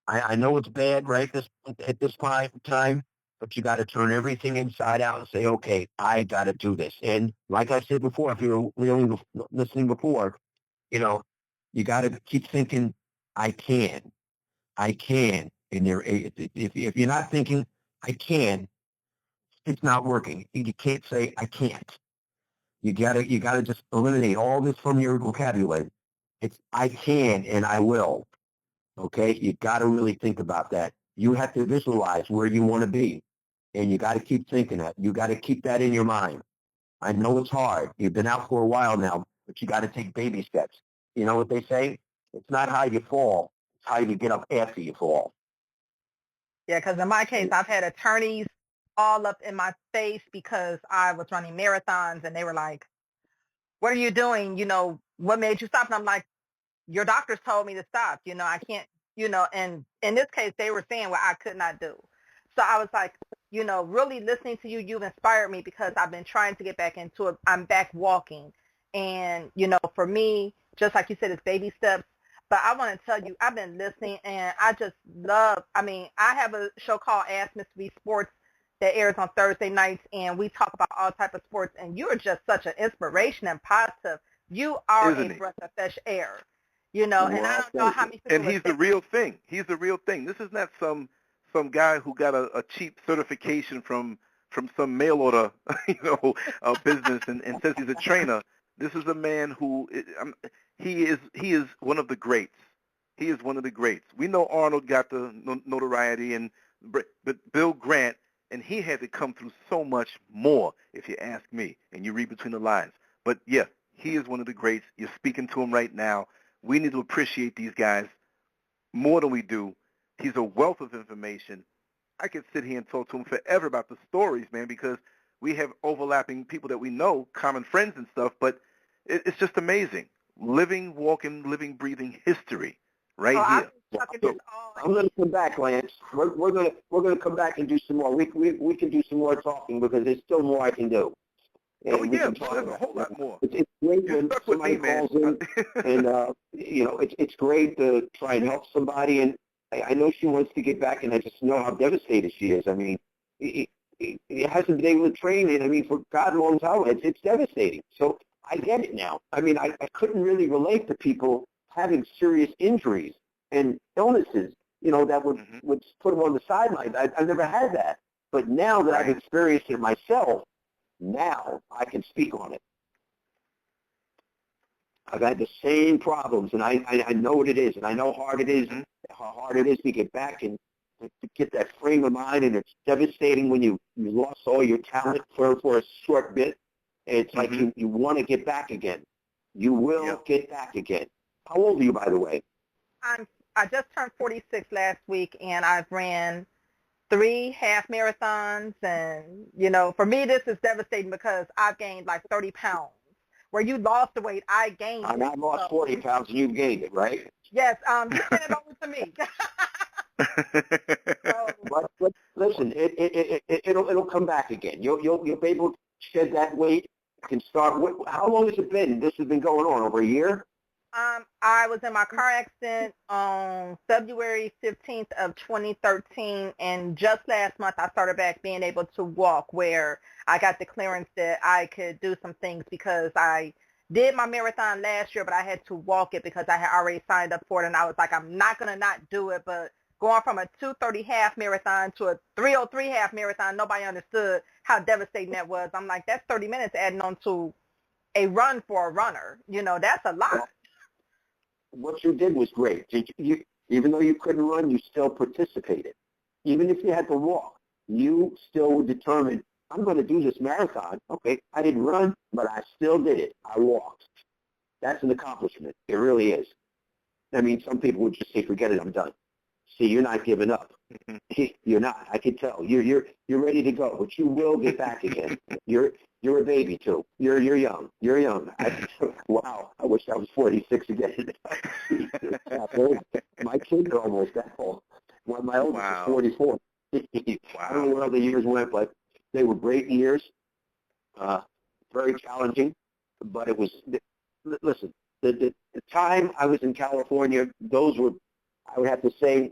I know it's bad at this time, but you got to turn everything inside out and say, okay, I got to do this. And like I said before, if you were really listening before, you got to keep thinking, I can. I can. And if you're not thinking, I can, it's not working. You can't say, I can't. You gotta just eliminate all this from your vocabulary. It's, I can and I will. Okay? You gotta really think about that. You have to visualize where you want to be. And you gotta keep thinking that. You gotta keep that in your mind. I know it's hard. You've been out for a while now, but you gotta take baby steps. You know what they say? It's not how you fall, it's how you get up after you fall. Yeah, because in my case, I've had attorneys all up in my face because I was running marathons, and they were like, what are you doing? What made you stop? And I'm like, your doctors told me to stop. I can't, and in this case, they were saying what I could not do. So I was like, really listening to you, you've inspired me because I've been trying to get back into it. I'm back walking. And, for me, just like you said, it's baby steps. But I want to tell you, I've been listening, and I just love, I have a show called Ask Mr. B Sports that airs on Thursday nights, and we talk about all type of sports, and you're just such an inspiration and positive. You are Isn't a he? breath of fresh air, and I don't know how many people And he's the real thing. He's the real thing. This is not some guy who got a cheap certification from some mail order, business and says he's a trainer. This is a man who he is one of the greats. He is one of the greats. We know Arnold got the notoriety, but Bill Grant, and he had to come through so much more, if you ask me, and you read between the lines. But yeah, he is one of the greats. You're speaking to him right now. We need to appreciate these guys more than we do. He's a wealth of information. I could sit here and talk to him forever about the stories, man, because we have overlapping people that we know, common friends and stuff, but it's just amazing. Living, breathing history right here. So, I'm going to come back, Lance. We're going to come back and do some more. We can do some more talking because there's still more I can do. And yeah, there's a whole lot more. It's great when somebody calls in, and it's great to try and help somebody. And I know she wants to get back, and I just know how devastated she is. I mean, it hasn't been able to train it. I mean, for God knows how, it's devastating. So I get it now. I mean, I couldn't really relate to people having serious injuries and illnesses, that would put them on the sidelines. I've never had that. But now that I've experienced it myself, now I can speak on it. I've had the same problems, and I know what it is, and I know how hard it is to get back and to get that frame of mind, and it's devastating when you lost all your talent for a short bit. It's like you want to get back again. You will get back again. How old are you, by the way? I just turned 46 last week, and I've ran 3 half marathons, and for me this is devastating because I've gained like 30 pounds. Where you lost the weight, I gained it. I lost 40 pounds and you've gained it, right? Yes, you sent it over to me. But listen, it'll come back again. You'll be able to shed that weight. You can start. How long has it been? This has been going on over a year. I was in my car accident on February 15th of 2013, and just last month I started back being able to walk, where I got the clearance that I could do some things because I did my marathon last year, but I had to walk it because I had already signed up for it, and I was like, I'm not going to not do it, but going from a 2:30 half marathon to a 3:03 half marathon, nobody understood how devastating that was. I'm like, that's 30 minutes adding on to a run for a runner. That's a lot. What you did was great. Even though you couldn't run, you still participated. Even if you had to walk, you still were determined, I'm going to do this marathon. Okay, I didn't run, but I still did it. I walked. That's an accomplishment. It really is. I mean, some people would just say, forget it, I'm done. See, you're not giving up. You're not. I can tell. You're ready to go, but you will get back again. You're a baby too. You're young. You're young. Wow. I wish I was 46 again. My kids are almost that old. My oldest is 44. I don't know where the years went, but they were great years. Very challenging, but it was. Listen, the time I was in California, those were, I would have to say,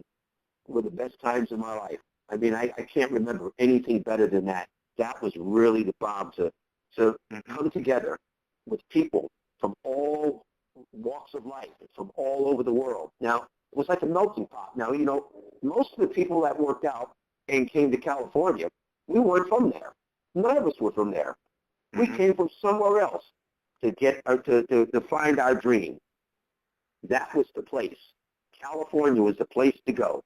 were the best times of my life. I mean, I can't remember anything better than that. That was really the bomb to come together with people from all walks of life, from all over the world. Now, It was like a melting pot. Now, most of the people that worked out and came to California, we weren't from there. None of us were from there. We came from somewhere else to get to find our dream. That was the place. California was the place to go.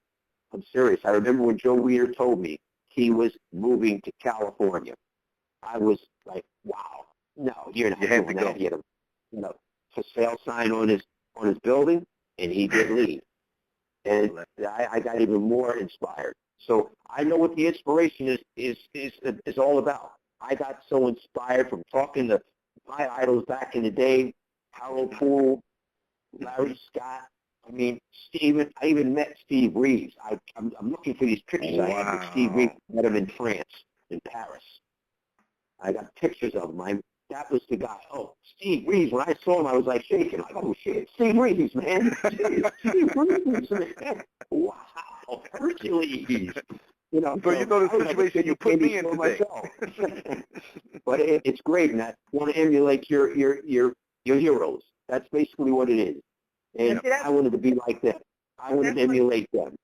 I'm serious. I remember when Joe Weir told me he was moving to California. I was like, wow. No, you're not doing that. He had a for sale sign on his building, and he did leave. And I got even more inspired. So I know what the inspiration is all about. I got so inspired from talking to my idols back in the day, Harold Poole, Larry Scott. I mean, Steven. I even met Steve Reeves. I'm looking for these pictures I had with Steve Reeves. I met him in France, in Paris. I got pictures of him. That was the guy. Oh, Steve Reeves. When I saw him, I was like shaking. Like, oh shit, Steve Reeves, man. Steve Reeves, man. Wow, Hercules. So the situation you put me in today. But it's great, and I want to emulate your heroes. That's basically what it is. And I wanted to be like them. I wanted to emulate them.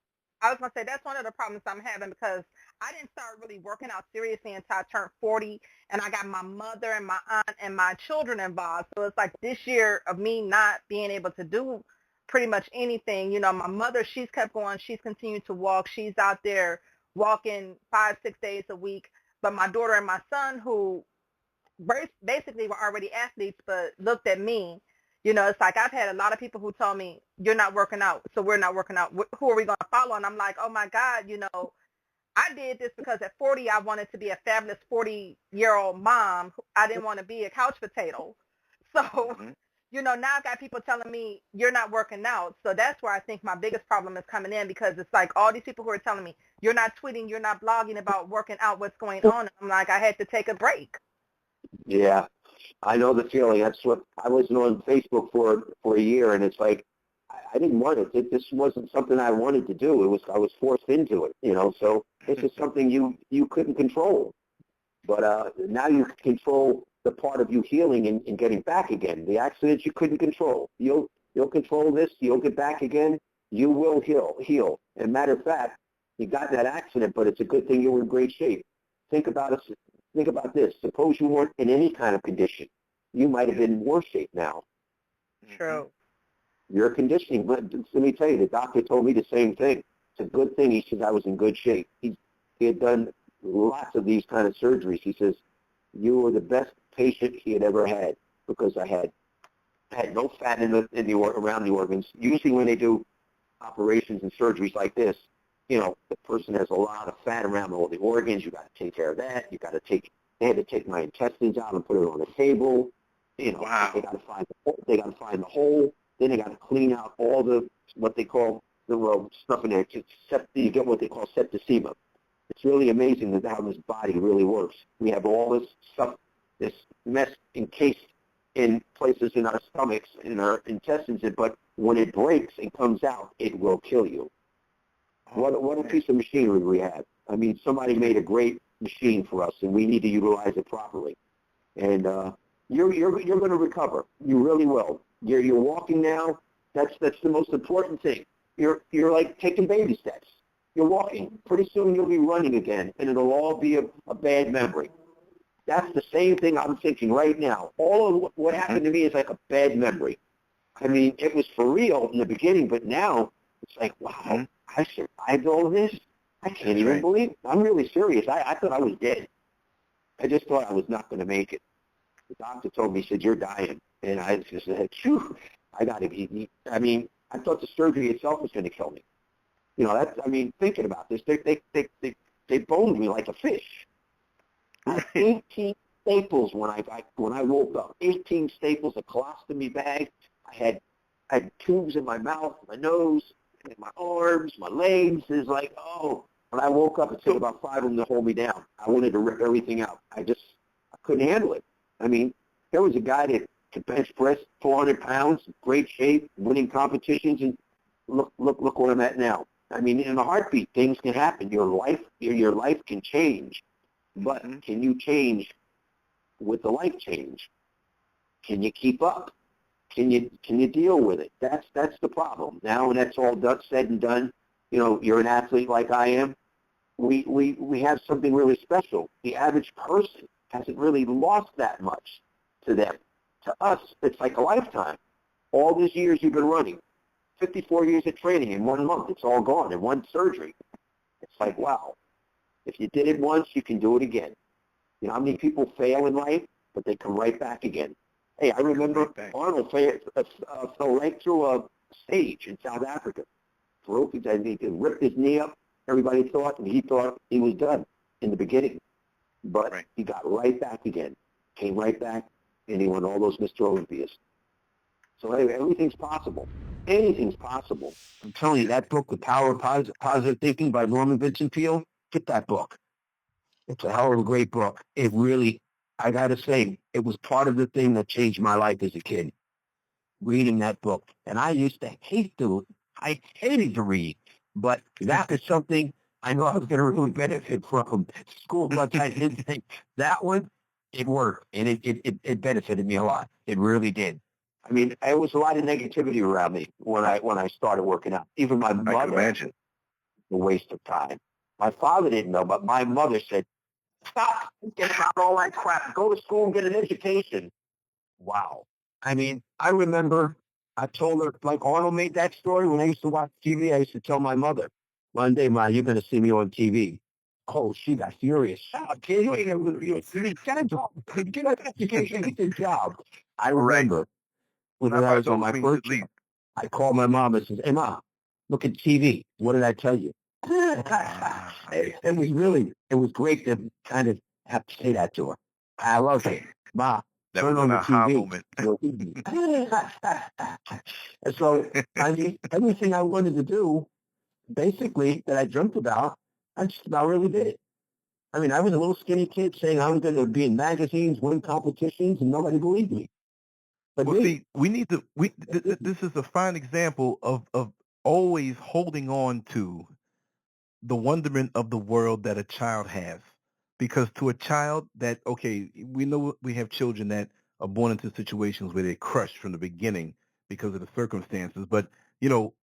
I was going to say, that's one of the problems I'm having, because I didn't start really working out seriously until I turned 40, and I got my mother and my aunt and my children involved. So it's like this year of me not being able to do pretty much anything. My mother, she's kept going. She's continued to walk. She's out there walking 5-6 days a week. But my daughter and my son, who basically were already athletes but looked at me, it's like I've had a lot of people who told me, you're not working out, so we're not working out. Who are we going to follow? And I'm like, oh, my God, I did this because at 40 I wanted to be a fabulous 40-year-old mom. I didn't want to be a couch potato. So, now I've got people telling me, you're not working out. So that's where I think my biggest problem is coming in, because it's like all these people who are telling me, you're not tweeting, you're not blogging about working out, what's going on. And I'm like, I had to take a break. Yeah. I know the feeling. That's what I wasn't on Facebook for a year, and it's like I didn't want it. This wasn't something I wanted to do. I was forced into it, So this is something you couldn't control, but now you can control the part of you healing and getting back again. The accidents you couldn't control. You'll control this. You'll get back again. You will heal. And matter of fact, you got that accident, but it's a good thing you were in great shape. Think about this. Suppose you weren't in any kind of condition. You might have been in worse shape now. True. Your conditioning, but let me tell you, the doctor told me the same thing. It's a good thing. He says I was in good shape. He had done lots of these kind of surgeries. He says, you were the best patient he had ever had, because I had no fat around the organs. Usually when they do operations and surgeries like this, the person has a lot of fat around all the organs. You got to take care of that. They had to take my intestines out and put it on a table. Wow. They got to find the hole. Then they got to clean out all the what they call the stuff in there. You get what they call septicemia. It's really amazing how this body really works. We have all this stuff, this mess encased in places in our stomachs, in our intestines, but when it breaks and comes out, it will kill you. What a piece of machinery we have. I mean, somebody made a great machine for us, and we need to utilize it properly. And you're going to recover. You really will. You're walking now. That's the most important thing. You're like taking baby steps. You're walking. Pretty soon you'll be running again, and it'll all be a bad memory. That's the same thing I'm thinking right now. All of what happened to me is like a bad memory. I mean, it was for real in the beginning, but now it's like, wow, I survived all of this. I can't even believe it. I'm really serious. I thought I was dead. I just thought I was not going to make it. The doctor told me, he said, you're dying. And I just said, phew, I got to be. I mean, I thought the surgery itself was going to kill me. Thinking about this, they boned me like a fish. I had 18 staples when I woke up. 18 staples, a colostomy bag. I had tubes in my mouth, my nose, in my arms, my legs. It's like, oh. When I woke up, it took about 5 of them to hold me down. I wanted to rip everything out. I couldn't handle it. I mean, there was a guy that could bench press 400 pounds, great shape, winning competitions, and look where I'm at now. I mean, in a heartbeat, things can happen. Your life can change, but can you change with the life change? Can you keep up? Can you deal with it? That's the problem. Now when that's all said and done, you're an athlete like I am. We have something really special. The average person hasn't really lost that much to them. To us, it's like a lifetime. All these years you've been running, 54 years of training in 1 month, it's all gone in one surgery. It's like, wow. If you did it once, you can do it again. You know how many people fail in life, but they come right back again. Hey, I remember Arnold fell right through a stage in South Africa. He ripped his knee up. Everybody thought, and he thought he was done in the beginning. But he got right back again, came right back, and he won all those Mr. Olympias. So hey, everything's possible. Anything's possible. I'm telling you, that book, The Power of Positive Thinking by Norman Vincent Peale, get that book. It's a hell of a great book. It really, I got to say, it was part of the thing that changed my life as a kid, reading that book. And I used to I hated to read, but that was something I know I was going to really benefit from. School, but I didn't think that one, it worked, and it benefited me a lot. It really did. I mean, there was a lot of negativity around me when I started working out. Even my mother, I can imagine. A waste of time. My father didn't know, but my mother said, "Stop getting out all that crap. Go to school and get an education." Wow. I mean, I remember I told her, like Arnold made that story when I used to watch TV. I used to tell my mother, one day, Ma, you're going to see me on TV. Oh, she got furious. Shut up, kid. You ain't ever, get a job. Get an education. Get a job. I remember when I was on my first job, I called my mom and said, "Hey, Mom, look at TV. What did I tell you?" It was great to kind of have to say that to her. I love it. Ma, turn on the TV. And so, I mean, everything I wanted to do, basically, that I dreamt about, I just about really did it. I mean, I was a little skinny kid saying I was going to be in magazines, win competitions, and nobody believed me. But well, see, this is a fine example of always holding on to the wonderment of the world that a child has. Because to a child that, okay, we know we have children that are born into situations where they're crushed from the beginning because of the circumstances. But,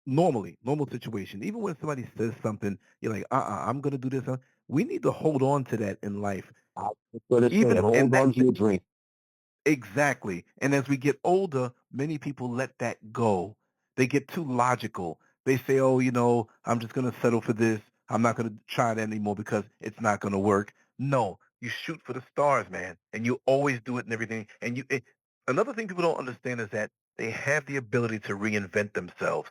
normal situation, even when somebody says something, you're like, I'm going to do this. We need to hold on to that in life. Even hold on to your dream. Exactly. And as we get older, many people let that go. They get too logical. They say, oh, I'm just going to settle for this. I'm not going to try that anymore because it's not going to work. No, you shoot for the stars, man. And you always do it and everything. And another thing people don't understand is that they have the ability to reinvent themselves.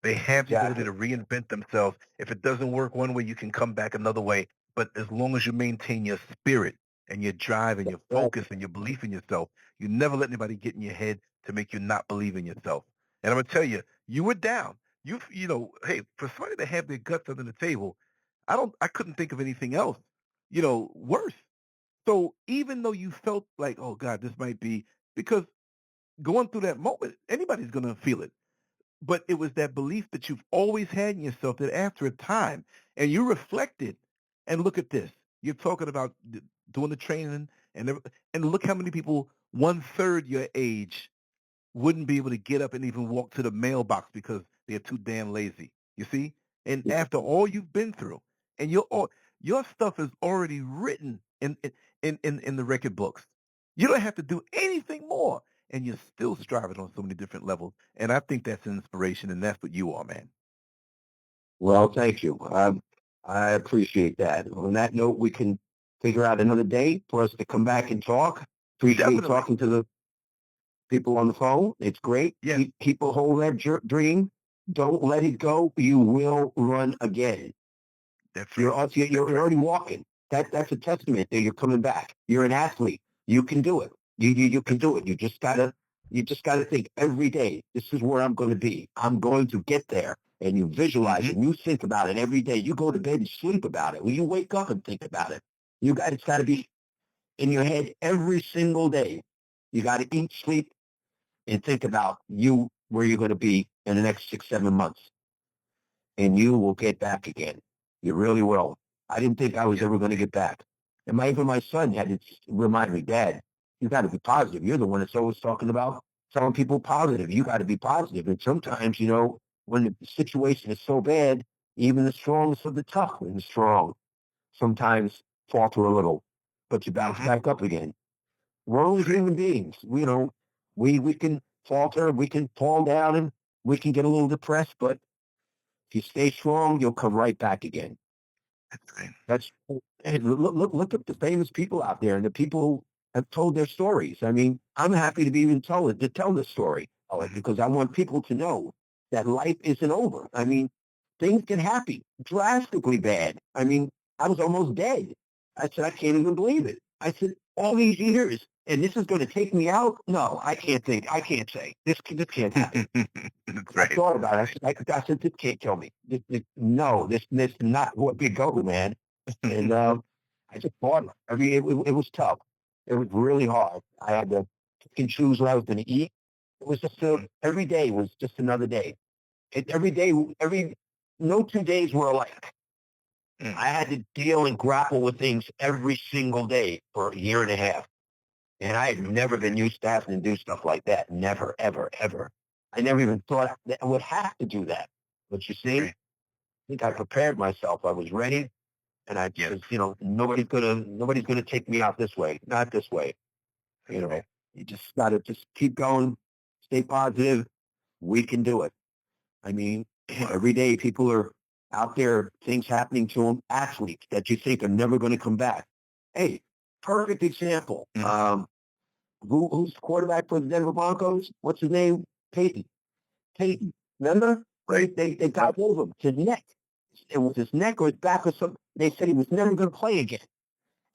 They have the ability to reinvent themselves. If it doesn't work one way, you can come back another way. But as long as you maintain your spirit and your drive and your focus and your belief in yourself, you never let anybody get in your head to make you not believe in yourself. And I'm gonna tell you, you were down. Hey, for somebody to have their guts under the table, I couldn't think of anything else, worse. So even though you felt like, oh God, this might be, because going through that moment, anybody's gonna feel it. But it was that belief that you've always had in yourself that after a time, and you reflected, and look at this. You're talking about doing the training, and look how many people 1/3 your age wouldn't be able to get up and even walk to the mailbox because they're too damn lazy. You see? And after all you've been through, and your stuff is already written in the record books. You don't have to do anything more, and you're still striving on so many different levels. And I think that's an inspiration, and that's what you are, man. Well, thank you. I appreciate that. On that note, we can figure out another day for us to come back and talk. Appreciate talking to the people on the phone. It's great. Yeah. Keep a hold of that dream. Don't let it go. You will run again. That's right. You're already walking. That's a testament that you're coming back. You're an athlete. You can do it. You can do it. You just gotta think every day, this is where I'm gonna be. I'm going to get there. And you visualize it. And you think about it every day. You go to bed and sleep about it. When you wake up and think about it. It's gotta be in your head every single day. You gotta eat, sleep, and think about where you're gonna be in the next 6, 7 months. And you will get back again. You really will. I didn't think I was ever going to get back. And even my son had to remind me, Dad, you got to be positive. You're the one that's always talking about telling people positive. You got to be positive. And sometimes, you know, when the situation is so bad, even the strongest of the tough and strong sometimes falter a little, but you bounce back up again. We're only human beings. You know, we can falter, we can fall down, and we can get a little depressed, but if you stay strong, you'll come right back again. That's right. That's and look at the famous people out there and the people who have told their stories. I mean, I'm happy to be even told to tell this story because I want people to know that life isn't over. I mean, things can happen drastically bad. I mean, I was almost dead. I said, I can't even believe it. I said, all these years, and this is going to take me out? No, I can't think. I can't say. This can't happen. That's I right. thought about it. I said, this can't kill me. No, this is not what we go, man. And I just thought, I mean, it was tough. It was really hard. I had to pick and choose what I was going to eat. It was just every day was just another day. Every day, no 2 days were alike. I had to deal and grapple with things every single day for a year and a half. And I had never been used to having to do stuff like that. Never, ever, ever. I never even thought that I would have to do that. But you see, I think I prepared myself. I was ready, and I just, you know, nobody's gonna take me out this way. Not this way. You know, you just gotta just keep going, stay positive. We can do it. I mean, every day people are out there, things happening to them, athletes that you think are never going to come back. Hey, perfect example. Who's the quarterback for the Denver Broncos? What's his name? Peyton. Peyton. Remember? Right. They got over him. His neck. It was his neck or his back or something. They said he was never going to play again.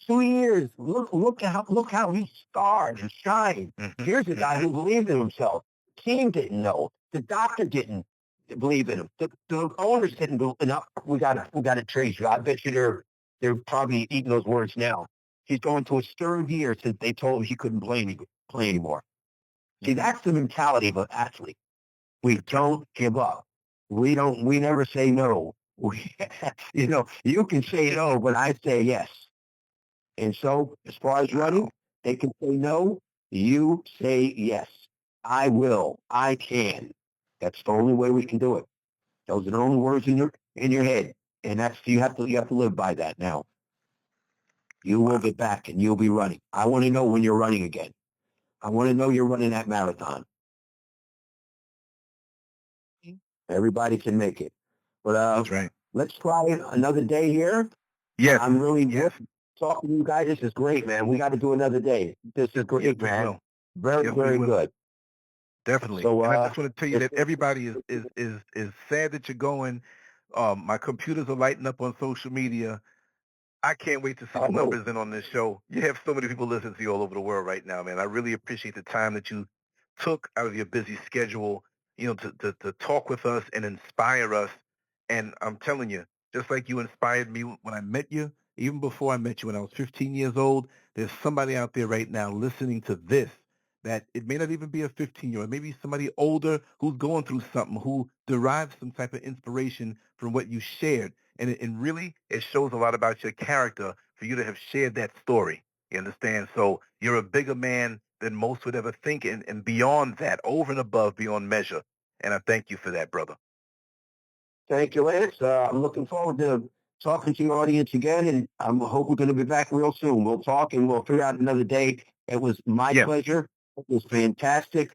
2 years. Look how he starred and shined. Here's a guy who believed in himself. The team didn't know. The doctor didn't believe in him. The owners didn't believe enough. We gotta trace you. I bet you they're probably eating those words now. He's going to his third year since they told him he couldn't play anymore. See, that's the mentality of an athlete. We don't give up. We never say no. You know, you can say no, but I say yes. And so, as far as running, they can say no. You say yes. I will. I can. That's the only way we can do it. Those are the only words in your head, and that's you have to live by that now. You will get back, and you'll be running. I want to know when you're running again. I want to know you're running that marathon. Everybody can make it, but That's right. let's try another day here. Yes. I'm really talking to you guys. This is great, man. We got to do another day. This is great, man. Very, very good. Definitely. So, And I just want to tell you that everybody is sad that you're going. My computers are lighting up on social media. I can't wait to see the numbers in on this show. You have so many people listening to you all over the world right now, man. I really appreciate the time that you took out of your busy schedule, you know, to talk with us and inspire us. And I'm telling you, just like you inspired me when I met you, even before I met you when I was 15 years old, there's somebody out there right now listening to this that it may not even be a 15-year-old, maybe somebody older who's going through something, who derives some type of inspiration from what you shared. And really, it shows a lot about your character for you to have shared that story. You understand? So you're a bigger man than most would ever think, and beyond that, over and above, beyond measure. And I thank you for that, brother. Thank you, Lance. I'm looking forward to talking to your audience again, and I hope we're going to be back real soon. We'll talk, and we'll figure out another day. It was my pleasure. It was fantastic.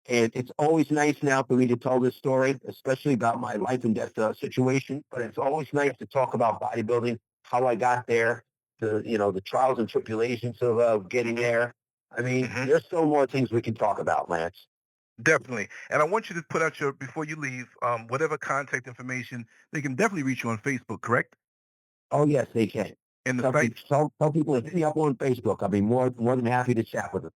And it's always nice now for me to tell this story, especially about my life and death situation. But it's always nice to talk about bodybuilding, how I got there, the trials and tribulations of getting there. I mean, there's so more things we can talk about, Lance. Definitely. And I want you to put out before you leave, whatever contact information. They can definitely reach you on Facebook, correct? Oh, yes, they can. And the site? Tell people to hit me up on Facebook. I'll be more than happy to chat with them.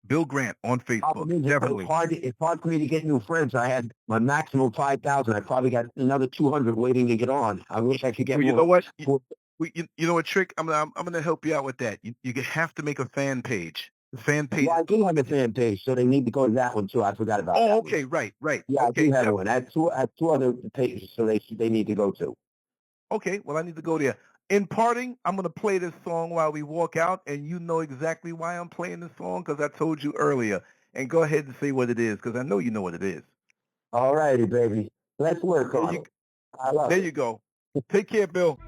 Bill Grant on Facebook. Definitely. It's hard for me to get new friends. I had my maximum 5,000. I probably got another 200 waiting to get on. I wish I could get more. You know what? You know what, Trick? I'm going to help you out with that. You have to make a fan page. The fan page. Well, I do have a fan page, so they need to go to that one too. I forgot about that. Oh, okay, right. Yeah, okay, I do have one. I have two other pages, so they need to go to. Okay, well, I need to go there. In parting, I'm going to play this song while we walk out, and you know exactly why I'm playing this song, because I told you earlier. and go ahead and say what it is, because I know you know what it is. All righty, baby. Let's work There on you, it. I love there it. you go. Take care, Bill.